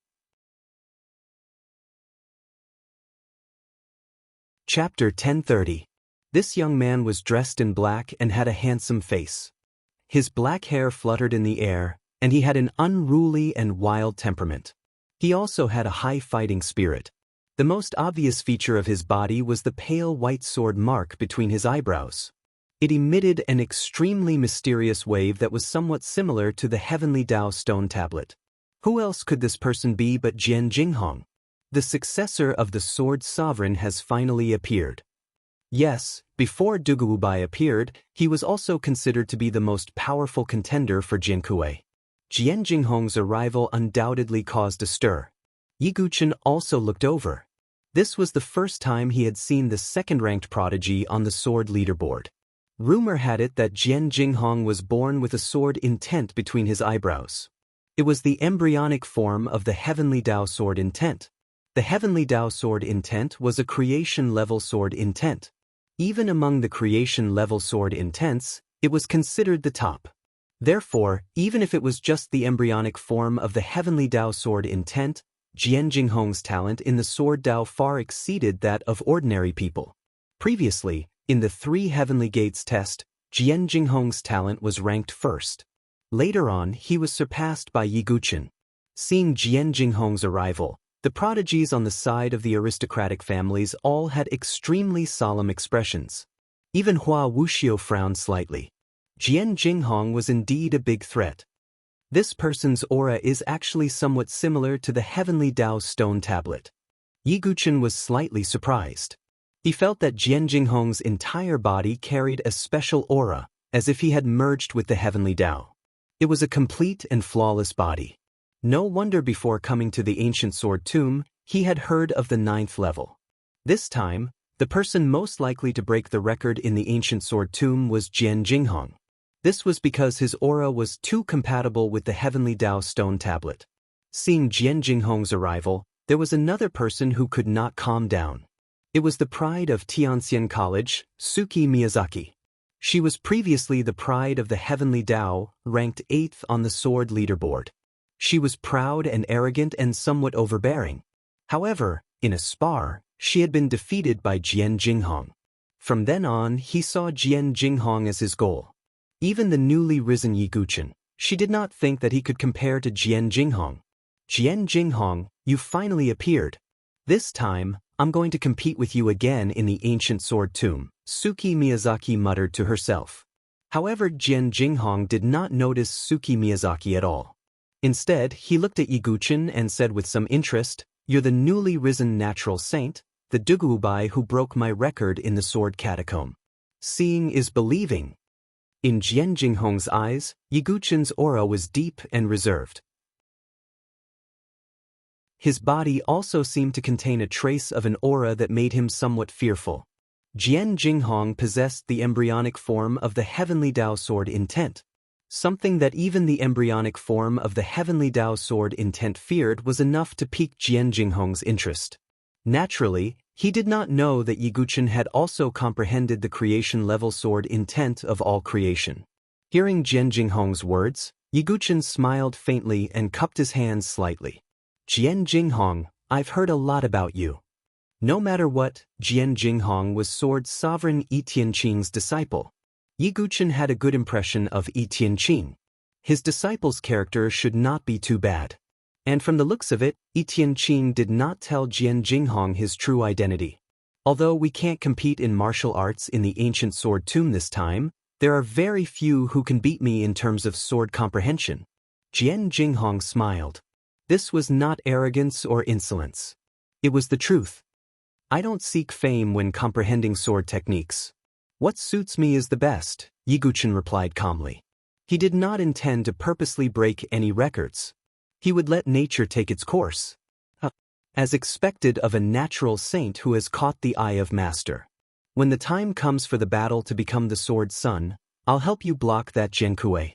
Chapter 1030. This young man was dressed in black and had a handsome face. His black hair fluttered in the air, and he had an unruly and wild temperament. He also had a high fighting spirit. The most obvious feature of his body was the pale white sword mark between his eyebrows. It emitted an extremely mysterious wave that was somewhat similar to the heavenly Tao stone tablet. Who else could this person be but Jian Jinghong? The successor of the sword sovereign has finally appeared. Yes, before Duguobai appeared, he was also considered to be the most powerful contender for Jiankui. Jian Jinghong's arrival undoubtedly caused a stir. Yi Guchen also looked over. This was the first time he had seen the second-ranked prodigy on the sword leaderboard. Rumor had it that Jian Jinghong was born with a sword intent between his eyebrows. It was the embryonic form of the heavenly Tao sword intent. The heavenly Tao sword intent was a creation-level sword intent. Even among the creation-level sword intents, it was considered the top. Therefore, even if it was just the embryonic form of the heavenly Tao sword intent, Jian Jinghong's talent in the sword Tao far exceeded that of ordinary people. Previously, in the 3 Heavenly Gates test, Jian Jinghong's talent was ranked first. Later on, he was surpassed by Yi Guchen. Seeing Jian Jinghong's arrival, the prodigies on the side of the aristocratic families all had extremely solemn expressions. Even Hua Wuxiu frowned slightly. Jian Jinghong was indeed a big threat. This person's aura is actually somewhat similar to the heavenly Tao stone tablet. Yi Guchen was slightly surprised. He felt that Jian Jinghong's entire body carried a special aura, as if he had merged with the heavenly Tao. It was a complete and flawless body. No wonder before coming to the ancient sword tomb, he had heard of the 9th level. This time, the person most likely to break the record in the ancient sword tomb was Jian Jinghong. This was because his aura was too compatible with the heavenly Tao stone tablet. Seeing Jian Jinghong's arrival, there was another person who could not calm down. It was the pride of Tianxian College, Suki Miyazaki. She was previously the pride of the heavenly Tao, ranked 8th on the sword leaderboard. She was proud and arrogant and somewhat overbearing. However, in a spar, she had been defeated by Jian Jinghong. From then on, he saw Jian Jinghong as his goal. Even the newly risen Yi Guchen, she did not think that he could compare to Jian Jinghong. Jian Jinghong, you finally appeared. This time, I'm going to compete with you again in the ancient sword tomb, Suki Miyazaki muttered to herself. However, Jian Jinghong did not notice Suki Miyazaki at all. Instead, he looked at Yi Guchen and said with some interest, "You're the newly risen natural saint, the Duguobai who broke my record in the sword catacomb. Seeing is believing." In Jian Jinghong's eyes, Yi Guchen's aura was deep and reserved. His body also seemed to contain a trace of an aura that made him somewhat fearful. Jian Jinghong possessed the embryonic form of the heavenly Tao sword intent. Something that even the embryonic form of the heavenly Tao sword intent feared was enough to pique Jian Jinghong's interest. Naturally, he did not know that Yi Guchen had also comprehended the creation-level sword intent of all creation. Hearing Jian Jinghong's words, Yi Guchen smiled faintly and cupped his hands slightly. "Jian Jinghong, I've heard a lot about you." No matter what, Jian Jinghong was sword sovereign Yi Tianqing's disciple. Yi Guchen had a good impression of Yi Tianqing. His disciple's character should not be too bad. And from the looks of it, Yi Tianqing did not tell Jian Jinghong his true identity. Although we can't compete in martial arts in the ancient sword tomb this time, there are very few who can beat me in terms of sword comprehension. Jian Jinghong smiled. This was not arrogance or insolence. It was the truth. I don't seek fame when comprehending sword techniques. What suits me is the best, Yi Guchen replied calmly. He did not intend to purposely break any records. He would let nature take its course, as expected of a natural saint who has caught the eye of master. When the time comes for the battle to become the sword sun, I'll help you block that Jiankui.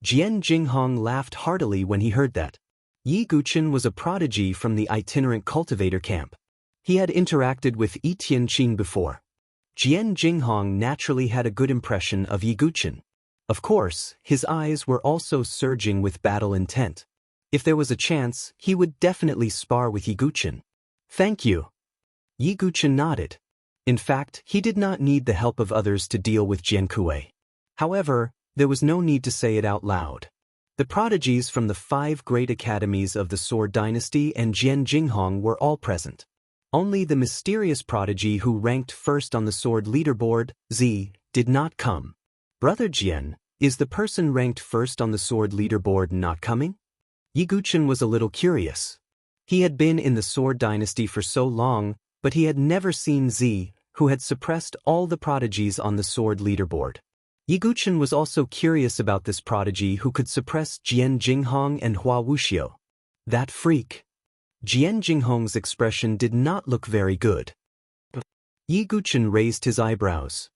Jian Jinghong laughed heartily when he heard that. Yi Guchen was a prodigy from the itinerant cultivator camp. He had interacted with Yi Tianqing before. Jian Jinghong naturally had a good impression of Yi Guchen. Of course, his eyes were also surging with battle intent. If there was a chance, he would definitely spar with Yi Guchen. Thank you. Yi Guchen nodded. In fact, he did not need the help of others to deal with Jiankui. However, There was no need to say it out loud. The prodigies from the 5 great academies of the Sword Dynasty and Jian Jinghong were all present. Only the mysterious prodigy who ranked first on the sword leaderboard, Z, did not come. Brother Jian, is the person ranked first on the sword leaderboard not coming? Yi Guchen was a little curious. He had been in the Sword Dynasty for so long, but he had never seen Z, who had suppressed all the prodigies on the sword leaderboard. Yi Guchen was also curious about this prodigy who could suppress Jian Jinghong and Hua Wuxiu. That freak. Jian Jinghong's expression did not look very good. Yi Guchen raised his eyebrows.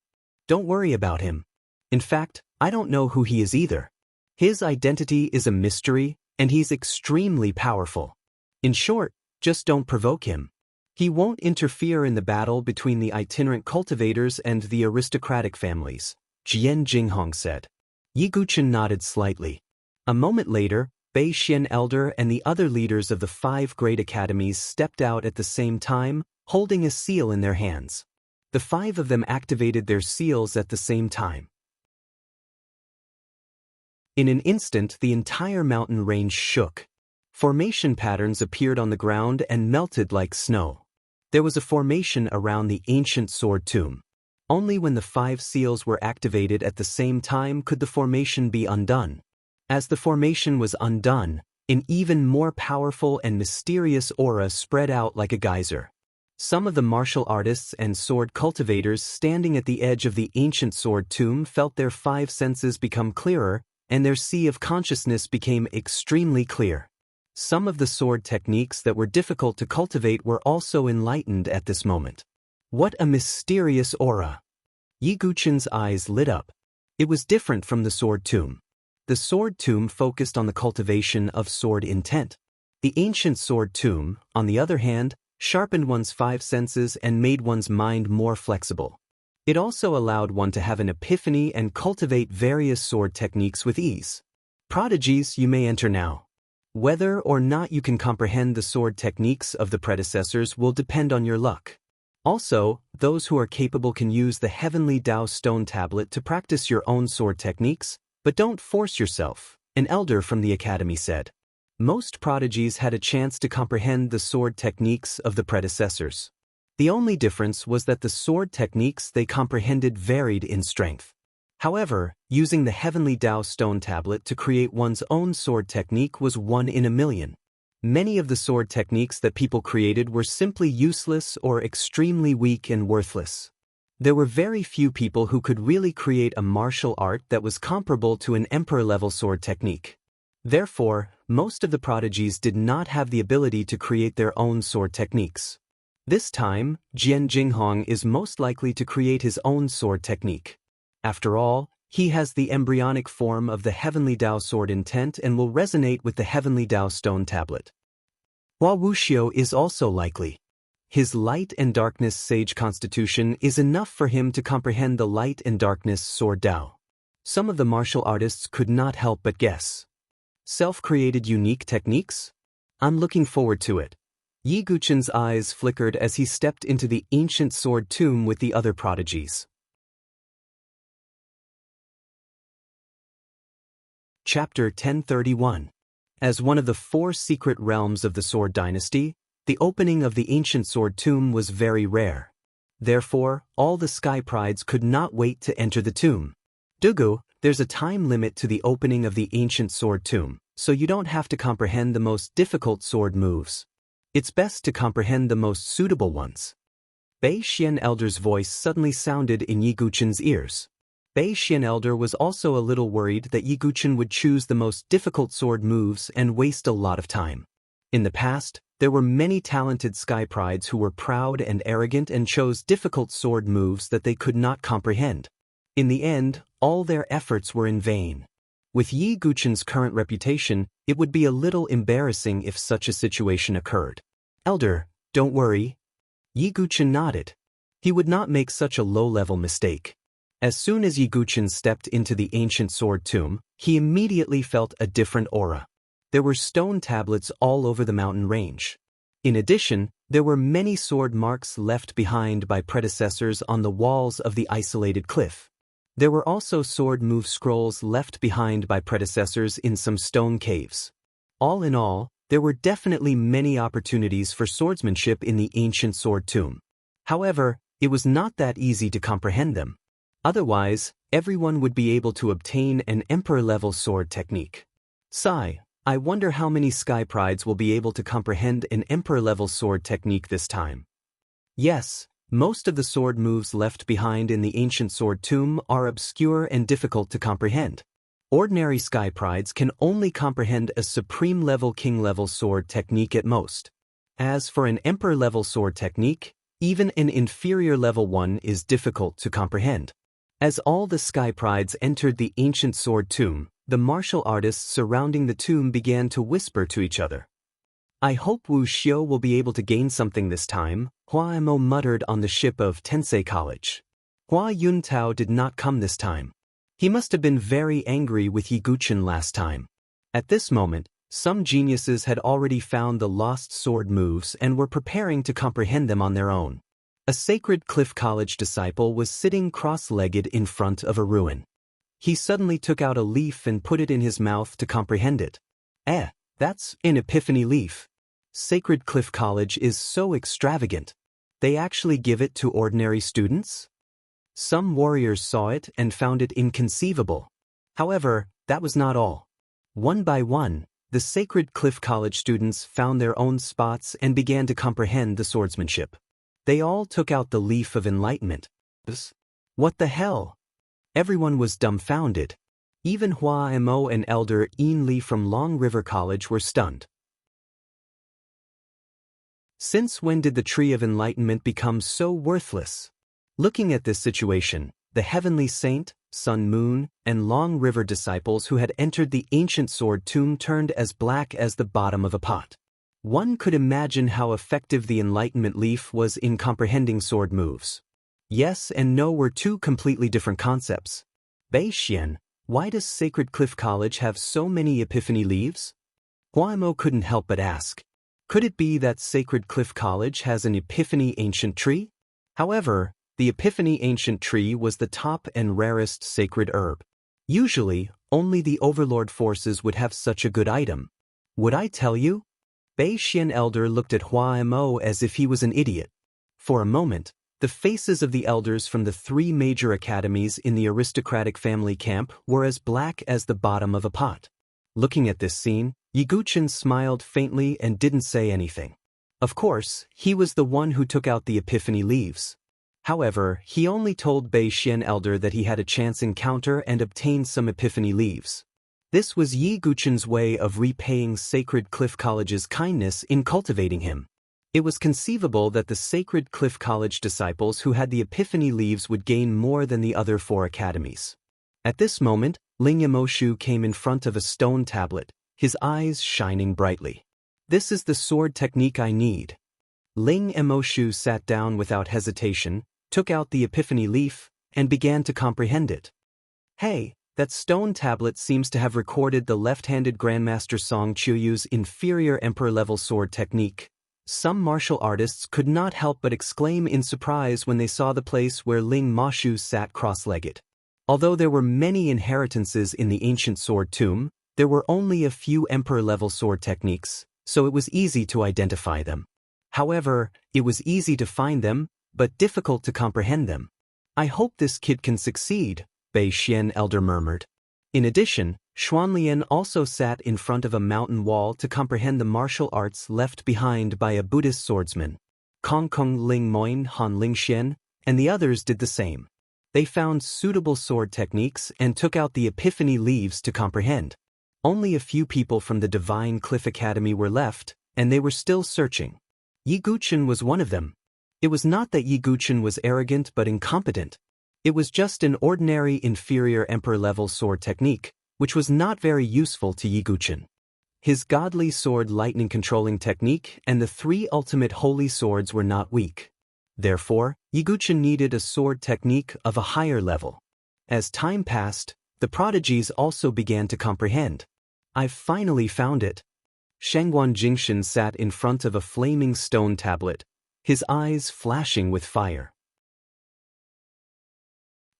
Don't worry about him. In fact, I don't know who he is either. His identity is a mystery, and he's extremely powerful. In short, just don't provoke him. He won't interfere in the battle between the itinerant cultivators and the aristocratic families, Jian Jinghong said. Yi Guchen nodded slightly. A moment later, Bei Xian Elder and the other leaders of the 5 great academies stepped out at the same time, holding a seal in their hands. The 5 of them activated their seals at the same time. In an instant, the entire mountain range shook. Formation patterns appeared on the ground and melted like snow. There was a formation around the ancient sword tomb. Only when the 5 seals were activated at the same time could the formation be undone. As the formation was undone, an even more powerful and mysterious aura spread out like a geyser. Some of the martial artists and sword cultivators standing at the edge of the ancient sword tomb felt their 5 senses become clearer, and their sea of consciousness became extremely clear. Some of the sword techniques that were difficult to cultivate were also enlightened at this moment. What a mysterious aura! Yi Guchen's eyes lit up. It was different from the sword tomb. The sword tomb focused on the cultivation of sword intent. The ancient sword tomb, on the other hand, sharpened one's 5 senses and made one's mind more flexible. It also allowed one to have an epiphany and cultivate various sword techniques with ease. Prodigies, you may enter now. Whether or not you can comprehend the sword techniques of the predecessors will depend on your luck. Also, those who are capable can use the Heavenly Tao Stone Tablet to practice your own sword techniques, but don't force yourself, an elder from the academy said. Most prodigies had a chance to comprehend the sword techniques of the predecessors. The only difference was that the sword techniques they comprehended varied in strength. However, using the Heavenly Tao Stone Tablet to create one's own sword technique was 1 in a million. Many of the sword techniques that people created were simply useless or extremely weak and worthless. There were very few people who could really create a martial art that was comparable to an emperor-level sword technique. Therefore, most of the prodigies did not have the ability to create their own sword techniques. This time, Jian Jinghong is most likely to create his own sword technique. After all, he has the embryonic form of the Heavenly Tao Sword Intent and will resonate with the Heavenly Tao Stone Tablet. Hua Wuxiu is also likely. His light and darkness sage constitution is enough for him to comprehend the light and darkness sword Tao. Some of the martial artists could not help but guess. Self-created unique techniques? I'm looking forward to it. Yi Guchen's eyes flickered as he stepped into the ancient sword tomb with the other prodigies. Chapter 1031. As one of the 4 secret realms of the Sword Dynasty, the opening of the ancient sword tomb was very rare. Therefore, all the Sky Prides could not wait to enter the tomb. Dugu, there's a time limit to the opening of the ancient sword tomb, so you don't have to comprehend the most difficult sword moves. It's best to comprehend the most suitable ones. Bei Xian Elder's voice suddenly sounded in Yi Guchen's ears. Bei Xian Elder was also a little worried that Yi Guchen would choose the most difficult sword moves and waste a lot of time. In the past, there were many talented Sky Prides who were proud and arrogant and chose difficult sword moves that they could not comprehend. In the end, all their efforts were in vain. With Yi Guchen's current reputation, it would be a little embarrassing if such a situation occurred. Elder, don't worry. Yi Guchen nodded. He would not make such a low-level mistake. As soon as Yi Guchen stepped into the ancient sword tomb, he immediately felt a different aura. There were stone tablets all over the mountain range. In addition, there were many sword marks left behind by predecessors on the walls of the isolated cliff. There were also sword move scrolls left behind by predecessors in some stone caves. All in all, there were definitely many opportunities for swordsmanship in the ancient sword tomb. However, it was not that easy to comprehend them. Otherwise, everyone would be able to obtain an emperor-level sword technique. Sigh, I wonder how many sky prides will be able to comprehend an emperor-level sword technique this time. Yes, most of the sword moves left behind in the ancient sword tomb are obscure and difficult to comprehend. Ordinary sky prides can only comprehend a supreme-level king-level sword technique at most. As for an emperor-level sword technique, even an inferior level one is difficult to comprehend. As all the sky prides entered the ancient sword tomb, the martial artists surrounding the tomb began to whisper to each other. I hope Wu Xiu will be able to gain something this time, Hua Mo muttered on the ship of Tensei College. Hua Yuntao did not come this time. He must have been very angry with Yi Guchen last time. At this moment, some geniuses had already found the lost sword moves and were preparing to comprehend them on their own. A Sacred Cliff College disciple was sitting cross-legged in front of a ruin. He suddenly took out a leaf and put it in his mouth to comprehend it. That's an epiphany leaf. Sacred Cliff College is so extravagant. They actually give it to ordinary students? Some warriors saw it and found it inconceivable. However, that was not all. One by one, the Sacred Cliff College students found their own spots and began to comprehend the swordsmanship. They all took out the leaf of enlightenment. What the hell? Everyone was dumbfounded. Even Hua Mo and Elder Yin Li from Long River College were stunned. Since when did the Tree of Enlightenment become so worthless? Looking at this situation, the Heavenly Saint, Sun Moon, and Long River disciples who had entered the ancient sword tomb turned as black as the bottom of a pot. One could imagine how effective the Enlightenment leaf was in comprehending sword moves. Yes and no were two completely different concepts. Bei Xian, why does Sacred Cliff College have so many epiphany leaves? Hua Mo couldn't help but ask. Could it be that Sacred Cliff College has an epiphany ancient tree? However, the epiphany ancient tree was the top and rarest sacred herb. Usually, only the overlord forces would have such a good item. Would I tell you? Bei Xian Elder looked at Hua Mo as if he was an idiot. For a moment, the faces of the elders from the three major academies in the aristocratic family camp were as black as the bottom of a pot. Looking at this scene, Yi Guchen smiled faintly and didn't say anything. Of course, he was the one who took out the epiphany leaves. However, he only told Bei Xian Elder that he had a chance encounter and obtained some epiphany leaves. This was Yi Guchen's way of repaying Sacred Cliff College's kindness in cultivating him. It was conceivable that the Sacred Cliff College disciples who had the epiphany leaves would gain more than the other four academies. At this moment, Ling Yamoshu came in front of a stone tablet, his eyes shining brightly. This is the sword technique I need. Ling Yamoshu sat down without hesitation, took out the epiphany leaf, and began to comprehend it. Hey, that stone tablet seems to have recorded the left-handed Grandmaster Song Chuyu's inferior emperor-level sword technique. Some martial artists could not help but exclaim in surprise when they saw the place where Ling Moshu sat cross-legged. Although there were many inheritances in the ancient sword tomb, there were only a few emperor-level sword techniques, so it was easy to identify them. However, it was easy to find them, but difficult to comprehend them. I hope this kid can succeed, Bei Xian Elder murmured. In addition, Xuanlian also sat in front of a mountain wall to comprehend the martial arts left behind by a Buddhist swordsman. Kong Kong Ling Moin Han Ling Xian, and the others did the same. They found suitable sword techniques and took out the epiphany leaves to comprehend. Only a few people from the Divine Cliff Academy were left, and they were still searching. Yi Guchen was one of them. It was not that Yi Guchen was arrogant but incompetent. It was just an ordinary inferior emperor-level sword technique, which was not very useful to Yi Guchen. His godly sword lightning controlling technique and the three ultimate holy swords were not weak. Therefore, Yi Guchen needed a sword technique of a higher level. As time passed, the prodigies also began to comprehend. I've finally found it. Shangguan Jingshan sat in front of a flaming stone tablet, his eyes flashing with fire.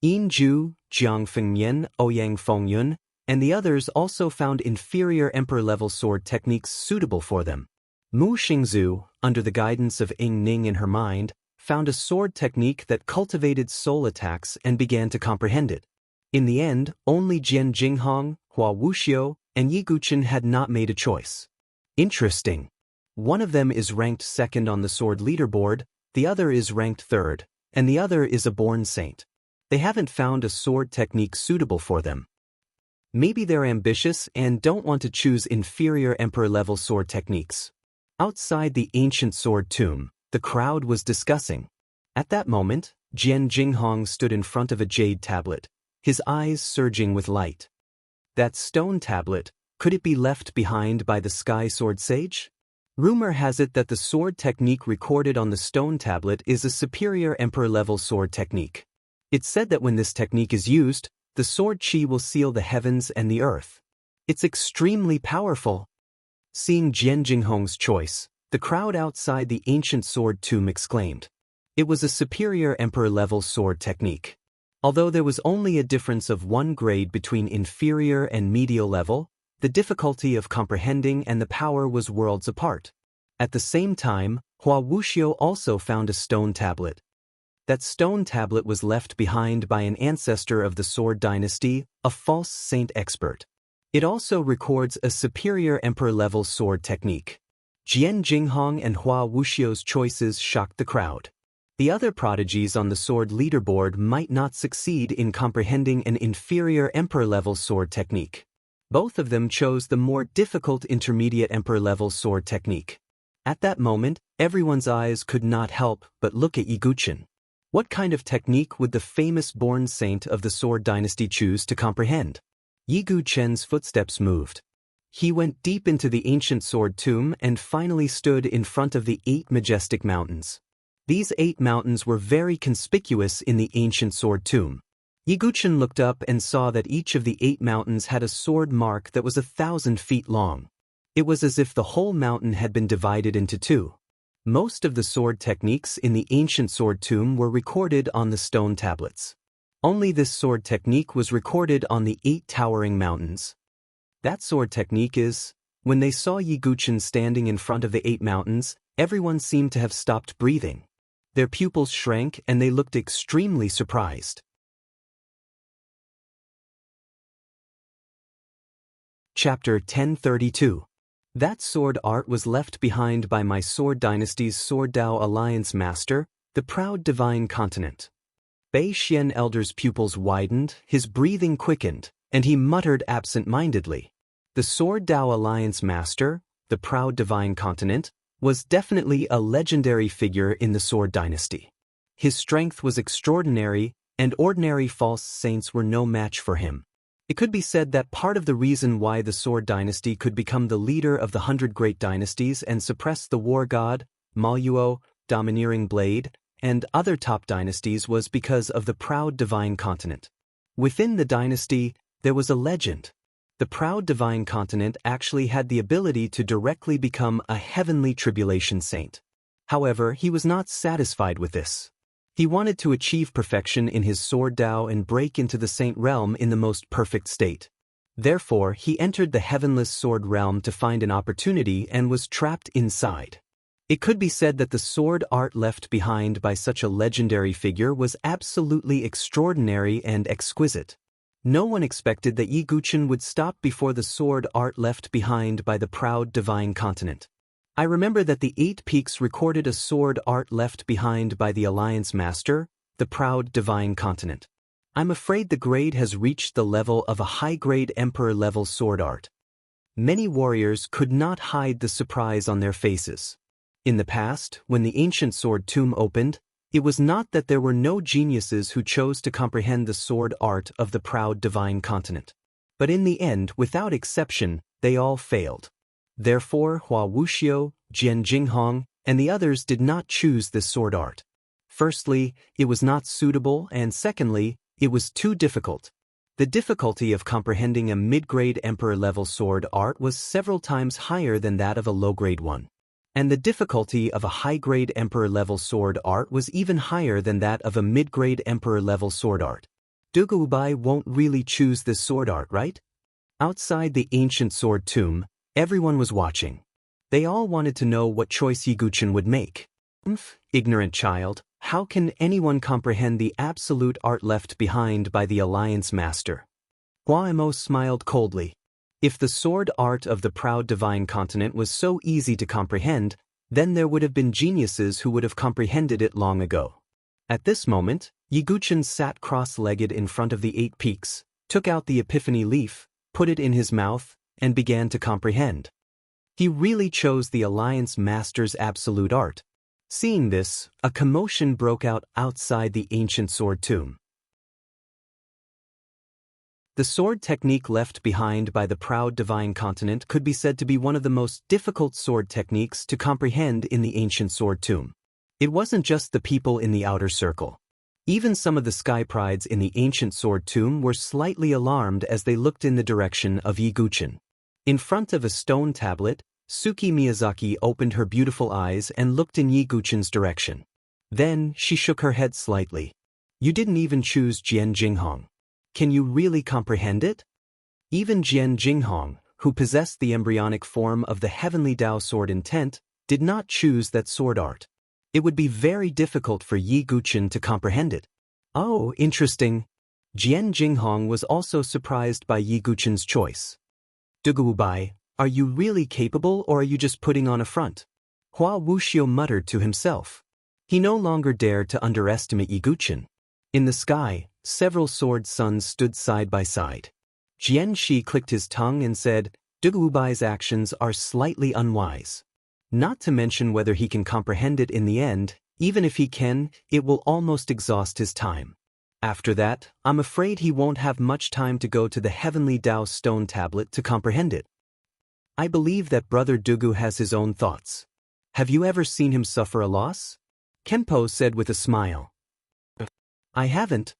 Yin Ju, Jiang Fengyan, Ouyang Fengyun, and the others also found inferior emperor-level sword techniques suitable for them. Mu Xingzu, under the guidance of Ying Ning in her mind, found a sword technique that cultivated soul attacks and began to comprehend it. In the end, only Jian Jinghong, Hua Wuxiu, and Yi Guqin had not made a choice. Interesting. One of them is ranked second on the sword leaderboard, the other is ranked third, and the other is a born saint. They haven't found a sword technique suitable for them. Maybe they're ambitious and don't want to choose inferior emperor-level sword techniques. Outside the ancient sword tomb, the crowd was discussing. At that moment, Jian Jinghong stood in front of a jade tablet, his eyes surging with light. That stone tablet, could it be left behind by the Sky Sword Sage? Rumor has it that the sword technique recorded on the stone tablet is a superior emperor-level sword technique. It's said that when this technique is used, the sword chi will seal the heavens and the earth. It's extremely powerful. Seeing Jian Jinghong's choice, the crowd outside the ancient sword tomb exclaimed. It was a superior emperor-level sword technique. Although there was only a difference of 1 grade between inferior and medial level, the difficulty of comprehending and the power was worlds apart. At the same time, Hua Wuxiu also found a stone tablet. That stone tablet was left behind by an ancestor of the Sword Dynasty, a false saint expert. It also records a superior emperor-level sword technique. Jian Jinghong and Hua Wuxiu's choices shocked the crowd. The other prodigies on the sword leaderboard might not succeed in comprehending an inferior emperor-level sword technique. Both of them chose the more difficult intermediate emperor-level sword technique. At that moment, everyone's eyes could not help but look at Yi Guqin. What kind of technique would the famous born saint of the Sword Dynasty choose to comprehend? Yi Guqin's footsteps moved. He went deep into the ancient sword tomb and finally stood in front of the 8 majestic mountains. These 8 mountains were very conspicuous in the ancient sword tomb. Yi Guqin looked up and saw that each of the 8 mountains had a sword mark that was 1,000 feet long. It was as if the whole mountain had been divided into 2. Most of the sword techniques in the ancient sword tomb were recorded on the stone tablets. Only this sword technique was recorded on the 8 towering mountains. That sword technique is, when they saw Yi Guqin standing in front of the 8 mountains, everyone seemed to have stopped breathing. Their pupils shrank and they looked extremely surprised. Chapter 1032. That sword art was left behind by my Sword Dynasty's Sword Dao Alliance Master, the proud Divine Continent. Bei Xian Elder's pupils widened, his breathing quickened, and he muttered absent-mindedly. The Sword Dao Alliance Master, the proud Divine Continent, was definitely a legendary figure in the Sword Dynasty. His strength was extraordinary, and ordinary false saints were no match for him. It could be said that part of the reason why the Sword Dynasty could become the leader of the 100 Great Dynasties and suppress the War God, Maluo, Domineering Blade, and other top dynasties was because of the proud Divine Continent. Within the dynasty, there was a legend. The proud Divine Continent actually had the ability to directly become a heavenly tribulation saint. However, he was not satisfied with this. He wanted to achieve perfection in his sword Dao and break into the saint realm in the most perfect state. Therefore, he entered the heavenless sword realm to find an opportunity and was trapped inside. It could be said that the sword art left behind by such a legendary figure was absolutely extraordinary and exquisite. No one expected that Yi Guqin would stop before the sword art left behind by the proud Divine Continent. I remember that the 8 peaks recorded a sword art left behind by the Alliance Master, the proud Divine Continent. I'm afraid the grade has reached the level of a high-grade Emperor-level sword art. Many warriors could not hide the surprise on their faces. In the past, when the ancient sword tomb opened, it was not that there were no geniuses who chose to comprehend the sword art of the proud Divine Continent. But in the end, without exception, they all failed. Therefore, Hua Wuxiu, Jian Jinghong, and the others did not choose this sword art. Firstly, it was not suitable, and secondly, it was too difficult. The difficulty of comprehending a mid-grade Emperor-level sword art was several times higher than that of a low-grade one. And the difficulty of a high-grade Emperor-level sword art was even higher than that of a mid-grade Emperor-level sword art. Dugubai won't really choose this sword art, right? Outside the ancient sword tomb, everyone was watching. They all wanted to know what choice Yiguchen would make. Ignorant child, how can anyone comprehend the absolute art left behind by the Alliance Master? Huaimo smiled coldly. If the sword art of the proud divine continent was so easy to comprehend, then there would have been geniuses who would have comprehended it long ago. At this moment, Yiguchen sat cross-legged in front of the 8 peaks, took out the epiphany leaf, put it in his mouth, and began to comprehend. He really chose the Alliance Master's absolute art. Seeing this, a commotion broke out outside the ancient sword tomb. The sword technique left behind by the proud divine continent could be said to be one of the most difficult sword techniques to comprehend in the ancient sword tomb. It wasn't just the people in the outer circle. Even some of the sky prides in the ancient sword tomb were slightly alarmed as they looked in the direction of Yiguchen. In front of a stone tablet, Suki Miyazaki opened her beautiful eyes and looked in Yiguchen's direction. Then, she shook her head slightly. You didn't even choose Jian Jinghong. Can you really comprehend it? Even Jian Jinghong, who possessed the embryonic form of the heavenly Tao sword intent, did not choose that sword art. It would be very difficult for Yiguchen to comprehend it. Oh, interesting. Jian Jinghong was also surprised by Yiguchen's choice. Dugubai, are you really capable or are you just putting on a front? Hua Wuxiu muttered to himself. He no longer dared to underestimate Yiguchen. In the sky, several sword suns stood side by side. Jian Shi clicked his tongue and said, Dugubai's actions are slightly unwise. Not to mention whether he can comprehend it in the end, even if he can, it will almost exhaust his time. After that, I'm afraid he won't have much time to go to the heavenly Tao stone tablet to comprehend it. I believe that Brother Dugu has his own thoughts. Have you ever seen him suffer a loss? Kenpo said with a smile. I haven't.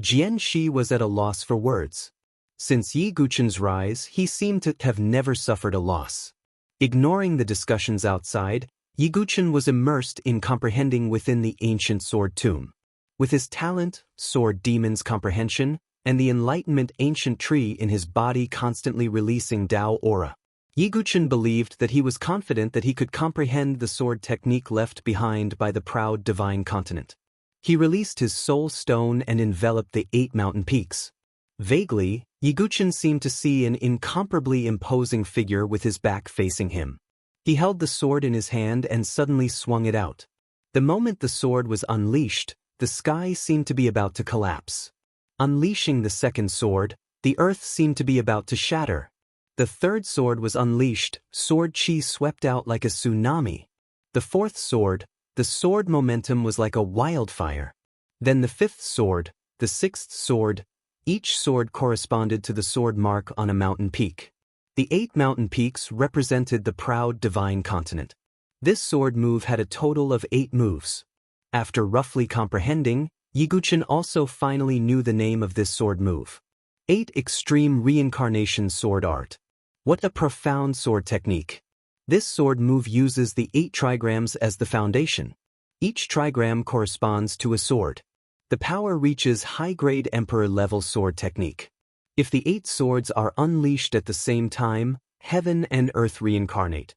Jian Shi was at a loss for words. Since Yiguchen's rise, he seemed to have never suffered a loss. Ignoring the discussions outside, Yiguchen was immersed in comprehending within the ancient sword tomb. With his talent, sword demon's comprehension, and the enlightenment ancient tree in his body constantly releasing Tao aura, Yiguchen believed that he was confident that he could comprehend the sword technique left behind by the proud divine continent. He released his soul stone and enveloped the 8 mountain peaks. Vaguely, Yiguchen seemed to see an incomparably imposing figure with his back facing him. He held the sword in his hand and suddenly swung it out. The moment the sword was unleashed, the sky seemed to be about to collapse. Unleashing the second sword, the earth seemed to be about to shatter. The third sword was unleashed, sword chi swept out like a tsunami. The fourth sword, the sword momentum was like a wildfire. Then the fifth sword, the sixth sword, each sword corresponded to the sword mark on a mountain peak. The 8 mountain peaks represented the proud divine continent. This sword move had a total of 8 moves. After roughly comprehending, Yiguchen also finally knew the name of this sword move. 8 Extreme Reincarnation Sword Art. What a profound sword technique. This sword move uses the 8 trigrams as the foundation. Each trigram corresponds to a sword. The power reaches high-grade emperor-level sword technique. If the 8 swords are unleashed at the same time, heaven and earth reincarnate.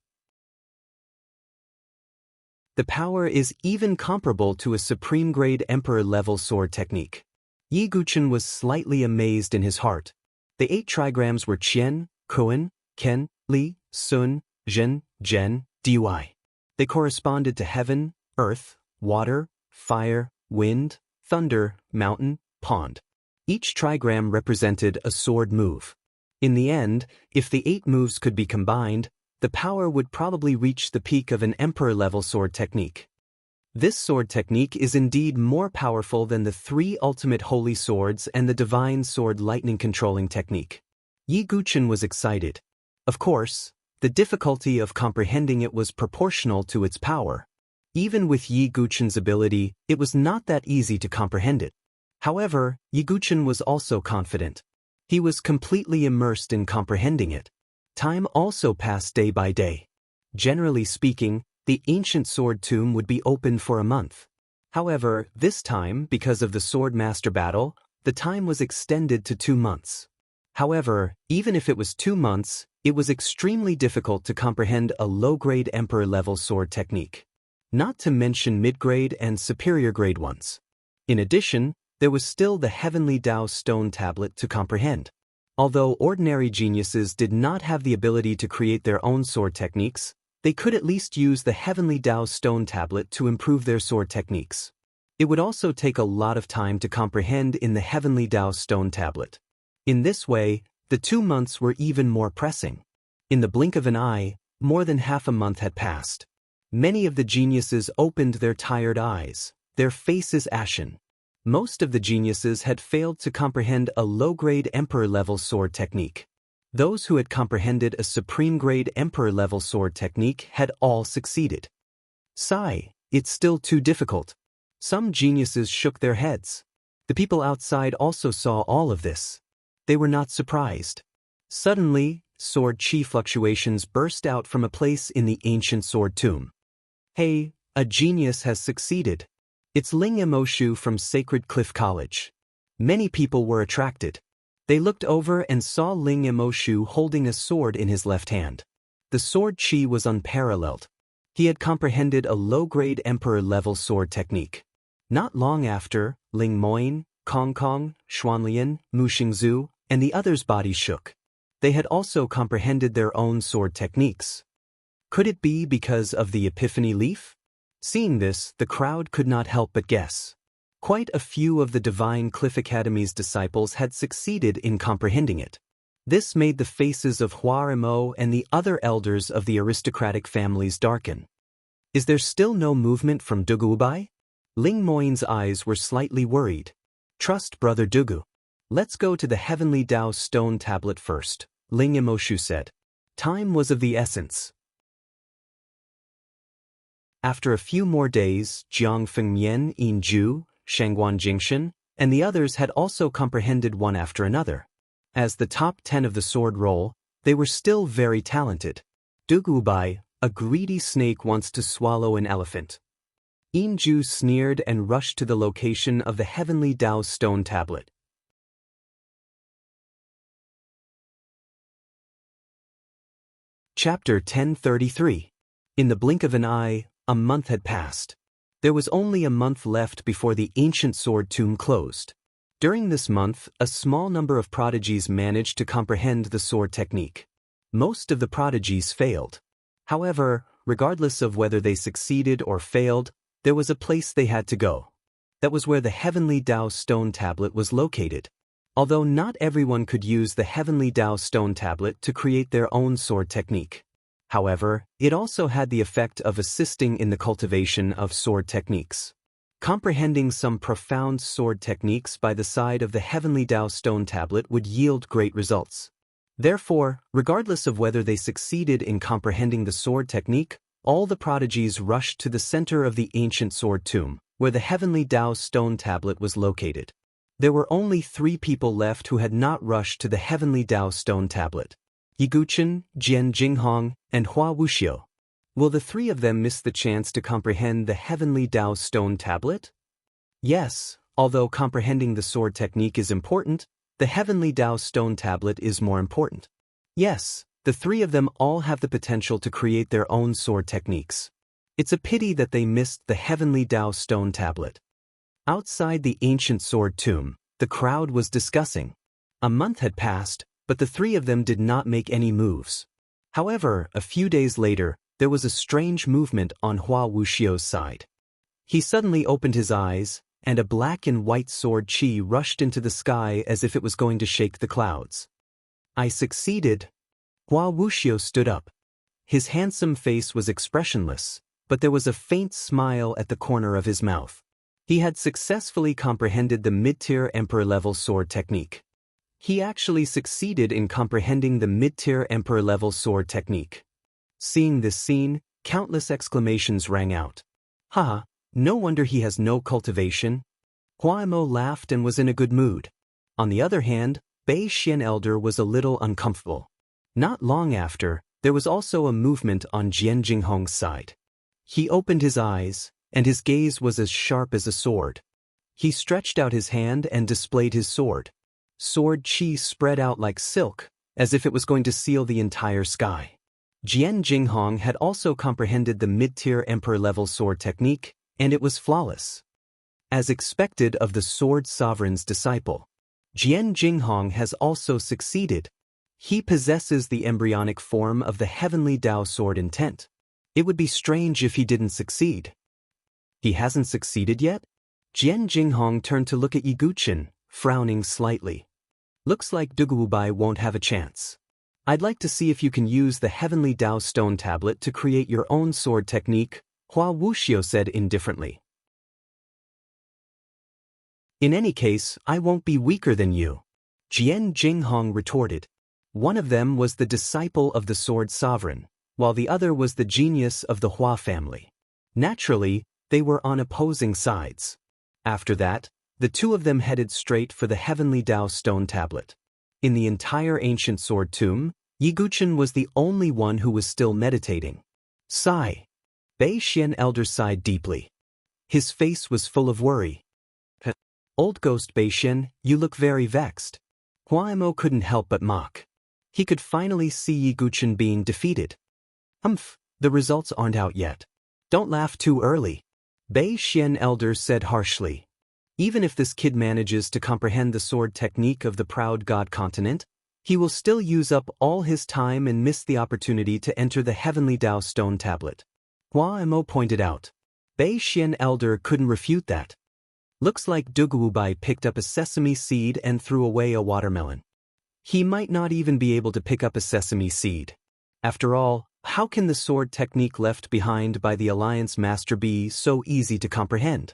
The power is even comparable to a supreme-grade emperor-level sword technique. Yiguchen was slightly amazed in his heart. The 8 trigrams were Qian, Kuan, Ken, Li, Sun, Zhen, Zhen, Dui. They corresponded to heaven, earth, water, fire, wind, thunder, mountain, pond. Each trigram represented a sword move. In the end, if the 8 moves could be combined, the power would probably reach the peak of an emperor-level sword technique. This sword technique is indeed more powerful than the 3 ultimate holy swords and the divine sword lightning controlling technique. Yiguchen was excited. Of course, the difficulty of comprehending it was proportional to its power. Even with Yiguchen's ability, it was not that easy to comprehend it. However, Yiguchen was also confident. He was completely immersed in comprehending it. Time also passed day by day. Generally speaking, the ancient sword tomb would be open for a month. However, this time, because of the sword master battle, the time was extended to 2 months. However, even if it was 2 months, it was extremely difficult to comprehend a low-grade emperor-level sword technique. Not to mention mid-grade and superior-grade ones. In addition, there was still the Heavenly Tao Stone Tablet to comprehend. Although ordinary geniuses did not have the ability to create their own sword techniques, they could at least use the Heavenly Tao Stone Tablet to improve their sword techniques. It would also take a lot of time to comprehend in the Heavenly Tao Stone Tablet. In this way, the 2 months were even more pressing. In the blink of an eye, more than half a month had passed. Many of the geniuses opened their tired eyes, their faces ashen. Most of the geniuses had failed to comprehend a low-grade emperor-level sword technique. Those who had comprehended a supreme-grade emperor-level sword technique had all succeeded. Sigh, it's still too difficult. Some geniuses shook their heads. The people outside also saw all of this. They were not surprised. Suddenly, sword chi fluctuations burst out from a place in the ancient sword tomb. Hey, a genius has succeeded. It's Ling Emoshu from Sacred Cliff College. Many people were attracted. They looked over and saw Ling Emoshu holding a sword in his left hand. The sword chi was unparalleled. He had comprehended a low-grade emperor-level sword technique. Not long after, Ling Moin, Kong Kong, Xuanlian, Mu Xingzu, and the others' bodies shook. They had also comprehended their own sword techniques. Could it be because of the Epiphany Leaf? Seeing this, the crowd could not help but guess. Quite a few of the Divine Cliff Academy's disciples had succeeded in comprehending it. This made the faces of Hua Mo and the other elders of the aristocratic families darken. Is there still no movement from Dugu Ubai? Ling Moin's eyes were slightly worried. Trust Brother Dugu. Let's go to the Heavenly Tao Stone Tablet first, Ling Emoshu said. Time was of the essence. After a few more days, Jiang Fengmian, Yin Zhu, Shangguan Jingshan, and the others had also comprehended one after another. As the top 10 of the sword roll, they were still very talented. Dugubai, a greedy snake wants to swallow an elephant. Yin Zhu sneered and rushed to the location of the Heavenly Tao Stone Tablet. Chapter 1033. In the blink of an eye, a month had passed. There was only a month left before the ancient sword tomb closed. During this month, a small number of prodigies managed to comprehend the sword technique. Most of the prodigies failed. However, regardless of whether they succeeded or failed, there was a place they had to go. That was where the Heavenly Tao Stone Tablet was located. Although not everyone could use the Heavenly Tao Stone Tablet to create their own sword technique. However, it also had the effect of assisting in the cultivation of sword techniques. Comprehending some profound sword techniques by the side of the Heavenly Tao Stone Tablet would yield great results. Therefore, regardless of whether they succeeded in comprehending the sword technique, all the prodigies rushed to the center of the ancient sword tomb, where the Heavenly Tao Stone Tablet was located. There were only 3 people left who had not rushed to the Heavenly Tao Stone Tablet. Yiguchen, Jian Jinghong, and Hua Wuxiu. Will the 3 of them miss the chance to comprehend the Heavenly Tao Stone Tablet? Yes, although comprehending the sword technique is important, the Heavenly Tao Stone Tablet is more important. Yes, the 3 of them all have the potential to create their own sword techniques. It's a pity that they missed the Heavenly Tao Stone Tablet. Outside the ancient sword tomb, the crowd was discussing. A month had passed, but the 3 of them did not make any moves. However, a few days later, there was a strange movement on Hua Wuxiu's side. He suddenly opened his eyes, and a black and white sword chi rushed into the sky as if it was going to shake the clouds. I succeeded. Hua Wuxiu stood up. His handsome face was expressionless, but there was a faint smile at the corner of his mouth. He had successfully comprehended the mid-tier emperor-level sword technique. He actually succeeded in comprehending the mid-tier emperor-level sword technique. Seeing this scene, countless exclamations rang out. Haha, no wonder he has no cultivation. Hua Mo laughed and was in a good mood. On the other hand, Bei Xian Elder was a little uncomfortable. Not long after, there was also a movement on Jian Jinghong's side. He opened his eyes, and his gaze was as sharp as a sword. He stretched out his hand and displayed his sword. Sword chi spread out like silk, as if it was going to seal the entire sky. Jian Jinghong had also comprehended the mid-tier emperor-level sword technique, and it was flawless. As expected of the sword sovereign's disciple, Jian Jinghong has also succeeded. He possesses the embryonic form of the heavenly Tao sword intent. It would be strange if he didn't succeed. He hasn't succeeded yet? Jian Jinghong turned to look at Yi Guqin, frowning slightly. Looks like Duguobai won't have a chance. I'd like to see if you can use the heavenly Tao stone tablet to create your own sword technique, Hua Wuxiu said indifferently. In any case, I won't be weaker than you, Jian Jinghong retorted. One of them was the disciple of the sword sovereign, while the other was the genius of the Hua family. Naturally, they were on opposing sides. After that, the two of them headed straight for the heavenly Tao stone tablet. In the entire ancient sword tomb, Yi Guqin was the only one who was still meditating. Sigh. Bei Xian Elder sighed deeply. His face was full of worry. Old ghost Bei Xian, you look very vexed. Hua Mo couldn't help but mock. He could finally see Yi Guqin being defeated. The results aren't out yet. Don't laugh too early, Bei Xian Elder said harshly. Even if this kid manages to comprehend the sword technique of the proud god continent, he will still use up all his time and miss the opportunity to enter the heavenly Tao stone tablet. Hua Mo pointed out. Bei Xian Elder couldn't refute that. Looks like Duguobai picked up a sesame seed and threw away a watermelon. He might not even be able to pick up a sesame seed. After all, how can the sword technique left behind by the Alliance Master be so easy to comprehend?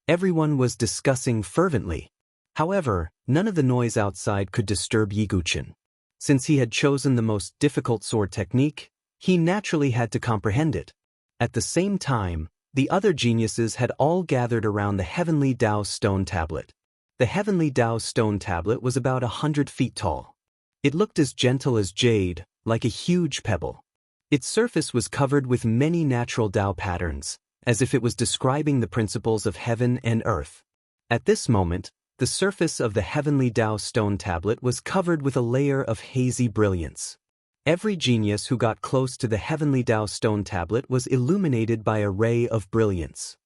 Everyone was discussing fervently. However, none of the noise outside could disturb Yi Guqin. Since he had chosen the most difficult sword technique, he naturally had to comprehend it. At the same time, the other geniuses had all gathered around the heavenly Tao stone tablet. The heavenly Tao stone tablet was about 100 feet tall. It looked as gentle as jade, like a huge pebble. Its surface was covered with many natural Tao patterns, as if it was describing the principles of heaven and earth. At this moment, the surface of the heavenly Tao stone tablet was covered with a layer of hazy brilliance. Every genius who got close to the heavenly Tao stone tablet was illuminated by a ray of brilliance.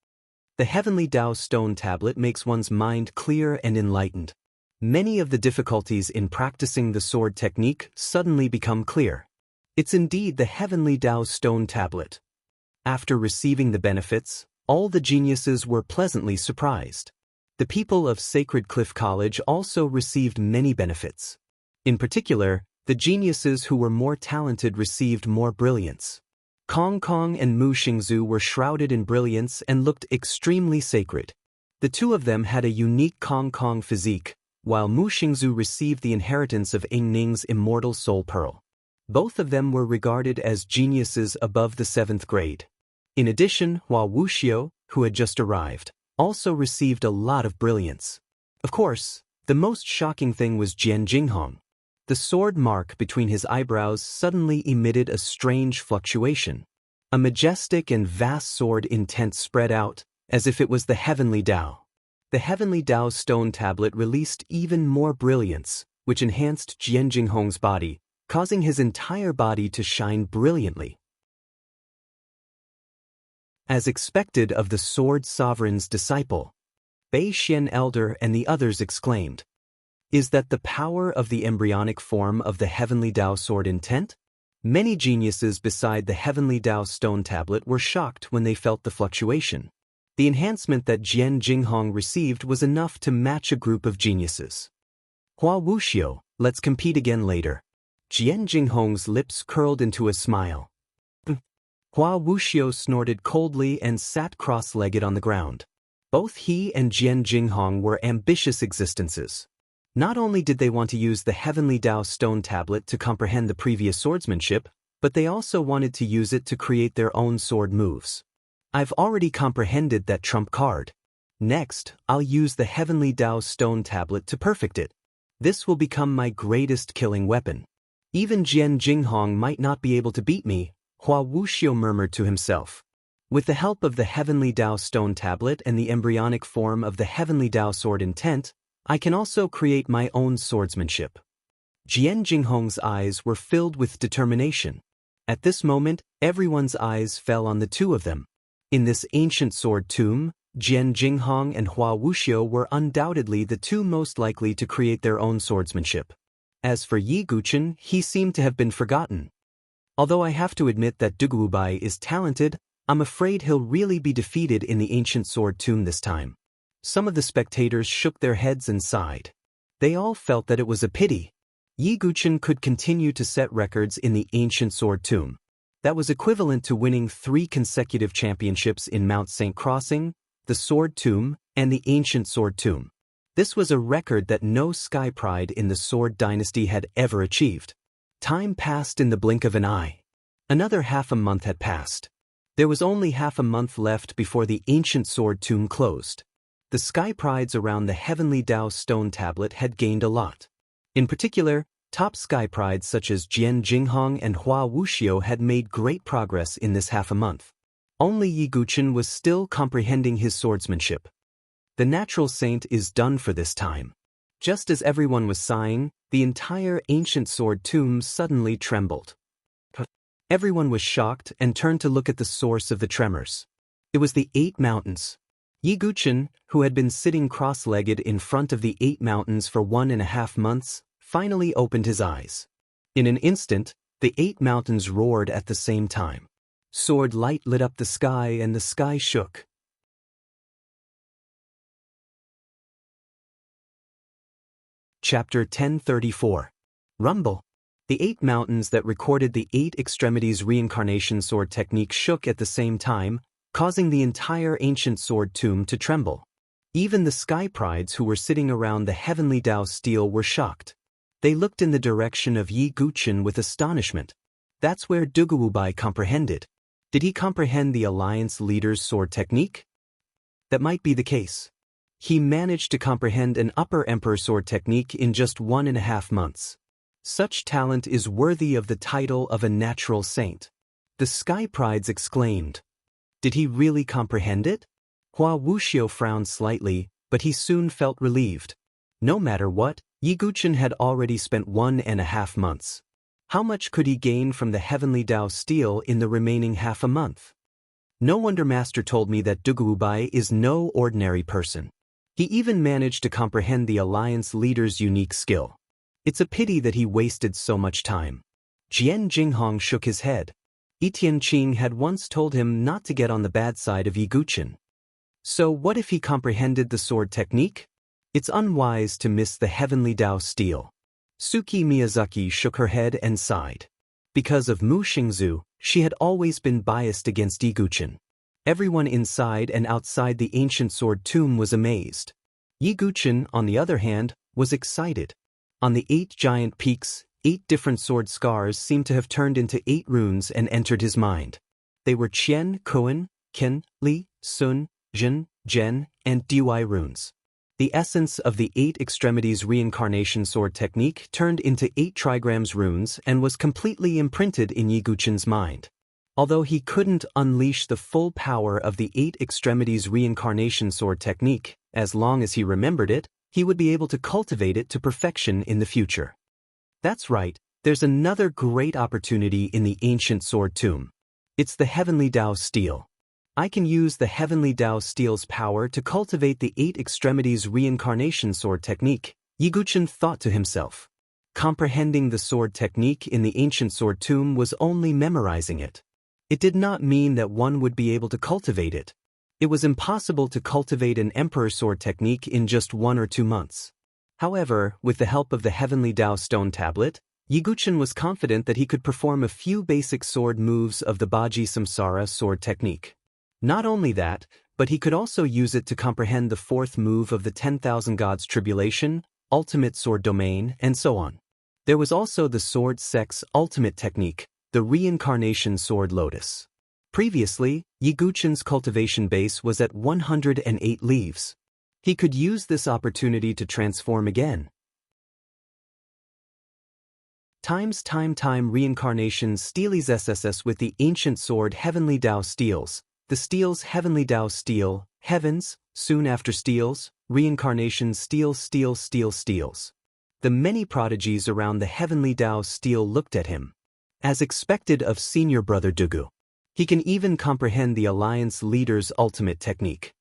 The heavenly Tao stone tablet makes one's mind clear and enlightened. Many of the difficulties in practicing the sword technique suddenly become clear. It's indeed the heavenly Tao stone tablet. After receiving the benefits, all the geniuses were pleasantly surprised. The people of Sacred Cliff College also received many benefits. In particular, the geniuses who were more talented received more brilliance. Kong Kong and Mu Xingzu were shrouded in brilliance and looked extremely sacred. The two of them had a unique Kong Kong physique, while Mu Xingzu received the inheritance of Ying Ning's immortal soul pearl. Both of them were regarded as geniuses above the 7th grade. In addition, Hua Wuxiu, who had just arrived, also received a lot of brilliance. Of course, the most shocking thing was Jian Jinghong. The sword mark between his eyebrows suddenly emitted a strange fluctuation. A majestic and vast sword intent spread out, as if it was the heavenly Tao. The heavenly Tao stone tablet released even more brilliance, which enhanced Jian Jinghong's body, causing his entire body to shine brilliantly. As expected of the sword sovereign's disciple, Bei Xian Elder and the others exclaimed, "Is that the power of the embryonic form of the heavenly Tao sword intent?" Many geniuses beside the heavenly Tao stone tablet were shocked when they felt the fluctuation. The enhancement that Jian Jinghong received was enough to match a group of geniuses. Hua Wuxiu, let's compete again later. Jian Jinghong's lips curled into a smile. Hua Wuxiu snorted coldly and sat cross-legged on the ground. Both he and Jian Jinghong were ambitious existences. Not only did they want to use the heavenly Tao stone tablet to comprehend the previous swordsmanship, but they also wanted to use it to create their own sword moves. I've already comprehended that trump card. Next, I'll use the heavenly Tao stone tablet to perfect it. This will become my greatest killing weapon. Even Jian Jinghong might not be able to beat me, Hua Wuxiu murmured to himself. With the help of the Heavenly Tao Stone Tablet and the embryonic form of the Heavenly Tao Sword Intent, I can also create my own swordsmanship. Jian Jinghong's eyes were filled with determination. At this moment, everyone's eyes fell on the two of them. In this ancient sword tomb, Jian Jinghong and Hua Wuxiu were undoubtedly the two most likely to create their own swordsmanship. As for Yi Guchen, he seemed to have been forgotten. Although I have to admit that Duguobai is talented, I'm afraid he'll really be defeated in the ancient sword tomb this time. Some of the spectators shook their heads and sighed. They all felt that it was a pity. Yi Guchen could continue to set records in the ancient sword tomb. That was equivalent to winning 3 consecutive championships in Mount St. Crossing, the Sword Tomb, and the Ancient Sword Tomb. This was a record that no Sky Pride in the Sword Dynasty had ever achieved. Time passed in the blink of an eye. Another half a month had passed. There was only half a month left before the Ancient Sword Tomb closed. The Sky Prides around the Heavenly Tao Stone Tablet had gained a lot. In particular, top Sky Prides such as Jian Jinghong and Hua Wuxiu had made great progress in this half a month. Only Yi Guchen was still comprehending his swordsmanship. The natural saint is done for this time. Just as everyone was sighing, the entire ancient sword tomb suddenly trembled. Everyone was shocked and turned to look at the source of the tremors. It was the 8 mountains. Yi Guchen, who had been sitting cross-legged in front of the 8 mountains for 1.5 months, finally opened his eyes. In an instant, the 8 mountains roared at the same time. Sword light lit up the sky and the sky shook. Chapter 1034. Rumble. The 8 mountains that recorded the 8 extremities reincarnation sword technique shook at the same time, causing the entire ancient sword tomb to tremble. Even the Sky Prides who were sitting around the Heavenly Tao steel were shocked. They looked in the direction of Yi Guchen with astonishment. That's where Duguobai comprehended. Did he comprehend the Alliance leader's sword technique? That might be the case. He managed to comprehend an Upper Emperor sword technique in just 1.5 months. Such talent is worthy of the title of a natural saint. The Sky Prides exclaimed. Did he really comprehend it? Hua Wuxiu frowned slightly, but he soon felt relieved. No matter what, Yi Guchen had already spent 1.5 months. How much could he gain from the Heavenly Tao steel in the remaining half a month? No wonder Master told me that Duguobai is no ordinary person. He even managed to comprehend the Alliance leader's unique skill. It's a pity that he wasted so much time. Jian Jinghong shook his head. Etienne Qing had once told him not to get on the bad side of Yi Guchen. So what if he comprehended the sword technique? It's unwise to miss the Heavenly Tao steel. Suki Miyazaki shook her head and sighed. Because of Mu Xingzu, she had always been biased against Yi Guchen. Everyone inside and outside the ancient sword tomb was amazed. Yi Guchen, on the other hand, was excited. On the 8 giant peaks, 8 different sword scars seemed to have turned into 8 runes and entered his mind. They were Qian, Koan, Ken, Li, Sun, Jin, Zhen, and Dui runes. The essence of the 8 extremities reincarnation sword technique turned into 8 trigrams runes and was completely imprinted in Yi Guchen's mind. Although he couldn't unleash the full power of the 8 extremities reincarnation sword technique, as long as he remembered it, he would be able to cultivate it to perfection in the future. That's right, there's another great opportunity in the ancient sword tomb. It's the Heavenly Tao steel. I can use the Heavenly Tao steel's power to cultivate the 8 extremities reincarnation sword technique, Yi Guchen thought to himself. Comprehending the sword technique in the ancient sword tomb was only memorizing it. It did not mean that one would be able to cultivate it. It was impossible to cultivate an Emperor sword technique in just 1 or 2 months. However, with the help of the Heavenly Tao Stone Tablet, Yi Guchen was confident that he could perform a few basic sword moves of the Baji Samsara sword technique. Not only that, but he could also use it to comprehend the 4th move of the 10,000 Gods Tribulation, Ultimate Sword Domain, and so on. There was also the Sword Sex Ultimate Technique, the Reincarnation Sword Lotus. Previously, Yi Guchen's cultivation base was at 108 leaves. He could use this opportunity to transform again. Time reincarnation steelies SSS with the ancient sword Heavenly Tao steels. The steel's heavenly Tao steel, heavens, soon after steels, reincarnation steels. The many prodigies around the heavenly Tao steel looked at him. As expected of senior brother Dugu. He can even comprehend the alliance leader's ultimate technique.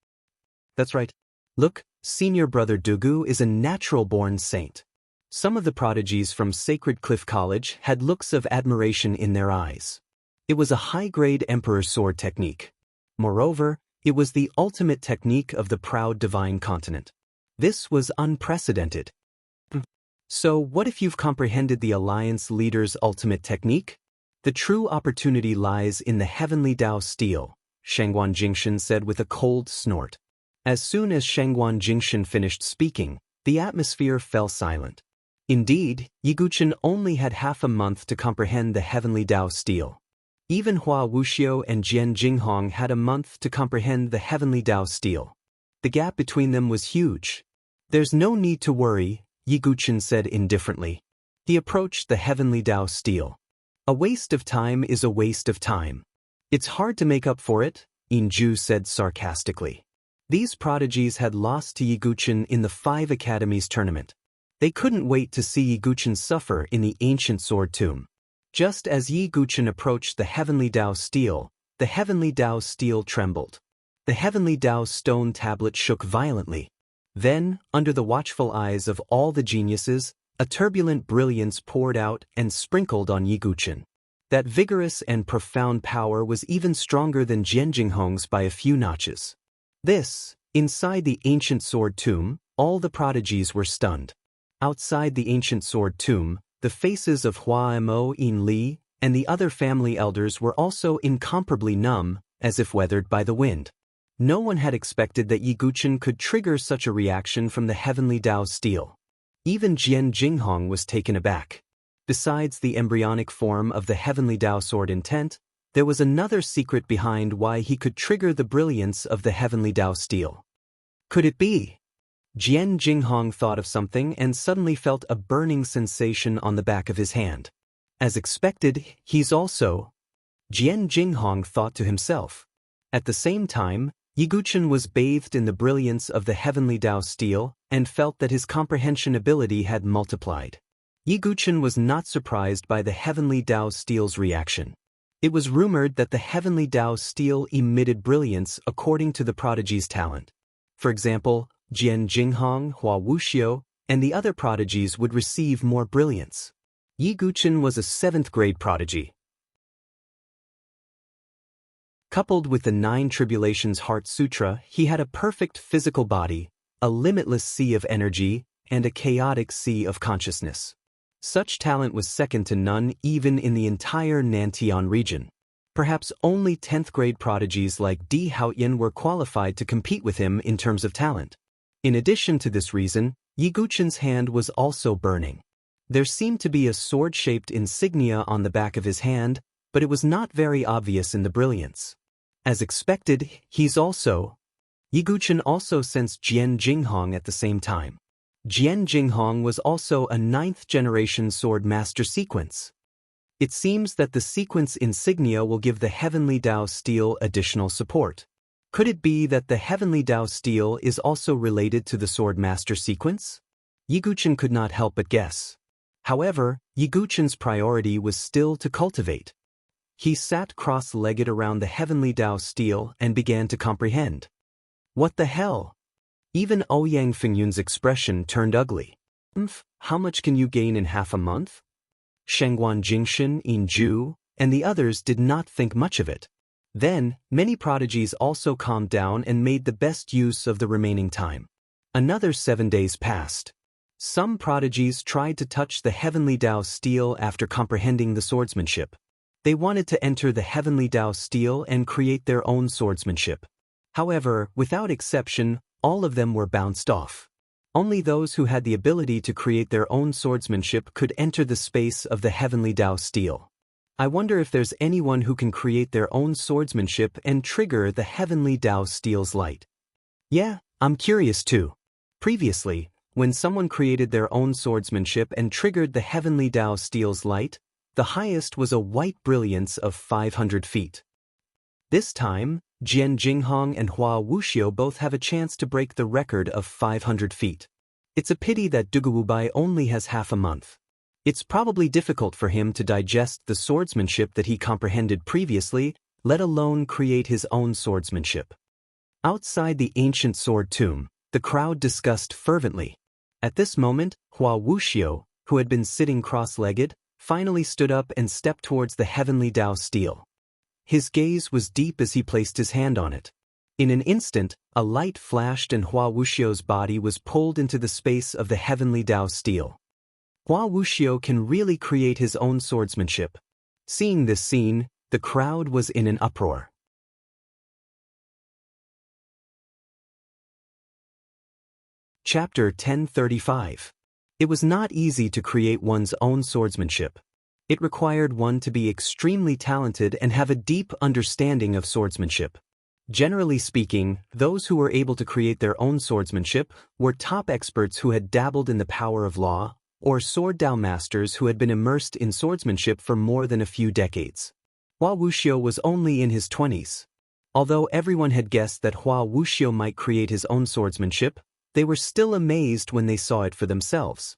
That's right. Look, senior brother Dugu is a natural-born saint. Some of the prodigies from Sacred Cliff College had looks of admiration in their eyes. It was a high-grade Emperor's Sword technique. Moreover, it was the ultimate technique of the proud divine continent. This was unprecedented. So what if you've comprehended the alliance leader's ultimate technique? The true opportunity lies in the heavenly Tao steel, Shangguan Jingshan said with a cold snort. As soon as Shangguan Jingshan finished speaking, the atmosphere fell silent. Indeed, Yiguchen only had half a month to comprehend the heavenly Tao steel. Even Hua Wuxiu and Jian Jinghong had a month to comprehend the heavenly Tao steel. The gap between them was huge. There's no need to worry, Yiguchen said indifferently. He approached the heavenly Tao steel. A waste of time is a waste of time. It's hard to make up for it, Inju said sarcastically. These prodigies had lost to Yiguchen in the 5 Academies tournament. They couldn't wait to see Yiguchen suffer in the ancient sword tomb. Just as Yiguchen approached the heavenly Tao steel, the heavenly Tao steel trembled. The heavenly Tao stone tablet shook violently. Then, under the watchful eyes of all the geniuses, a turbulent brilliance poured out and sprinkled on Yiguchen. That vigorous and profound power was even stronger than Jian Jinghong's by a few notches. Inside the ancient sword tomb, all the prodigies were stunned. Outside the ancient sword tomb, the faces of Hua Mo Yin Li and the other family elders were also incomparably numb, as if weathered by the wind. No one had expected that Yiguchen could trigger such a reaction from the heavenly Tao steel. Even Jian Jinghong was taken aback. Besides the embryonic form of the heavenly Tao sword intent, there was another secret behind why he could trigger the brilliance of the heavenly Tao steel. Could it be? Jian Jinghong thought of something and suddenly felt a burning sensation on the back of his hand. As expected, he's also... Jian Jinghong thought to himself. At the same time, Yiguchen was bathed in the brilliance of the heavenly Tao steel and felt that his comprehension ability had multiplied. Yiguchen was not surprised by the heavenly Tao steel's reaction. It was rumored that the heavenly Tao steel emitted brilliance according to the prodigy's talent. For example, Jian Jinghong, Hua Wuxiu, and the other prodigies would receive more brilliance. Yiguchen was a 7th-grade prodigy. Coupled with the 9 Tribulations Heart Sutra, he had a perfect physical body, a limitless sea of energy, and a chaotic sea of consciousness. Such talent was second to none even in the entire Nantian region. Perhaps only 10th-grade prodigies like Di Haoyan were qualified to compete with him in terms of talent. In addition to this reason, Yiguchen's hand was also burning. There seemed to be a sword-shaped insignia on the back of his hand, but it was not very obvious in the brilliance. As expected, Yiguchen also sensed Jian Jinghong at the same time. Jian Jinghong was also a 9th-generation sword master sequence. It seems that the sequence insignia will give the heavenly Tao steel additional support. Could it be that the heavenly Tao steel is also related to the sword master sequence? Yiguchen could not help but guess. However, Yiguchen's priority was still to cultivate. He sat cross-legged around the heavenly Tao steel and began to comprehend. What the hell? Even Ouyang Fingyun's expression turned ugly. How much can you gain in half a month? Shangguan Jingshan, Inju, and the others did not think much of it. Then, many prodigies also calmed down and made the best use of the remaining time. Another 7 days passed. Some prodigies tried to touch the heavenly Tao steel after comprehending the swordsmanship. They wanted to enter the heavenly Tao steel and create their own swordsmanship. However, without exception, all of them were bounced off. Only those who had the ability to create their own swordsmanship could enter the space of the heavenly Tao steel. I wonder if there's anyone who can create their own swordsmanship and trigger the heavenly Tao steel's light. Yeah, I'm curious too. Previously, when someone created their own swordsmanship and triggered the heavenly Tao steel's light, the highest was a white brilliance of 500 feet. This time, Jian Jinghong and Hua Wuxiu both have a chance to break the record of 500 feet. It's a pity that Duguwubai only has half a month. It's probably difficult for him to digest the swordsmanship that he comprehended previously, let alone create his own swordsmanship. Outside the ancient sword tomb, the crowd discussed fervently. At this moment, Hua Wuxiu, who had been sitting cross-legged, finally stood up and stepped towards the heavenly Dao stele. His gaze was deep as he placed his hand on it. In an instant, a light flashed and Hua Wuxiu's body was pulled into the space of the heavenly Dao stele. Hua Wuxiu can really create his own swordsmanship. Seeing this scene, the crowd was in an uproar. Chapter 1035. It was not easy to create one's own swordsmanship. It required one to be extremely talented and have a deep understanding of swordsmanship. Generally speaking, those who were able to create their own swordsmanship were top experts who had dabbled in the power of law, or sword Dao masters who had been immersed in swordsmanship for more than a few decades. Hua Wuxiu was only in his 20s. Although everyone had guessed that Hua Wuxiu might create his own swordsmanship, they were still amazed when they saw it for themselves.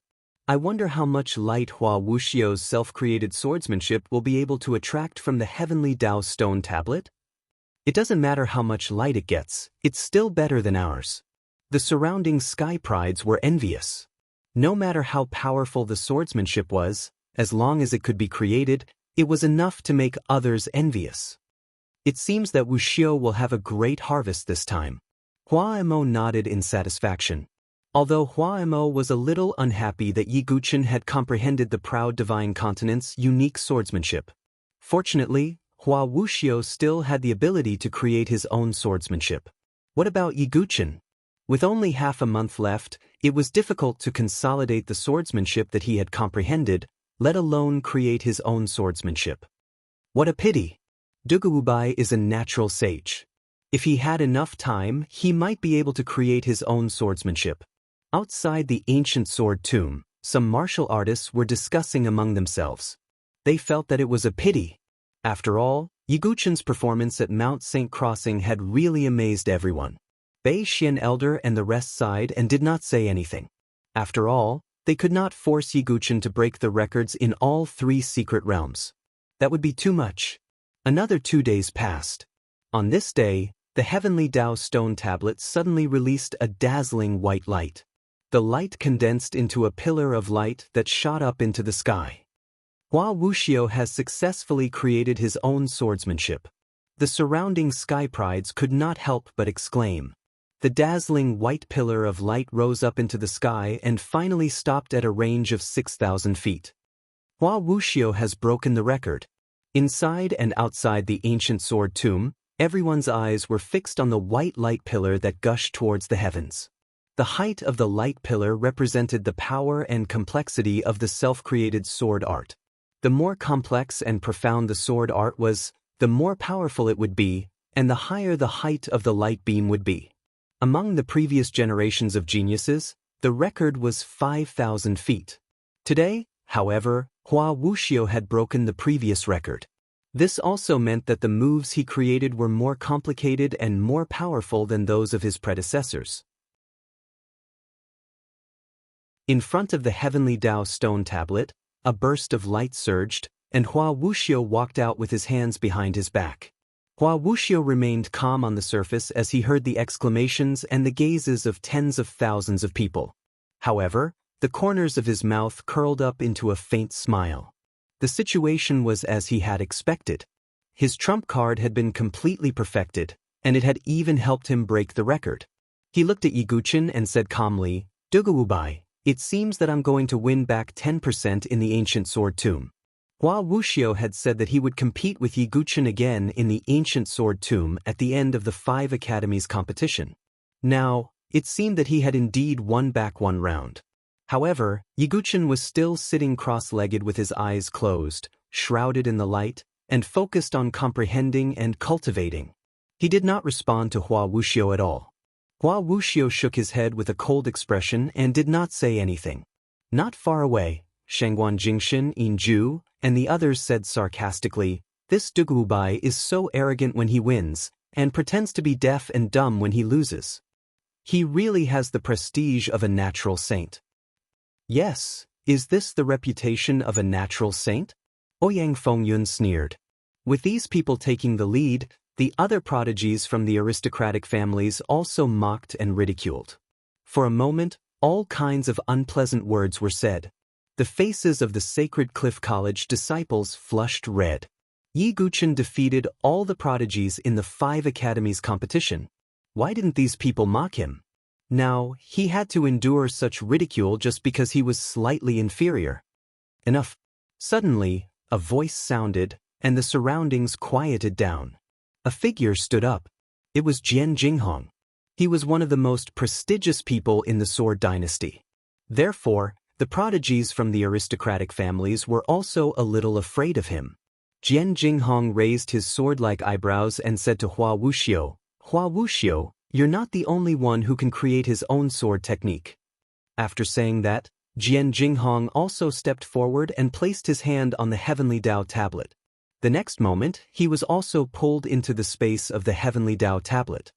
I wonder how much light Hua Wuxiu's self-created swordsmanship will be able to attract from the heavenly Dao stone tablet? It doesn't matter how much light it gets, it's still better than ours. The surrounding sky prides were envious. No matter how powerful the swordsmanship was, as long as it could be created, it was enough to make others envious. It seems that Wuxiu will have a great harvest this time. Hua Mo nodded in satisfaction. Although Hua Mo was a little unhappy that Yi Guchen had comprehended the proud divine continent's unique swordsmanship. Fortunately, Hua Wuxiu still had the ability to create his own swordsmanship. What about Yi Guchen? With only half a month left, it was difficult to consolidate the swordsmanship that he had comprehended, let alone create his own swordsmanship. What a pity! Duguwubai is a natural sage. If he had enough time, he might be able to create his own swordsmanship. Outside the ancient sword tomb, some martial artists were discussing among themselves. They felt that it was a pity. After all, Yi Guchen's performance at Mount St. Crossing had really amazed everyone. Bei Xian Elder and the rest sighed and did not say anything. After all, they could not force Yi Guchen to break the records in all 3 secret realms. That would be too much. Another 2 days passed. On this day, the heavenly Dao stone tablet suddenly released a dazzling white light. The light condensed into a pillar of light that shot up into the sky. Hua Wuxiu has successfully created his own swordsmanship. The surrounding sky prides could not help but exclaim. The dazzling white pillar of light rose up into the sky and finally stopped at a range of 6,000 feet. Hua Wuxiu has broken the record. Inside and outside the ancient sword tomb, everyone's eyes were fixed on the white light pillar that gushed towards the heavens. The height of the light pillar represented the power and complexity of the self-created sword art. The more complex and profound the sword art was, the more powerful it would be, and the higher the height of the light beam would be. Among the previous generations of geniuses, the record was 5,000 feet. Today, however, Hua Wuxiu had broken the previous record. This also meant that the moves he created were more complicated and more powerful than those of his predecessors. In front of the heavenly Dao stone tablet, a burst of light surged, and Hua Wuxiu walked out with his hands behind his back. Hua Wuxiu remained calm on the surface as he heard the exclamations and the gazes of tens of thousands of people. However, the corners of his mouth curled up into a faint smile. The situation was as he had expected. His trump card had been completely perfected, and it had even helped him break the record. He looked at Yi Guchen and said calmly, "Duguwubai, it seems that I'm going to win back 10% in the ancient sword tomb." Hua Wuxiu had said that he would compete with Yi Guchen again in the ancient sword tomb at the end of the 5 academies competition. Now, it seemed that he had indeed won back 1 round. However, Yi Guchen was still sitting cross-legged with his eyes closed, shrouded in the light, and focused on comprehending and cultivating. He did not respond to Hua Wuxiu at all. Hua Wuxiu shook his head with a cold expression and did not say anything. Not far away, Shangguan Jingshin, Inju, and the others said sarcastically, "This Duguwubai is so arrogant when he wins, and pretends to be deaf and dumb when he loses. He really has the prestige of a natural saint. Yes, is this the reputation of a natural saint? Ouyang Fengyun sneered. With these people taking the lead, the other prodigies from the aristocratic families also mocked and ridiculed. For a moment, all kinds of unpleasant words were said. The faces of the Sacred Cliff College disciples flushed red. Yi Guchen defeated all the prodigies in the 5 academies competition. Why didn't these people mock him? Now, he had to endure such ridicule just because he was slightly inferior. Enough. Suddenly, a voice sounded, and the surroundings quieted down. A figure stood up. It was Jian Jinghong. He was one of the most prestigious people in the Sword Dynasty. Therefore, the prodigies from the aristocratic families were also a little afraid of him. Jian Jinghong raised his sword-like eyebrows and said to Hua Wuxiu, "Hua Wuxiu, you're not the only one who can create his own sword technique." After saying that, Jian Jinghong also stepped forward and placed his hand on the Heavenly Tao tablet. The next moment, he was also pulled into the space of the Heavenly Tao tablet.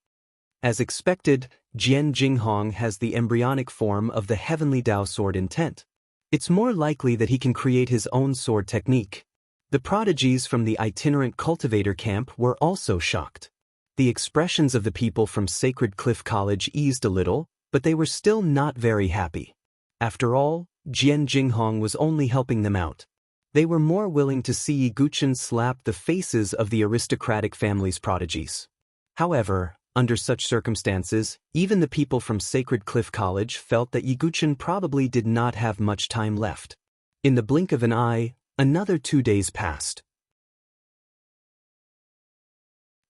As expected, Jian Jinghong has the embryonic form of the Heavenly Tao sword intent. It's more likely that he can create his own sword technique. The prodigies from the itinerant cultivator camp were also shocked. The expressions of the people from Sacred Cliff College eased a little, but they were still not very happy. After all, Jian Jinghong was only helping them out. They were more willing to see Yi Guchen slap the faces of the aristocratic family's prodigies. However, under such circumstances, even the people from Sacred Cliff College felt that Yi Guchen probably did not have much time left. In the blink of an eye, another 2 days passed.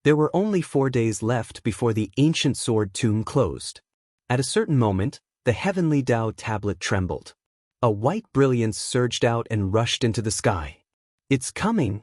There were only 4 days left before the ancient sword tomb closed. At a certain moment, the Heavenly Tao tablet trembled. A white brilliance surged out and rushed into the sky. "It's coming!"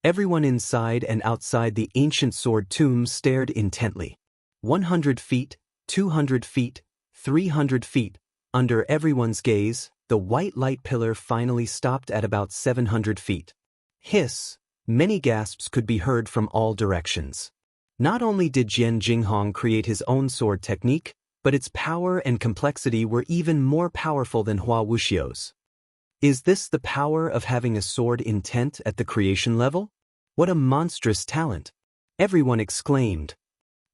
Everyone inside and outside the ancient sword tomb stared intently. 100 feet, 200 feet, 300 feet. Under everyone's gaze, the white light pillar finally stopped at about 700 feet. Hiss! Many gasps could be heard from all directions. Not only did Jian Jinghong create his own sword technique, but its power and complexity were even more powerful than Hua Wuxiu's. Is this the power of having a sword intent at the creation level? What a monstrous talent! Everyone exclaimed.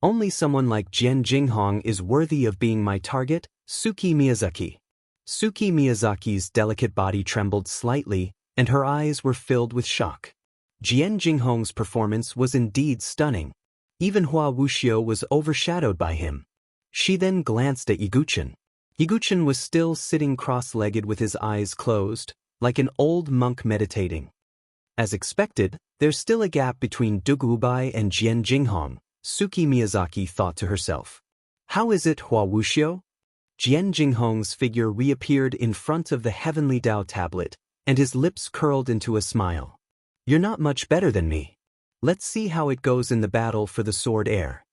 Only someone like Jian Jinghong is worthy of being my target, Suki Miyazaki. Suki Miyazaki's delicate body trembled slightly, and her eyes were filled with shock. Jian Jinghong's performance was indeed stunning. Even Hua Wuxiu was overshadowed by him. She then glanced at Yi Guchen. Yi Guchen was still sitting cross-legged with his eyes closed, like an old monk meditating. As expected, there's still a gap between Dugubai and Jian Jinghong, Suki Miyazaki thought to herself. How is it, Hua Wuxiu? Jian Jinghong's figure reappeared in front of the Heavenly Tao tablet, and his lips curled into a smile. You're not much better than me. Let's see how it goes in the battle for the sword heir.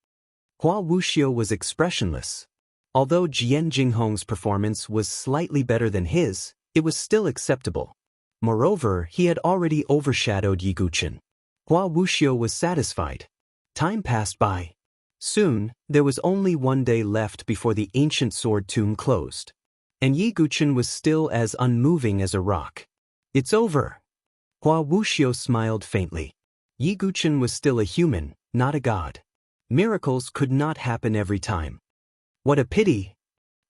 Hua Wuxiu was expressionless. Although Jian Jinghong's performance was slightly better than his, it was still acceptable. Moreover, he had already overshadowed Yi Guchen. Hua Wuxiu was satisfied. Time passed by. Soon, there was only 1 day left before the ancient sword tomb closed. And Yi Guchen was still as unmoving as a rock. It's over. Hua Wuxiu smiled faintly. Yi Guchen was still a human, not a god. Miracles could not happen every time. What a pity!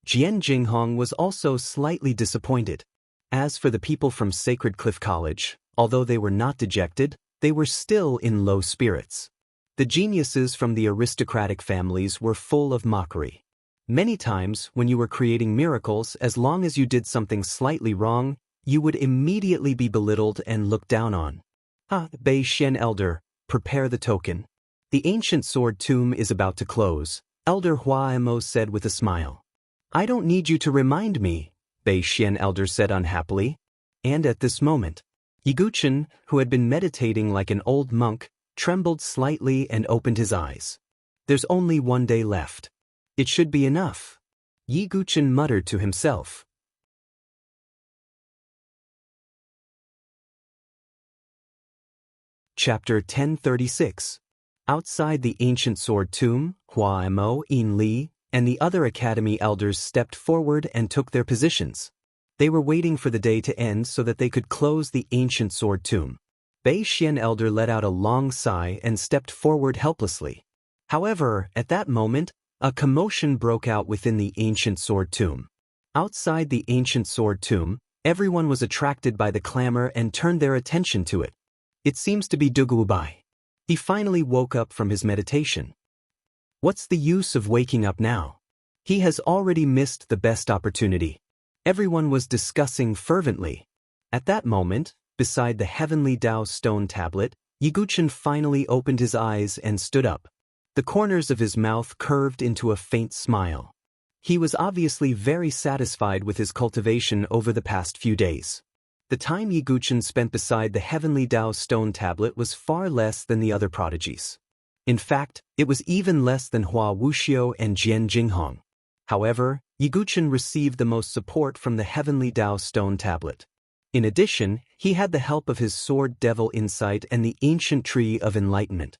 Jian Jinghong was also slightly disappointed. As for the people from Sacred Cliff College, although they were not dejected, they were still in low spirits. The geniuses from the aristocratic families were full of mockery. Many times, when you were creating miracles, as long as you did something slightly wrong, you would immediately be belittled and looked down on. Bei Xian Elder, prepare the token. The ancient sword tomb is about to close, Elder Hua Emo said with a smile. I don't need you to remind me, Bei Xian Elder said unhappily. And at this moment, Yi Guchen, who had been meditating like an old monk, trembled slightly and opened his eyes. There's only 1 day left. It should be enough. Yi Guchen muttered to himself. Chapter 1036. Outside the ancient sword tomb, Hua Mo, Yin Li, and the other academy elders stepped forward and took their positions. They were waiting for the day to end so that they could close the ancient sword tomb. Bei Xian elder let out a long sigh and stepped forward helplessly. However, at that moment, a commotion broke out within the ancient sword tomb. Outside the ancient sword tomb, everyone was attracted by the clamor and turned their attention to it. It seems to be Dugubai. He finally woke up from his meditation. What's the use of waking up now? He has already missed the best opportunity. Everyone was discussing fervently. At that moment, beside the heavenly Tao stone tablet, Yiguchen finally opened his eyes and stood up. The corners of his mouth curved into a faint smile. He was obviously very satisfied with his cultivation over the past few days. The time Yiguchen spent beside the heavenly Tao stone tablet was far less than the other prodigies. In fact, it was even less than Hua Wuxiu and Jian Jinghong. However, Yiguchen received the most support from the heavenly Tao stone tablet. In addition, he had the help of his sword devil insight and the ancient tree of enlightenment.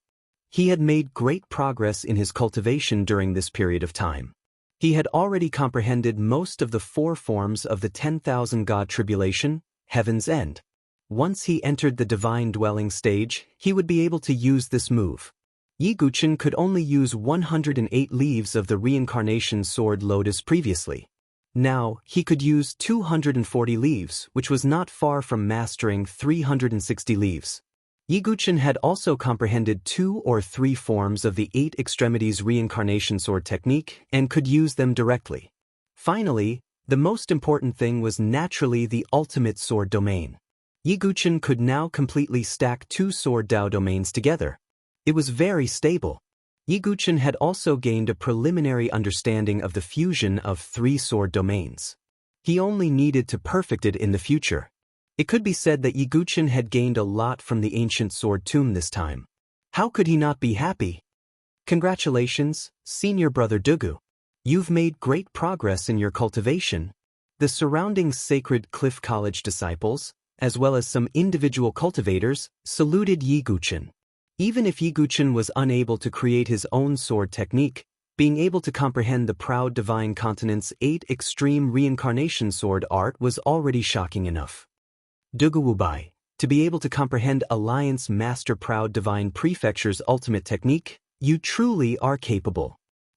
He had made great progress in his cultivation during this period of time. He had already comprehended most of the 4 forms of the 10,000 God tribulation, Heaven's End. Once he entered the divine dwelling stage, he would be able to use this move. Yiguchen could only use 108 leaves of the reincarnation sword lotus previously. Now, he could use 240 leaves, which was not far from mastering 360 leaves. Yiguchen had also comprehended 2 or 3 forms of the 8 extremities reincarnation sword technique and could use them directly. Finally, the most important thing was naturally the ultimate sword domain. Yiguchen could now completely stack 2 sword Dao domains together. It was very stable. Yiguchen had also gained a preliminary understanding of the fusion of 3 sword domains. He only needed to perfect it in the future. It could be said that Yiguchen had gained a lot from the ancient sword tomb this time. How could he not be happy? Congratulations, senior brother Dugu. You've made great progress in your cultivation. The surrounding Sacred Cliff College disciples, as well as some individual cultivators, saluted Yiguchen. Even if Yiguchen was unable to create his own sword technique, being able to comprehend the proud divine continent's 8 extreme reincarnation sword art was already shocking enough. Duguwubai, to be able to comprehend Alliance Master Proud Divine Prefecture's ultimate technique, you truly are capable.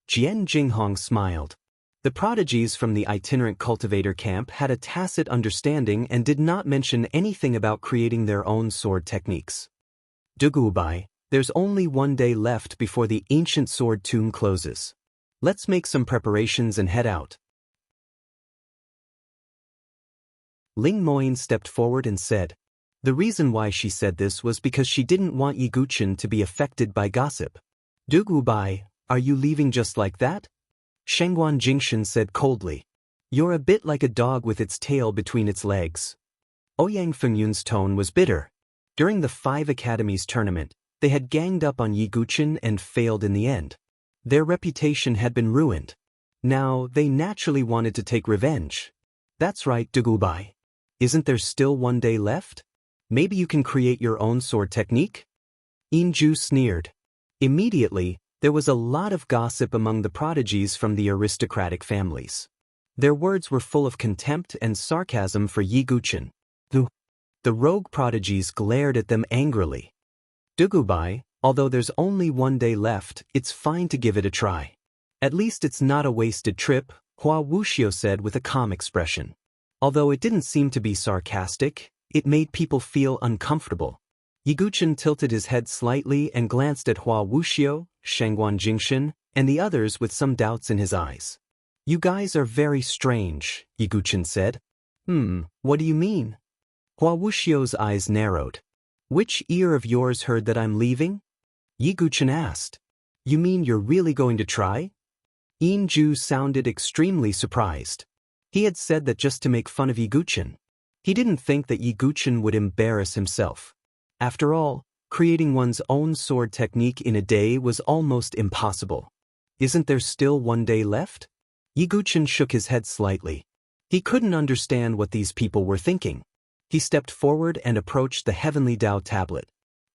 Jian Jinghong smiled. The prodigies from the itinerant cultivator camp had a tacit understanding and did not mention anything about creating their own sword techniques. Duguwubai, there's only 1 day left before the ancient sword tomb closes. Let's make some preparations and head out. Ling Moyne stepped forward and said. The reason why she said this was because she didn't want Yiguchen to be affected by gossip. Duguwubai, are you leaving just like that? Shengguan Jingshan said coldly. You're a bit like a dog with its tail between its legs. Ouyang Fengyun's tone was bitter. During the 5 Academies tournament, they had ganged up on Yiguchen and failed in the end. Their reputation had been ruined. Now, they naturally wanted to take revenge. That's right, Dugubai. Isn't there still 1 day left? Maybe you can create your own sword technique? Inju sneered. Immediately, there was a lot of gossip among the prodigies from the aristocratic families. Their words were full of contempt and sarcasm for Yiguchen. The rogue prodigies glared at them angrily. Dugubai, although there's only 1 day left, it's fine to give it a try. At least it's not a wasted trip, Hua Wuxiu said with a calm expression. Although it didn't seem to be sarcastic, it made people feel uncomfortable. Yiguchen tilted his head slightly and glanced at Hua Wuxiu, Shengguan Jingshan, and the others with some doubts in his eyes. You guys are very strange, Yiguchen said. What do you mean? Hua Wuxiu's eyes narrowed. Which ear of yours heard that I'm leaving? Yiguchen asked. You mean you're really going to try? Inju sounded extremely surprised. He had said that just to make fun of Yiguchen. He didn't think that Yiguchen would embarrass himself. After all, creating one's own sword technique in a day was almost impossible. Isn't there still 1 day left? Yiguchen shook his head slightly. He couldn't understand what these people were thinking. He stepped forward and approached the heavenly Tao tablet.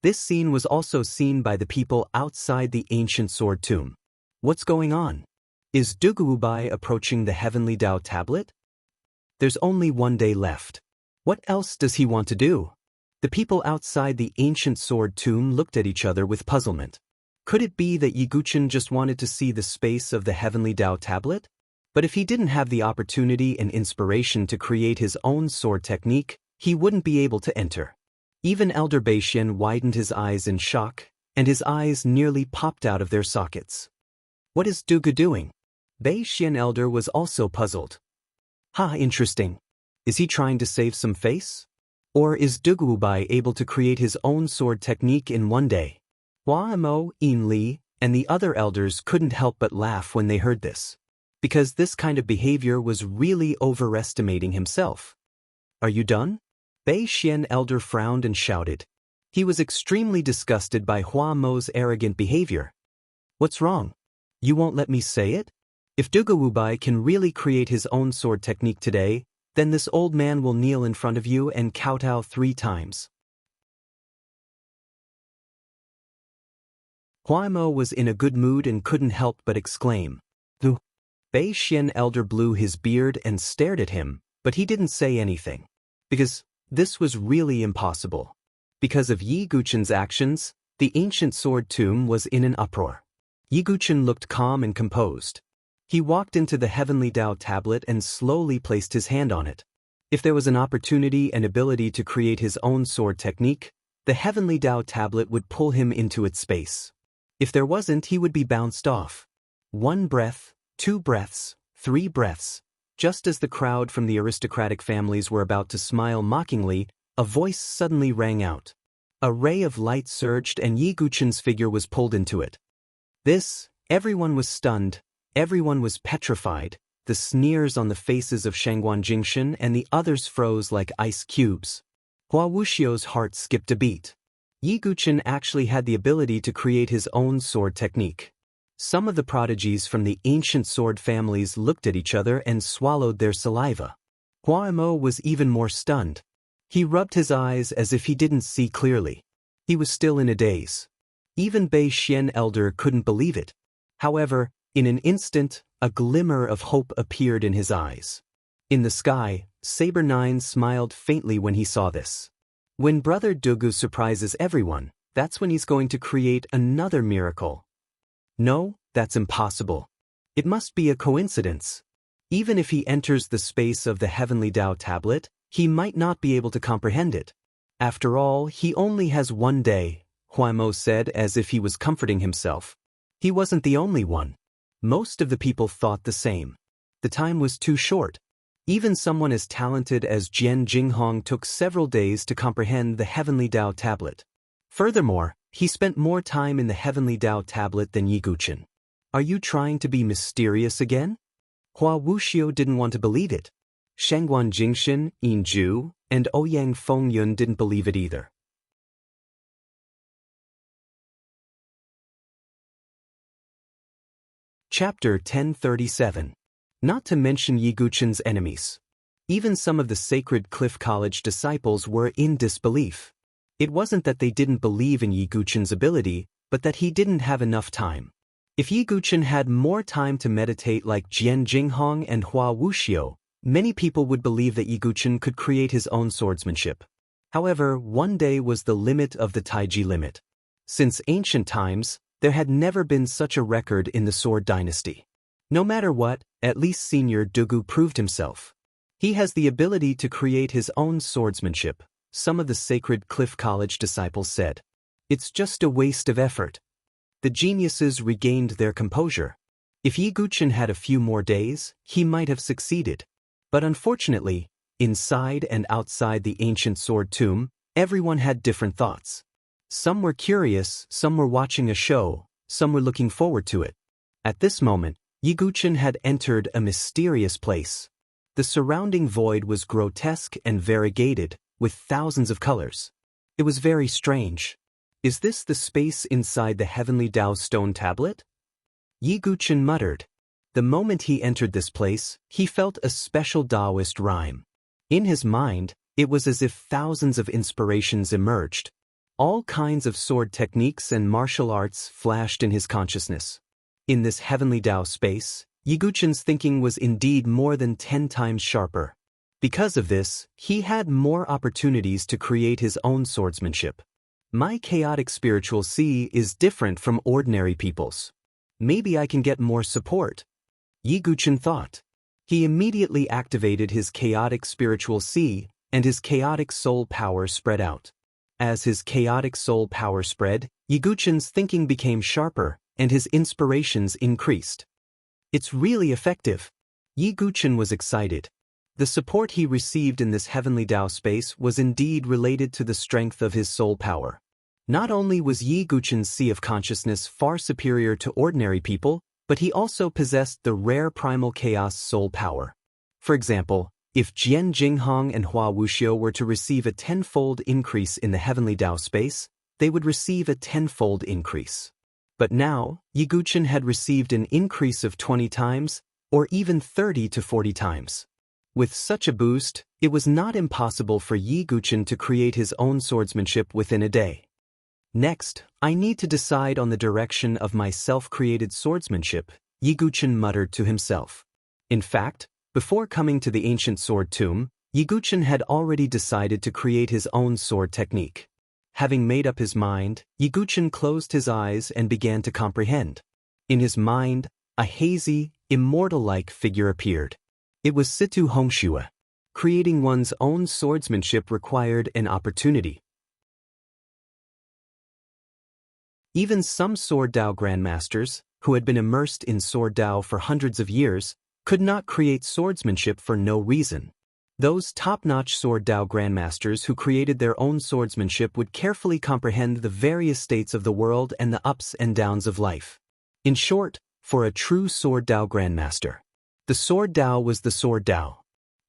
This scene was also seen by the people outside the ancient sword tomb. What's going on? Is Duguubai approaching the heavenly Tao tablet? There's only one day left. What else does he want to do? The people outside the ancient sword tomb looked at each other with puzzlement. Could it be that Yiguchen just wanted to see the space of the heavenly Tao tablet? But if he didn't have the opportunity and inspiration to create his own sword technique, he wouldn't be able to enter. Even Elder Beixian widened his eyes in shock, and his eyes nearly popped out of their sockets. What is Dugu doing? Beixian Elder was also puzzled. Interesting. Is he trying to save some face? Or is Duguubai able to create his own sword technique in one day? Hua Mo, Yin Li, and the other elders couldn't help but laugh when they heard this, because this kind of behavior was really overestimating himself. Are you done? Beixian Elder frowned and shouted. He was extremely disgusted by Hua Mo's arrogant behavior. What's wrong? You won't let me say it? If Duguubai can really create his own sword technique today, then this old man will kneel in front of you and kowtow 3 times. Hua Mo was in a good mood and couldn't help but exclaim, "Du." Beixian Elder blew his beard and stared at him, but he didn't say anything. Because this was really impossible. Because of Yiguchen's actions, the ancient sword tomb was in an uproar. Yiguchen looked calm and composed. He walked into the heavenly Tao tablet and slowly placed his hand on it. If there was an opportunity and ability to create his own sword technique, the heavenly Tao tablet would pull him into its space. If there wasn't, he would be bounced off. 1 breath, 2 breaths, 3 breaths. Just as the crowd from the aristocratic families were about to smile mockingly, a voice suddenly rang out. A ray of light surged and Yiguchen's figure was pulled into it. Everyone was stunned, everyone was petrified. The sneers on the faces of Shangguan Jingshan and the others froze like ice cubes. Hua Wuxiu's heart skipped a beat. Yiguchen actually had the ability to create his own sword technique. Some of the prodigies from the ancient sword families looked at each other and swallowed their saliva. Hua Mo was even more stunned. He rubbed his eyes as if he didn't see clearly. He was still in a daze. Even Beixian Elder couldn't believe it. However, in an instant, a glimmer of hope appeared in his eyes. In the sky, Saber 9 smiled faintly when he saw this. When Brother Dugu surprises everyone, that's when he's going to create another miracle. No, that's impossible. It must be a coincidence. Even if he enters the space of the heavenly Tao tablet, he might not be able to comprehend it. After all, he only has 1 day, Hua Mo said as if he was comforting himself. He wasn't the only one. Most of the people thought the same. The time was too short. Even someone as talented as Jian Jinghong took several days to comprehend the heavenly Tao tablet. Furthermore, he spent more time in the heavenly Tao tablet than Yiguchen. Are you trying to be mysterious again? Hua Wuxiu didn't want to believe it. Shangguan Jingshan, Yin Ju, and Ouyang Fengyun didn't believe it either. Chapter 1037. Not to mention Yiguchen's enemies. Even some of the Sacred Cliff College disciples were in disbelief. It wasn't that they didn't believe in Yiguchen's ability, but that he didn't have enough time. If Yiguchen had more time to meditate like Jian Jinghong and Hua Wuxiu, many people would believe that Yiguchen could create his own swordsmanship. However, 1 day was the limit of the Taiji limit. Since ancient times, there had never been such a record in the Sword Dynasty. No matter what, at least Senior Dugu proved himself. He has the ability to create his own swordsmanship, some of the Sacred Cliff College disciples said. It's just a waste of effort. The geniuses regained their composure. If Yiguchen had a few more days, he might have succeeded. But unfortunately, inside and outside the ancient sword tomb, everyone had different thoughts. Some were curious, some were watching a show, some were looking forward to it. At this moment, Yiguchen had entered a mysterious place. The surrounding void was grotesque and variegated, with thousands of colors. It was very strange. Is this the space inside the heavenly Tao stone tablet? Yiguchen muttered. The moment he entered this place, he felt a special Taoist rhyme. In his mind, it was as if thousands of inspirations emerged. All kinds of sword techniques and martial arts flashed in his consciousness. In this heavenly Tao space, Yiguchen's thinking was indeed more than 10 times sharper. Because of this, he had more opportunities to create his own swordsmanship. My chaotic spiritual sea is different from ordinary people's. Maybe I can get more support, Yiguchen thought. He immediately activated his chaotic spiritual sea, and his chaotic soul power spread out. As his chaotic soul power spread, Yiguchen's thinking became sharper, and his inspirations increased. It's really effective. Yiguchen was excited. The support he received in this heavenly Tao space was indeed related to the strength of his soul power. Not only was Yiguchen's sea of consciousness far superior to ordinary people, but he also possessed the rare primal chaos soul power. For example, if Jian Jinghong and Hua Wuxiu were to receive a 10-fold increase in the heavenly Tao space, they would receive a 10-fold increase. But now, Yiguchen had received an increase of 20 times, or even 30 to 40 times. With such a boost, it was not impossible for Yiguchen to create his own swordsmanship within a day. Next, I need to decide on the direction of my self-created swordsmanship, Yiguchen muttered to himself. In fact, before coming to the ancient sword tomb, Yiguchen had already decided to create his own sword technique. Having made up his mind, Yiguchen closed his eyes and began to comprehend. In his mind, a hazy, immortal-like figure appeared. It was Situ Hongxue. Creating one's own swordsmanship required an opportunity. Even some Sword Dao grandmasters, who had been immersed in Sword Dao for hundreds of years, could not create swordsmanship for no reason. Those top-notch Sword Dao grandmasters who created their own swordsmanship would carefully comprehend the various states of the world and the ups and downs of life. In short, for a true Sword Dao grandmaster, the Sword Dao was the Sword Dao.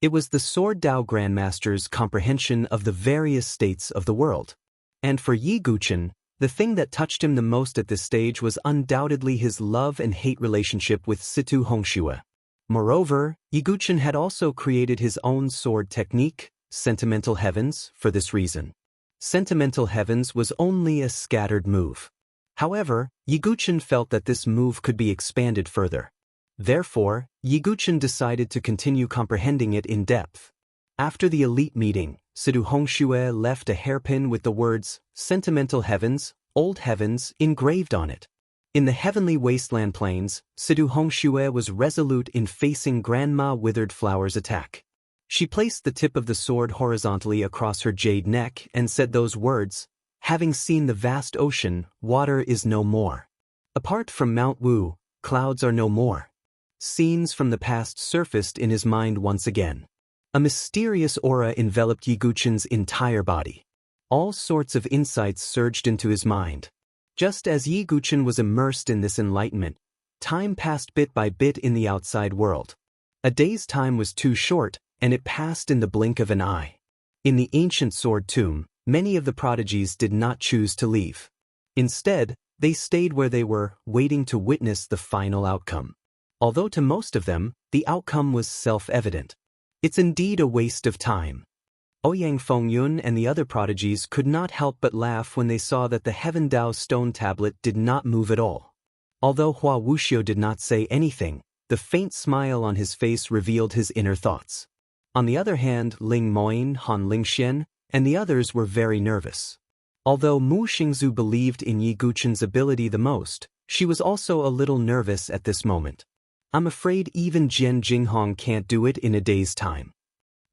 It was the Sword Dao grandmaster's comprehension of the various states of the world. And for Yiguchen, the thing that touched him the most at this stage was undoubtedly his love and hate relationship with Situ Hongxue. Moreover, Yiguchen had also created his own sword technique, Sentimental Heavens, for this reason. Sentimental Heavens was only a scattered move. However, Yiguchen felt that this move could be expanded further. Therefore, Yiguchen decided to continue comprehending it in depth. After the elite meeting, Situ Hongxue left a hairpin with the words, Sentimental Heavens, Old Heavens, engraved on it. In the heavenly wasteland plains, Situ Hongxue was resolute in facing Grandma Withered Flower's attack. She placed the tip of the sword horizontally across her jade neck and said those words, having seen the vast ocean, water is no more. Apart from Mount Wu, clouds are no more. Scenes from the past surfaced in his mind once again. A mysterious aura enveloped Yiguchen's entire body. All sorts of insights surged into his mind. Just as Yiguchen was immersed in this enlightenment, time passed bit by bit in the outside world. A day's time was too short, and it passed in the blink of an eye. In the ancient sword tomb, many of the prodigies did not choose to leave. Instead, they stayed where they were, waiting to witness the final outcome. Although to most of them, the outcome was self-evident. It's indeed a waste of time. Ouyang Fengyun and the other prodigies could not help but laugh when they saw that the Heaven Dao stone tablet did not move at all. Although Hua Wuxiu did not say anything, the faint smile on his face revealed his inner thoughts. On the other hand, Ling Moyin, Han Lingxian, and the others were very nervous. Although Mu Xingzu believed in Yiguchen's ability the most, she was also a little nervous at this moment. I'm afraid even Jian Jinghong can't do it in a day's time.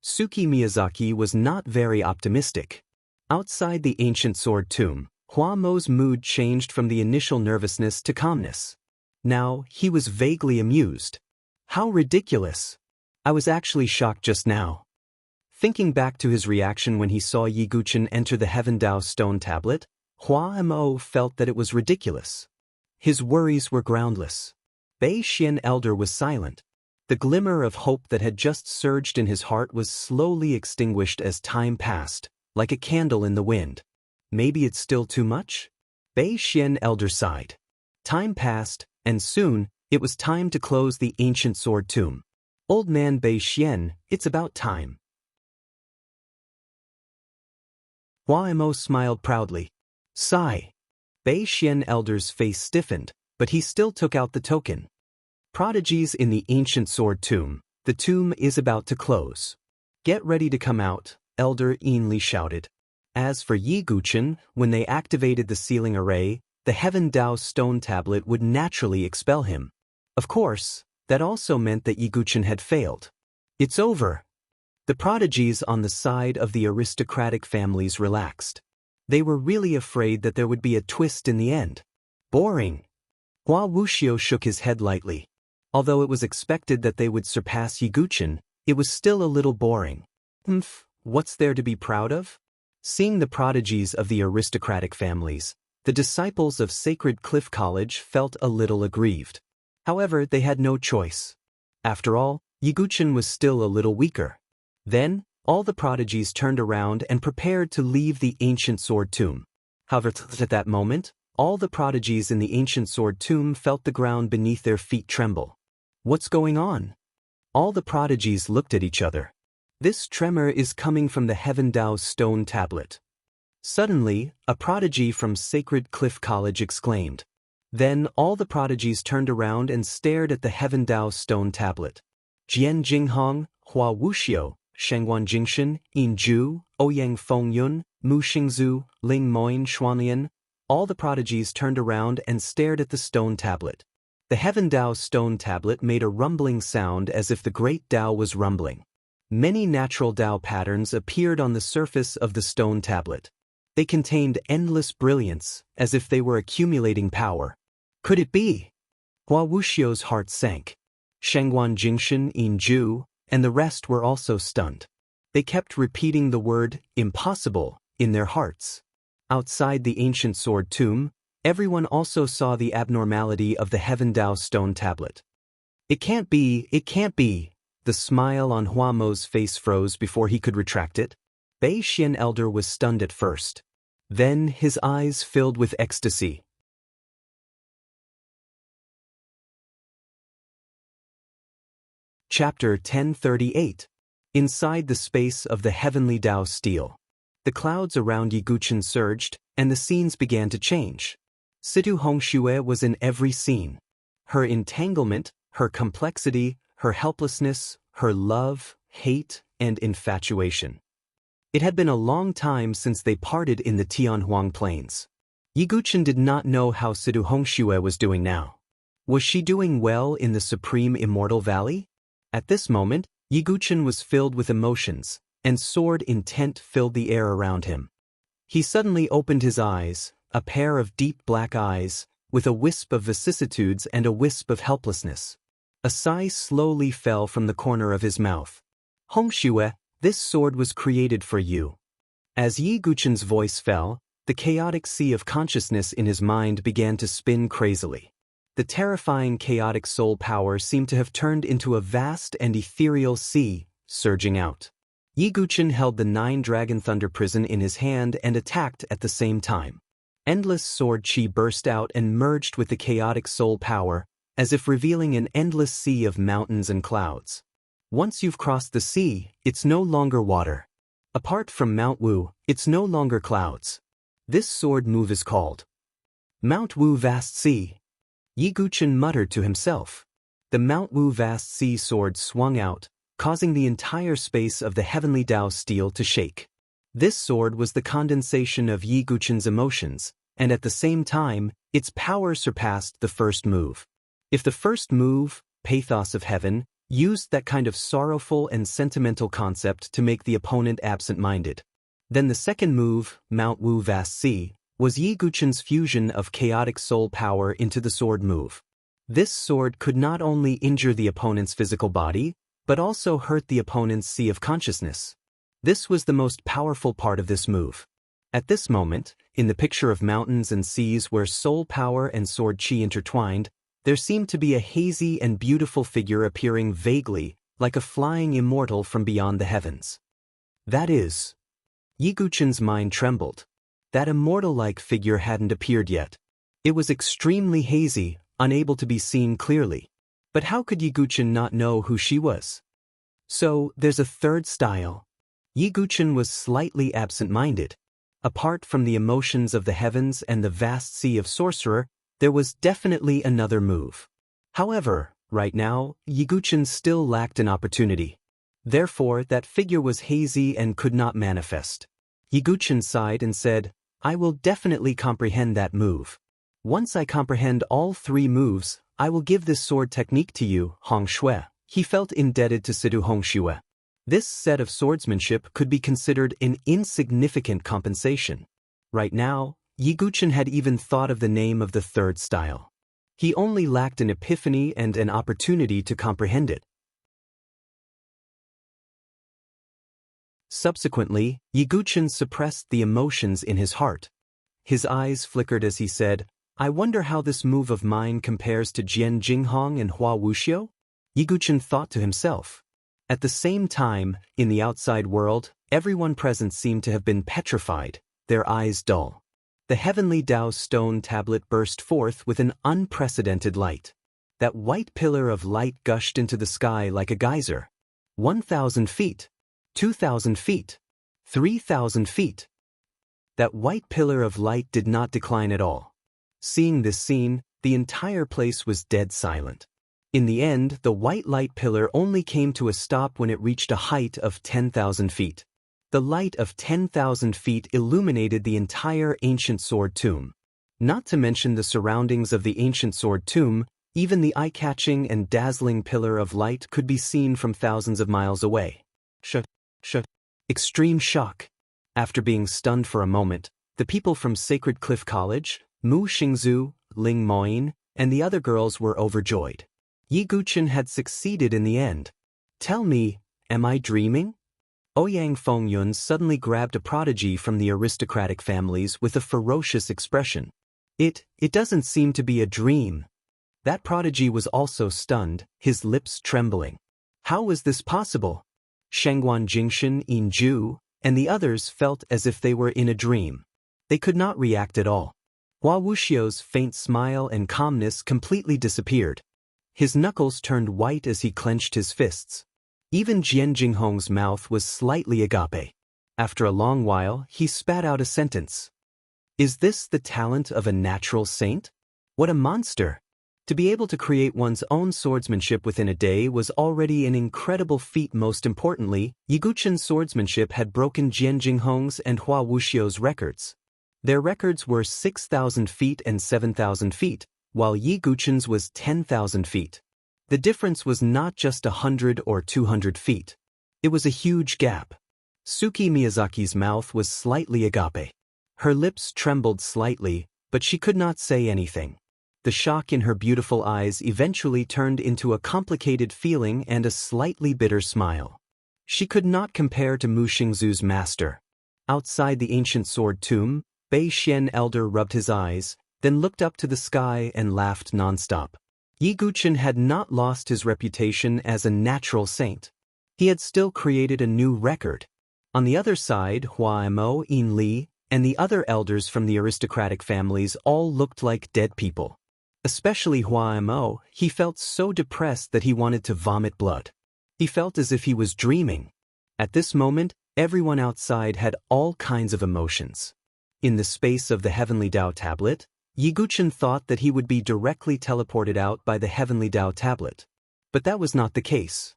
Suki Miyazaki was not very optimistic. Outside the ancient sword tomb, Hua Mo's mood changed from the initial nervousness to calmness. Now, he was vaguely amused. How ridiculous! I was actually shocked just now. Thinking back to his reaction when he saw Yiguchen enter the Heaven Dao stone tablet, Hua Mo felt that it was ridiculous. His worries were groundless. Bei Xian Elder was silent. The glimmer of hope that had just surged in his heart was slowly extinguished as time passed, like a candle in the wind. Maybe it's still too much? Bei Xian Elder sighed. Time passed, and soon, it was time to close the ancient sword tomb. Old man Bei Xian, it's about time. Hua Mo smiled proudly. Sigh. Bei Xian Elder's face stiffened, but he still took out the token. Prodigies in the ancient sword tomb. The tomb is about to close. Get ready to come out, Elder Ainli shouted. As for Yi Guchen, when they activated the sealing array, the Heaven Dao stone tablet would naturally expel him. Of course, that also meant that Yi Guchen had failed. It's over. The prodigies on the side of the aristocratic families relaxed. They were really afraid that there would be a twist in the end. Boring. Hua Wuxiu shook his head lightly. Although it was expected that they would surpass Yi Guchen, it was still a little boring. What's there to be proud of? Seeing the prodigies of the aristocratic families, the disciples of Sacred Cliff College felt a little aggrieved. However, they had no choice. After all, Yi Guchen was still a little weaker. Then, all the prodigies turned around and prepared to leave the ancient sword tomb. However, at that moment, all the prodigies in the ancient sword tomb felt the ground beneath their feet tremble. What's going on? All the prodigies looked at each other. This tremor is coming from the Heaven Dao stone tablet. Suddenly, a prodigy from Sacred Cliff College exclaimed. Then all the prodigies turned around and stared at the Heaven Dao stone tablet. Jian Jinghong, Hua Wuxiu, Shengguan Jingshan, Yin Zhu, Ouyang Fengyun, Mu Xingzu, Ling Moin Xuanlian, all the prodigies turned around and stared at the stone tablet. The Heaven Dao stone tablet made a rumbling sound as if the great Dao was rumbling. Many natural Dao patterns appeared on the surface of the stone tablet. They contained endless brilliance, as if they were accumulating power. Could it be? Hua Wuxiu's heart sank. Shengguan Jingshan, Yin Zhu, and the rest were also stunned. They kept repeating the word, impossible, in their hearts. Outside the ancient sword tomb, everyone also saw the abnormality of the Heaven Dao stone tablet. It can't be, it can't be. The smile on Hua Mo's face froze before he could retract it. Bei Xian Elder was stunned at first. Then his eyes filled with ecstasy. Chapter 1038. Inside the space of the heavenly Dao steel. The clouds around Yi Guchen surged, and the scenes began to change. Situ Hongxue was in every scene. Her entanglement, her complexity, her helplessness, her love, hate, and infatuation. It had been a long time since they parted in the Tianhuang Plains. Yi Guchen did not know how Situ Hongxue was doing now. Was she doing well in the Supreme Immortal Valley? At this moment, Yi Guchen was filled with emotions, and sword intent filled the air around him. He suddenly opened his eyes, a pair of deep black eyes, with a wisp of vicissitudes and a wisp of helplessness. A sigh slowly fell from the corner of his mouth. Hongxue, this sword was created for you. As Yi Guchen's voice fell, the chaotic sea of consciousness in his mind began to spin crazily. The terrifying chaotic soul power seemed to have turned into a vast and ethereal sea, surging out. Yi Guchen held the 9 Dragon Thunder Prison in his hand and attacked at the same time. Endless sword chi burst out and merged with the chaotic soul power, as if revealing an endless sea of mountains and clouds. Once you've crossed the sea, it's no longer water. Apart from Mount Wu, it's no longer clouds. This sword move is called Mount Wu Vast Sea. Yi Guchen muttered to himself. The Mount Wu Vast Sea sword swung out, causing the entire space of the heavenly Dao steel to shake. This sword was the condensation of Yi Guchen's emotions, and at the same time, its power surpassed the first move. If the first move, Pathos of Heaven, used that kind of sorrowful and sentimental concept to make the opponent absent-minded, then the second move, Mount Wu Vast Sea, was Yi Guchen's fusion of chaotic soul power into the sword move. This sword could not only injure the opponent's physical body, but also hurt the opponent's sea of consciousness. This was the most powerful part of this move. At this moment, in the picture of mountains and seas where soul power and sword chi intertwined, there seemed to be a hazy and beautiful figure appearing vaguely, like a flying immortal from beyond the heavens. That is. Yi Guchen's mind trembled. That immortal-like figure hadn't appeared yet. It was extremely hazy, unable to be seen clearly. But how could Yi Guchen not know who she was? So, there's a third style. Yi Guchen was slightly absent-minded. Apart from the emotions of the heavens and the vast sea of sorcerer, there was definitely another move. However, right now, Yiguchen still lacked an opportunity. Therefore, that figure was hazy and could not manifest. Yiguchen sighed and said, I will definitely comprehend that move. Once I comprehend all 3 moves, I will give this sword technique to you, Hong Shui. He felt indebted to Sidu Hong Shui. This set of swordsmanship could be considered an insignificant compensation. Right now, Yiguchen had even thought of the name of the 3rd style. He only lacked an epiphany and an opportunity to comprehend it. Subsequently, Yiguchen suppressed the emotions in his heart. His eyes flickered as he said, I wonder how this move of mine compares to Jian Jinghong and Hua Wuxiu? Yiguchen thought to himself. At the same time, in the outside world, everyone present seemed to have been petrified, their eyes dull. The heavenly Tao stone tablet burst forth with an unprecedented light. That white pillar of light gushed into the sky like a geyser. 1,000 feet. 2,000 feet. 3,000 feet. That white pillar of light did not decline at all. Seeing this scene, the entire place was dead silent. In the end, the white light pillar only came to a stop when it reached a height of 10,000 feet. The light of 10,000 feet illuminated the entire ancient sword tomb. Not to mention the surroundings of the ancient sword tomb, even the eye-catching and dazzling pillar of light could be seen from thousands of miles away. Extreme shock. After being stunned for a moment, the people from Sacred Cliff College, Mu Xingzu, Ling Moyin, and the other girls were overjoyed. Yiguchen had succeeded in the end. Tell me, am I dreaming? Ouyang Fengyun suddenly grabbed a prodigy from the aristocratic families with a ferocious expression. It doesn't seem to be a dream. That prodigy was also stunned, his lips trembling. How was this possible? Shangguan Jingshan, Inju, and the others felt as if they were in a dream. They could not react at all. Hua Wuxiu's faint smile and calmness completely disappeared. His knuckles turned white as he clenched his fists. Even Jian Jinghong's mouth was slightly agape. After a long while, he spat out a sentence. Is this the talent of a natural saint? What a monster! To be able to create one's own swordsmanship within a day was already an incredible feat. Most importantly, Yiguchen's swordsmanship had broken Jian Jinghong's and Hua Wuxiu's records. Their records were 6,000 feet and 7,000 feet, while Yiguchen's was 10,000 feet. The difference was not just 100 or 200 feet. It was a huge gap. Suki Miyazaki's mouth was slightly agape. Her lips trembled slightly, but she could not say anything. The shock in her beautiful eyes eventually turned into a complicated feeling and a slightly bitter smile. She could not compare to Mu Xingzu's master. Outside the ancient sword tomb, Bei Xian Elder rubbed his eyes, then looked up to the sky and laughed nonstop. Yiguchen had not lost his reputation as a natural saint. He had still created a new record. On the other side, Hua Mo, Yin Li, and the other elders from the aristocratic families all looked like dead people. Especially Hua Mo, he felt so depressed that he wanted to vomit blood. He felt as if he was dreaming. At this moment, everyone outside had all kinds of emotions. In the space of the Heavenly Tao tablet, Yiguchen thought that he would be directly teleported out by the Heavenly Tao tablet. But that was not the case.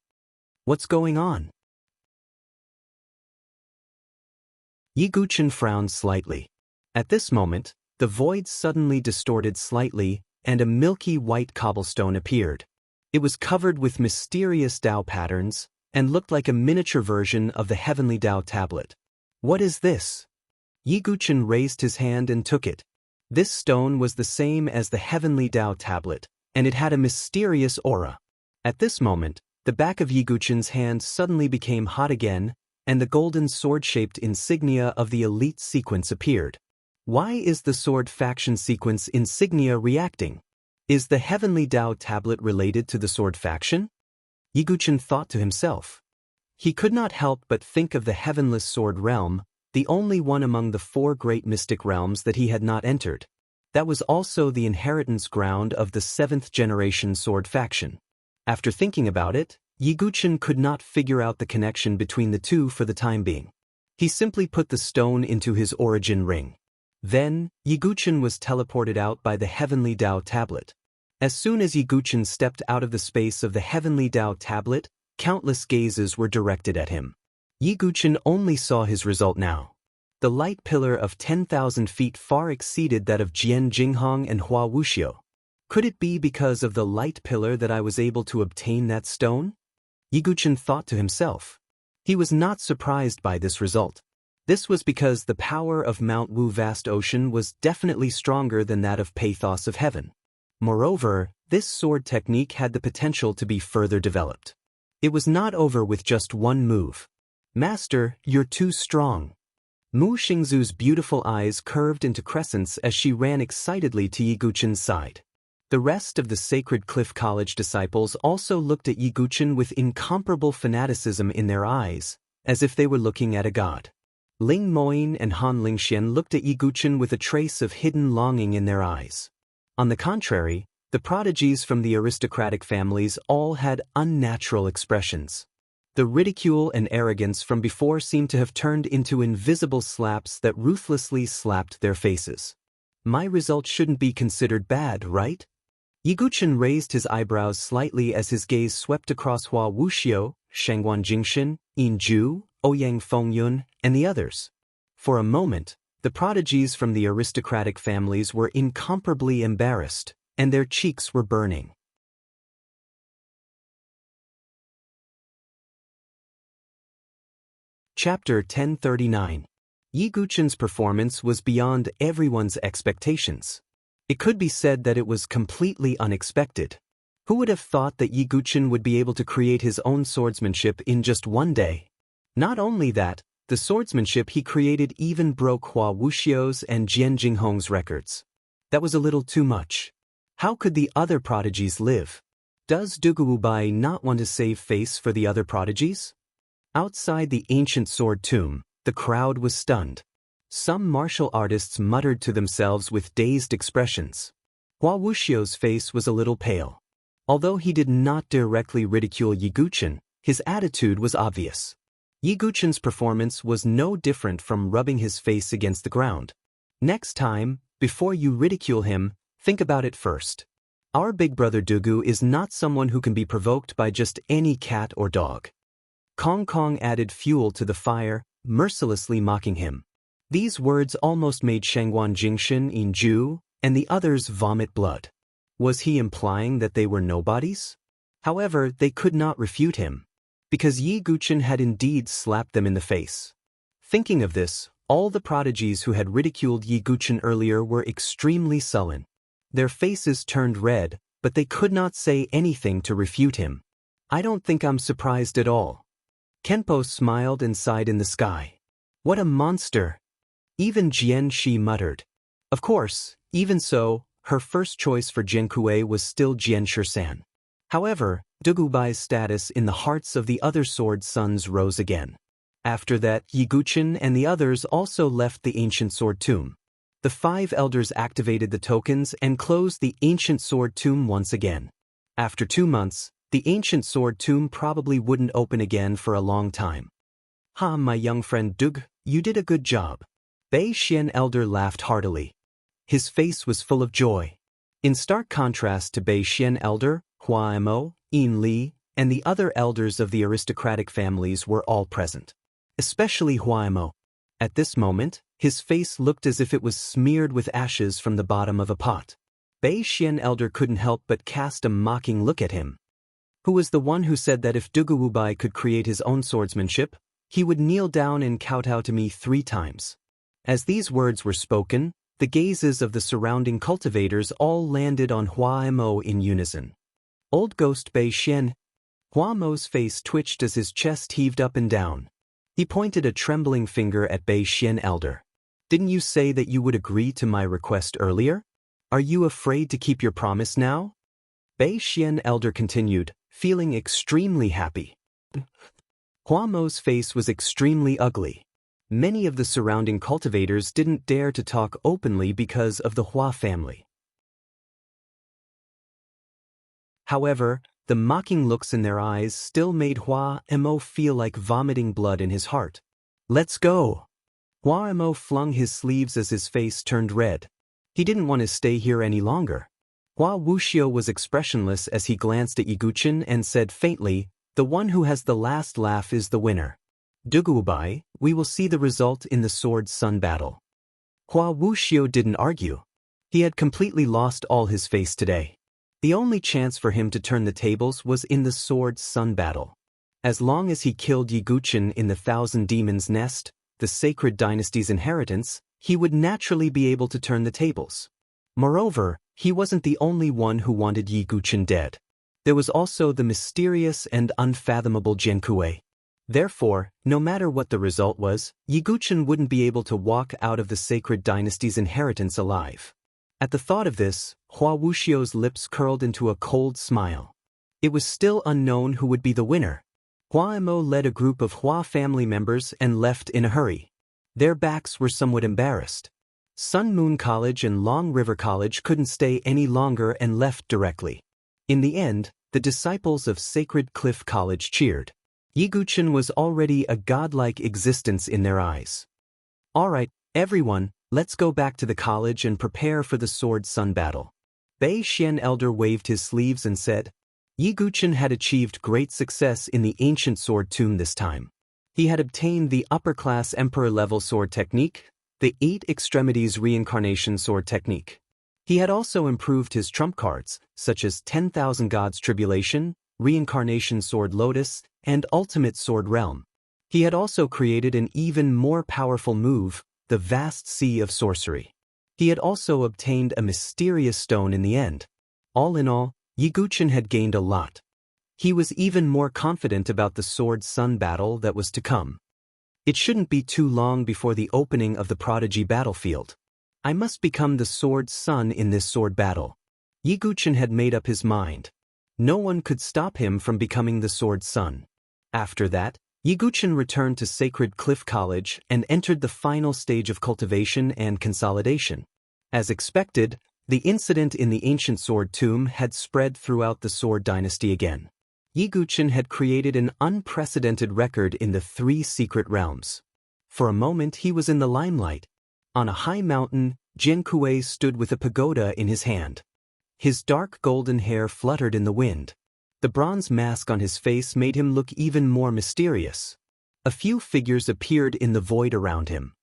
What's going on? Yiguchen frowned slightly. At this moment, the void suddenly distorted slightly, and a milky white cobblestone appeared. It was covered with mysterious Tao patterns, and looked like a miniature version of the Heavenly Tao tablet. What is this? Yiguchen raised his hand and took it. This stone was the same as the Heavenly Tao tablet, and it had a mysterious aura. At this moment, the back of Yiguchen's hand suddenly became hot again, and the golden sword-shaped insignia of the elite sequence appeared. Why is the sword faction sequence insignia reacting? Is the Heavenly Tao tablet related to the sword faction? Yiguchen thought to himself. He could not help but think of the heavenless sword realm, the only one among the 4 great mystic realms that he had not entered. That was also the inheritance ground of the 7th generation sword faction. After thinking about it, Yiguchen could not figure out the connection between the two for the time being. He simply put the stone into his origin ring. Then, Yiguchen was teleported out by the Heavenly Tao tablet. As soon as Yiguchen stepped out of the space of the Heavenly Tao tablet, countless gazes were directed at him. Yiguchen only saw his result now. The light pillar of 10,000 feet far exceeded that of Jian Jinghong and Hua Wuxiu. Could it be because of the light pillar that I was able to obtain that stone? Yiguchen thought to himself. He was not surprised by this result. This was because the power of Mount Wu Vast Ocean was definitely stronger than that of Pathos of Heaven. Moreover, this sword technique had the potential to be further developed. It was not over with just one move. Master, you're too strong. Mu Xingzu's beautiful eyes curved into crescents as she ran excitedly to Yiguchen's side. The rest of the Sacred Cliff College disciples also looked at Yiguchen with incomparable fanaticism in their eyes, as if they were looking at a god. Ling Moyin and Han Lingxian looked at Yiguchen with a trace of hidden longing in their eyes. On the contrary, the prodigies from the aristocratic families all had unnatural expressions. The ridicule and arrogance from before seemed to have turned into invisible slaps that ruthlessly slapped their faces. My result shouldn't be considered bad, right? Yiguchen raised his eyebrows slightly as his gaze swept across Hua Wuxiu, Shangguan Jingshan, Yin Zhu, Ouyang Fengyun, and the others. For a moment, the prodigies from the aristocratic families were incomparably embarrassed, and their cheeks were burning. Chapter 1039. Yiguchen's performance was beyond everyone's expectations. It could be said that it was completely unexpected. Who would have thought that Yiguchen would be able to create his own swordsmanship in just one day? Not only that, the swordsmanship he created even broke Hua Wuxiu's and Jian Jinghong's records. That was a little too much. How could the other prodigies live? Does Duguwubai not want to save face for the other prodigies? Outside the ancient sword tomb, the crowd was stunned. Some martial artists muttered to themselves with dazed expressions. Hua Wuxiu's face was a little pale. Although he did not directly ridicule Yiguchen, his attitude was obvious. Yiguchen's performance was no different from rubbing his face against the ground. Next time, before you ridicule him, think about it first. Our big brother Dugu is not someone who can be provoked by just any cat or dog. Kong Kong added fuel to the fire, mercilessly mocking him. These words almost made Shangguan Jingshan, Yin Zhu, and the others vomit blood. Was he implying that they were nobodies? However, they could not refute him, because Yiguchen had indeed slapped them in the face. Thinking of this, all the prodigies who had ridiculed Yiguchen earlier were extremely sullen. Their faces turned red, but they could not say anything to refute him. I don't think I'm surprised at all. Kenpo smiled and sighed in the sky. What a monster! Even Jian Shi muttered. Of course, even so, her first choice for Jiankue was still Jian Shisan. However, Dugubai's status in the hearts of the other sword sons rose again. After that, Yiguchen and the others also left the ancient sword tomb. The 5 elders activated the tokens and closed the ancient sword tomb once again. After 2 months, the ancient sword tomb probably wouldn't open again for a long time. Ha, my young friend Dug, you did a good job. Bei Xian elder laughed heartily. His face was full of joy. In stark contrast to Bei Xian elder, Hua Mo, Yin Li, and the other elders of the aristocratic families were all present. Especially Hua Mo. At this moment, his face looked as if it was smeared with ashes from the bottom of a pot. Bei Xian elder couldn't help but cast a mocking look at him. Who was the one who said that if Duguwubai could create his own swordsmanship, he would kneel down and kowtow to me 3 times. As these words were spoken, the gazes of the surrounding cultivators all landed on Hua Mo in unison. Old Ghost Bei Xian. Hua Mo's face twitched as his chest heaved up and down. He pointed a trembling finger at Bei Xian elder. Didn't you say that you would agree to my request earlier? Are you afraid to keep your promise now? Bei Xian elder continued, feeling extremely happy. Hua Mo's face was extremely ugly. Many of the surrounding cultivators didn't dare to talk openly because of the Hua family. However, the mocking looks in their eyes still made Hua Mo feel like vomiting blood in his heart. Let's go. Hua Mo flung his sleeves as his face turned red. He didn't want to stay here any longer. Hua Wuxiu was expressionless as he glanced at Yiguchen and said faintly, "The one who has the last laugh is the winner. Dugubai, we will see the result in the Sword Sun battle." Hua Wuxiu didn't argue. He had completely lost all his face today. The only chance for him to turn the tables was in the Sword Sun battle. As long as he killed Yiguchen in the Thousand Demons' Nest, the Sacred Dynasty's inheritance, he would naturally be able to turn the tables. Moreover, he wasn't the only one who wanted Yiguchen dead. There was also the mysterious and unfathomable Jiankui. Therefore, no matter what the result was, Yiguchen wouldn't be able to walk out of the Sacred Dynasty's inheritance alive. At the thought of this, Hua Wuxiu's lips curled into a cold smile. It was still unknown who would be the winner. Hua Mo led a group of Hua family members and left in a hurry. Their backs were somewhat embarrassed. Sun Moon College and Long River College couldn't stay any longer and left directly. In the end, the disciples of Sacred Cliff College cheered. Yiguchen was already a godlike existence in their eyes. "All right, everyone, let's go back to the college and prepare for the Sword Sun battle." Bei Xian Elder waved his sleeves and said, Yiguchen had achieved great success in the ancient sword tomb this time. He had obtained the upper-class emperor-level sword technique, the 8 extremities reincarnation sword technique. He had also improved his trump cards, such as 10,000 Gods Tribulation, Reincarnation Sword Lotus, and Ultimate Sword Realm. He had also created an even more powerful move, the Vast Sea of Sorcery. He had also obtained a mysterious stone in the end. All in all, Yiguchen had gained a lot. He was even more confident about the Sword Sun battle that was to come. It shouldn't be too long before the opening of the Prodigy battlefield. I must become the Sword Sun in this sword battle. Yiguchen had made up his mind. No one could stop him from becoming the Sword Sun. After that, Yiguchen returned to Sacred Cliff College and entered the final stage of cultivation and consolidation. As expected, the incident in the ancient sword tomb had spread throughout the Sword Dynasty again. Yiguchen had created an unprecedented record in the 3 secret realms. For a moment he was in the limelight. On a high mountain, Jiankui stood with a pagoda in his hand. His dark golden hair fluttered in the wind. The bronze mask on his face made him look even more mysterious. A few figures appeared in the void around him.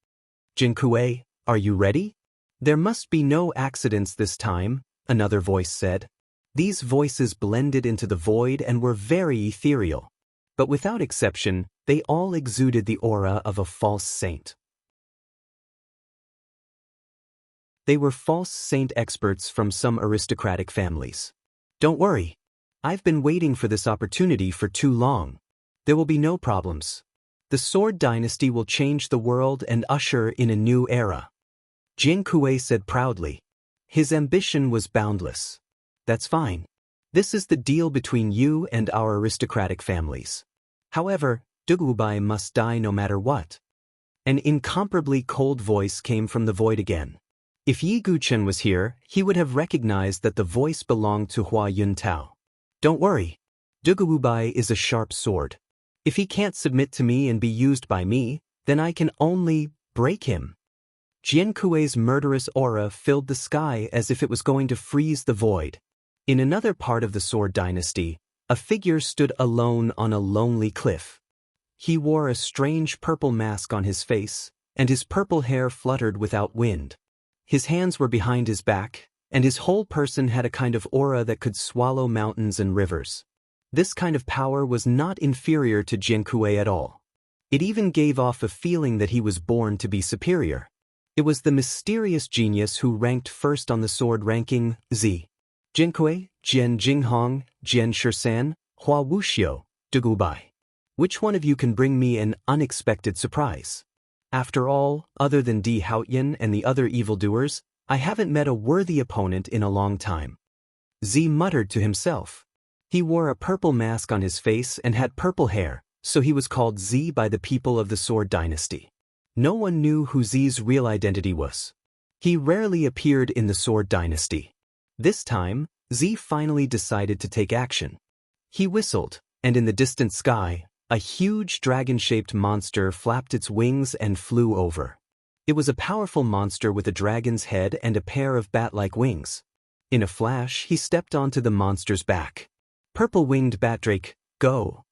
"Jiankui, are you ready?" "There must be no accidents this time," another voice said. These voices blended into the void and were very ethereal. But without exception, they all exuded the aura of a false saint. They were false saint experts from some aristocratic families. "Don't worry. I've been waiting for this opportunity for too long. There will be no problems. The Sword Dynasty will change the world and usher in a new era." Jiankui said proudly. His ambition was boundless. "That's fine. This is the deal between you and our aristocratic families. However, Dugubai must die no matter what." An incomparably cold voice came from the void again. If Yiguchen was here, he would have recognized that the voice belonged to Hua Yuntao. "Don't worry. Dugubai is a sharp sword. If he can't submit to me and be used by me, then I can only break him." Jiankui's murderous aura filled the sky as if it was going to freeze the void. In another part of the Sword Dynasty, a figure stood alone on a lonely cliff. He wore a strange purple mask on his face, and his purple hair fluttered without wind. His hands were behind his back, and his whole person had a kind of aura that could swallow mountains and rivers. This kind of power was not inferior to Jiankui at all. It even gave off a feeling that he was born to be superior. It was the mysterious genius who ranked first on the sword ranking, Z. Jiankui, Jian Jinghong, Jian Shisan, Hua Wuxiu, Dugubai. Which one of you can bring me an unexpected surprise? After all, other than Di Haoyan and the other evildoers, I haven't met a worthy opponent in a long time. Z muttered to himself. He wore a purple mask on his face and had purple hair, so he was called Z by the people of the Sword Dynasty. No one knew who Z's real identity was. He rarely appeared in the Sword Dynasty. This time, Z finally decided to take action. He whistled, and in the distant sky, A huge dragon-shaped monster flapped its wings and flew over. It was a powerful monster with a dragon's head and a pair of bat-like wings. In a flash, he stepped onto the monster's back. Purple-winged batdrake, go!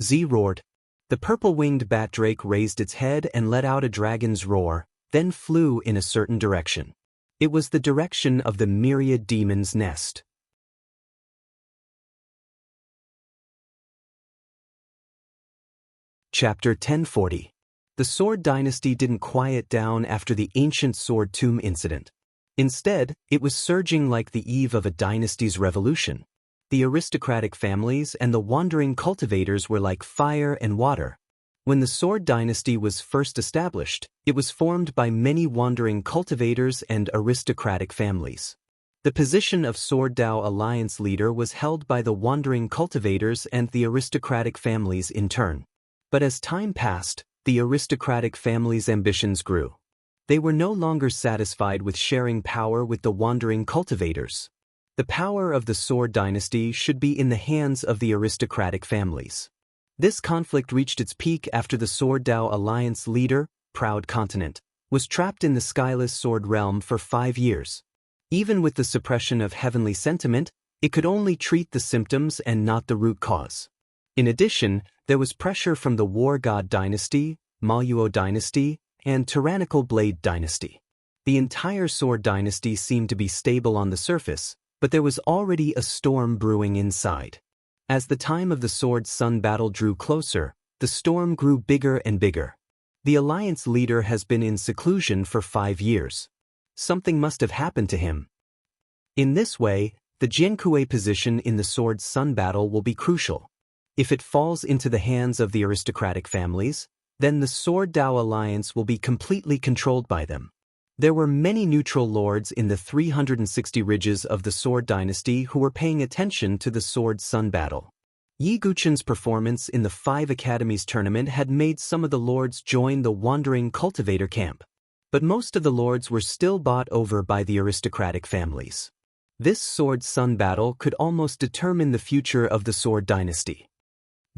Z roared. The purple-winged batdrake raised its head and let out a dragon's roar, then flew in a certain direction. It was the direction of the myriad demon's nest. Chapter 1040. The Sword Dynasty didn't quiet down after the ancient Sword Tomb incident. Instead, it was surging like the eve of a dynasty's revolution. The aristocratic families and the wandering cultivators were like fire and water. When the Sword Dynasty was first established, it was formed by many wandering cultivators and aristocratic families. The position of Sword Dao Alliance leader was held by the wandering cultivators and the aristocratic families in turn. But as time passed, the aristocratic families' ambitions grew. They were no longer satisfied with sharing power with the wandering cultivators. The power of the Sword Dynasty should be in the hands of the aristocratic families. This conflict reached its peak after the Sword Dao Alliance leader, Proud Continent, was trapped in the skyless Sword Realm for 5 years. Even with the suppression of heavenly sentiment, it could only treat the symptoms and not the root cause. In addition, there was pressure from the War God Dynasty, Maluo Dynasty, and Tyrannical Blade Dynasty. The entire Sword Dynasty seemed to be stable on the surface, but there was already a storm brewing inside. As the time of the Sword Sun battle drew closer, the storm grew bigger and bigger. The Alliance leader has been in seclusion for 5 years. Something must have happened to him. In this way, the Jiankui position in the Sword Sun battle will be crucial. If it falls into the hands of the aristocratic families, then the Sword Dao Alliance will be completely controlled by them. There were many neutral lords in the 360 ridges of the Sword Dynasty who were paying attention to the Sword Sun battle. Yi Guchen's performance in the 5 Academies tournament had made some of the lords join the wandering cultivator camp. But most of the lords were still bought over by the aristocratic families. This Sword Sun battle could almost determine the future of the Sword Dynasty.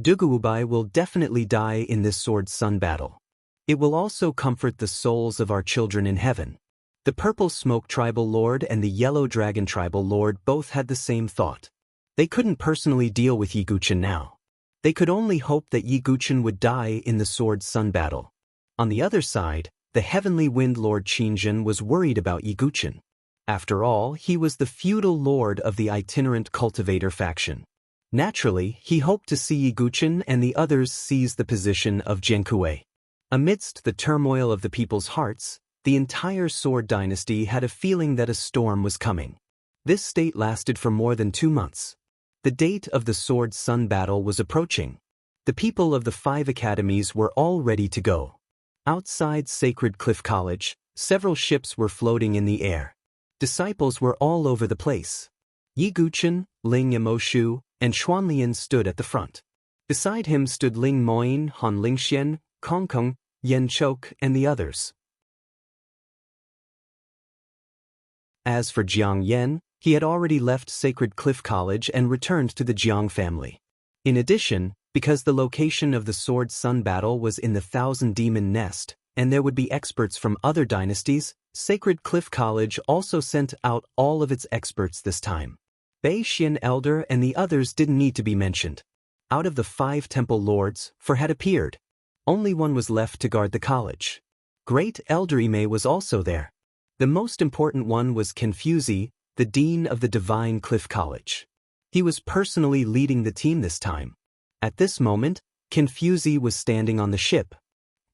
Duguubai will definitely die in this Sword Sun battle. It will also comfort the souls of our children in heaven. The Purple Smoke Tribal Lord and the Yellow Dragon Tribal Lord both had the same thought. They couldn't personally deal with Yi Guchen now. They could only hope that Yi Guchen would die in the Sword Sun battle. On the other side, the Heavenly Wind Lord Qingjin was worried about Yi Guchen. After all, he was the feudal lord of the itinerant cultivator faction. Naturally, he hoped to see Yi Guchen and the others seize the position of Jiankui. Amidst the turmoil of the people's hearts, the entire Sword Dynasty had a feeling that a storm was coming. This state lasted for more than 2 months. The date of the Sword Sun battle was approaching. The people of the 5 academies were all ready to go. Outside Sacred Cliff College, several ships were floating in the air. Disciples were all over the place. Yi Guchen, Ling Yamoshu, and Xuanlian stood at the front. Beside him stood Ling Moyin, Han Lingxian, Kong Kong, Yen Chok, and the others. As for Jiang Yen, he had already left Sacred Cliff College and returned to the Jiang family. In addition, because the location of the Sword Sun battle was in the Thousand Demon Nest, and there would be experts from other dynasties, Sacred Cliff College also sent out all of its experts this time. Bei Xian Elder and the others didn't need to be mentioned. Out of the 5 temple lords, 4 had appeared. Only one was left to guard the college. Great Elder Ime was also there. The most important one was Kenfuzi, the dean of the Divine Cliff College. He was personally leading the team this time. At this moment, Kenfuzi was standing on the ship.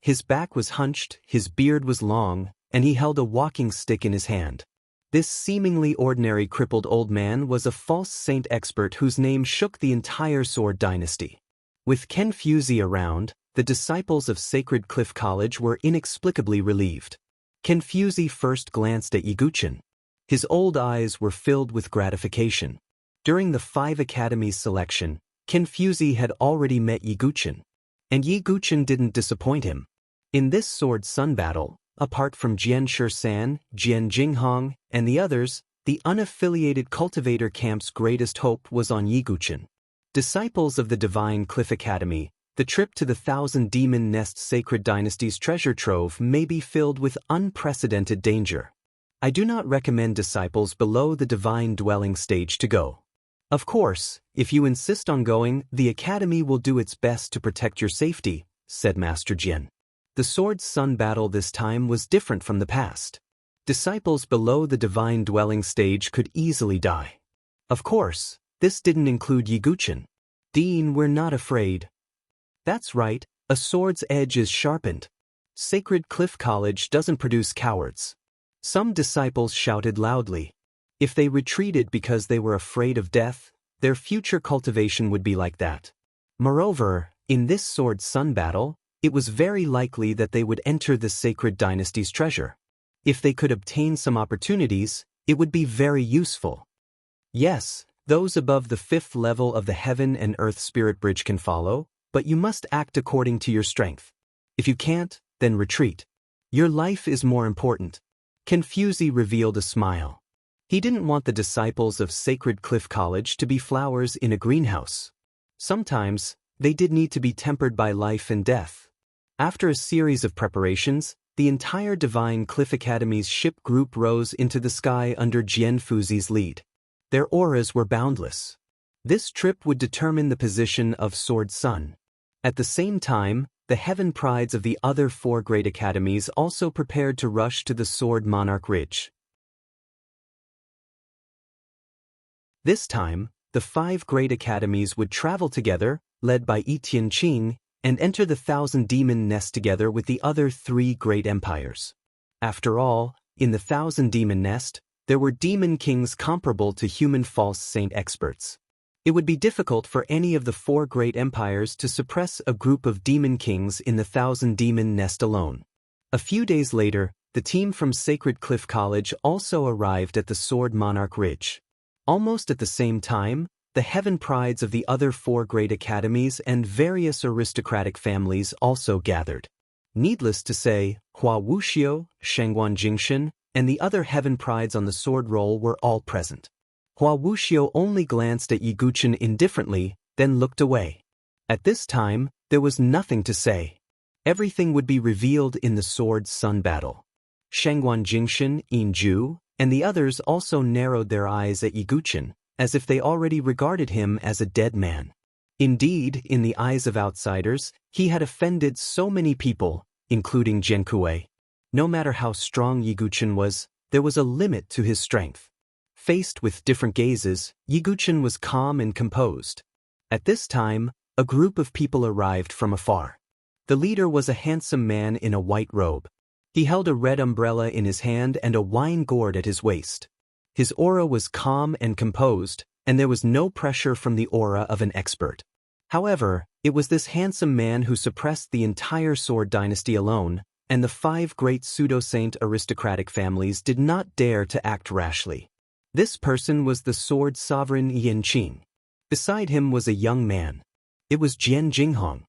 His back was hunched, his beard was long, and he held a walking stick in his hand. This seemingly ordinary crippled old man was a false saint expert whose name shook the entire Sword Dynasty. With Kenfuzi around, the disciples of Sacred Cliff College were inexplicably relieved. Kenfuzi first glanced at Yi Guchen. His old eyes were filled with gratification. During the 5 academies selection, Kenfuzi had already met Yi Guchen. And Yi Guchen didn't disappoint him. In this Sword Sun battle, apart from Jian Shisan, Jian Jinghong, and the others, the unaffiliated cultivator camp's greatest hope was on Yi Guchen. Disciples of the Divine Cliff Academy, The trip to the Thousand Demon Nest Sacred Dynasty's treasure trove may be filled with unprecedented danger. I do not recommend disciples below the divine dwelling stage to go. Of course, if you insist on going, the Academy will do its best to protect your safety, said Master Jian. The Sword Sun battle this time was different from the past. Disciples below the divine dwelling stage could easily die. Of course, this didn't include Yiguchen. Dean, we're not afraid. That's right, a sword's edge is sharpened. Sacred Cliff College doesn't produce cowards. Some disciples shouted loudly. If they retreated because they were afraid of death, their future cultivation would be like that. Moreover, in this Sword Sun battle, it was very likely that they would enter the Sacred Dynasty's treasure. If they could obtain some opportunities, it would be very useful. Yes, those above the 5th level of the Heaven and Earth Spirit Bridge can follow, but you must act according to your strength. If you can't, then retreat. Your life is more important. Confuzi revealed a smile. He didn't want the disciples of Sacred Cliff College to be flowers in a greenhouse. Sometimes, they did need to be tempered by life and death. After a series of preparations, the entire Divine Cliff Academy's ship group rose into the sky under Jian Fuzi's lead. Their auras were boundless. This trip would determine the position of Sword Sun. At the same time, the Heaven Prides of the other 4 great academies also prepared to rush to the Sword Monarch Ridge. This time, the 5 great academies would travel together, led by Yi Tianqing, and enter the Thousand Demon Nest together with the other 3 great empires. After all, in the Thousand Demon Nest, there were demon kings comparable to human false saint experts. It would be difficult for any of the 4 great empires to suppress a group of demon kings in the Thousand Demon Nest alone. A few days later, the team from Sacred Cliff College also arrived at the Sword Monarch Ridge. Almost at the same time, the Heaven Prides of the other 4 great academies and various aristocratic families also gathered. Needless to say, Hua Wuxiu, Shengguan Jingshan, and the other Heaven Prides on the sword roll were all present. Hua Wuxiu only glanced at Yiguchen indifferently, then looked away. At this time, there was nothing to say. Everything would be revealed in the Sword Sun battle. Shengguan Jingshan, Yinju, and the others also narrowed their eyes at Yiguchen, as if they already regarded him as a dead man. Indeed, in the eyes of outsiders, he had offended so many people, including Jiankui. No matter how strong Yiguchen was, there was a limit to his strength. Faced with different gazes, Yiguchen was calm and composed. At this time, a group of people arrived from afar. The leader was a handsome man in a white robe. He held a red umbrella in his hand and a wine gourd at his waist. His aura was calm and composed, and there was no pressure from the aura of an expert. However, it was this handsome man who suppressed the entire Sword Dynasty alone, and the 5 great pseudo-saint aristocratic families did not dare to act rashly. This person was the Sword Sovereign Yanqing. Beside him was a young man. It was Jian Jinghong.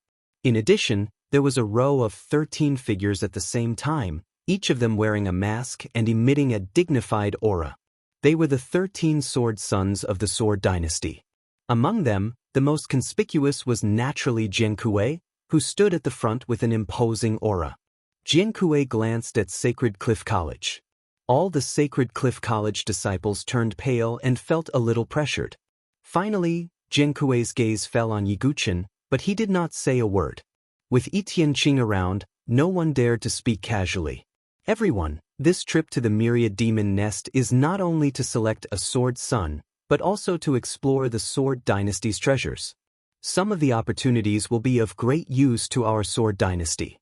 In addition, there was a row of 13 figures at the same time, each of them wearing a mask and emitting a dignified aura. They were the 13 Sword Sons of the Sword Dynasty. Among them, the most conspicuous was naturally Jiankui, who stood at the front with an imposing aura. Jiankui glanced at Sacred Cliff College. All the Sacred Cliff College disciples turned pale and felt a little pressured. Finally, Jiankui's gaze fell on Yiguchen, but he did not say a word. With Yi Tianqing around, no one dared to speak casually. Everyone, this trip to the Myriad Demon Nest is not only to select a Sword Sun, but also to explore the Sword Dynasty's treasures. Some of the opportunities will be of great use to our Sword Dynasty.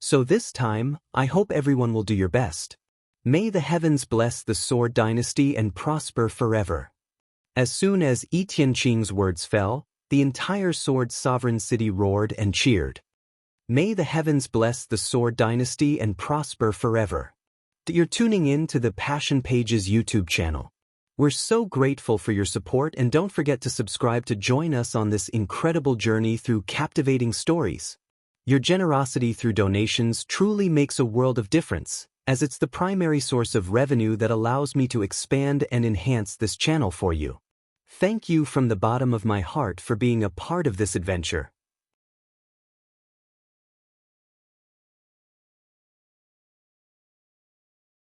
So this time, I hope everyone will do your best. May the heavens bless the Sword Dynasty and prosper forever. As soon as Yi Tianqing's words fell, the entire Sword Sovereign City roared and cheered. May the heavens bless the Sword Dynasty and prosper forever. You're tuning in to the Passion Pages YouTube channel. We're so grateful for your support, and don't forget to subscribe to join us on this incredible journey through captivating stories. Your generosity through donations truly makes a world of difference, as it's the primary source of revenue that allows me to expand and enhance this channel for you. Thank you from the bottom of my heart for being a part of this adventure.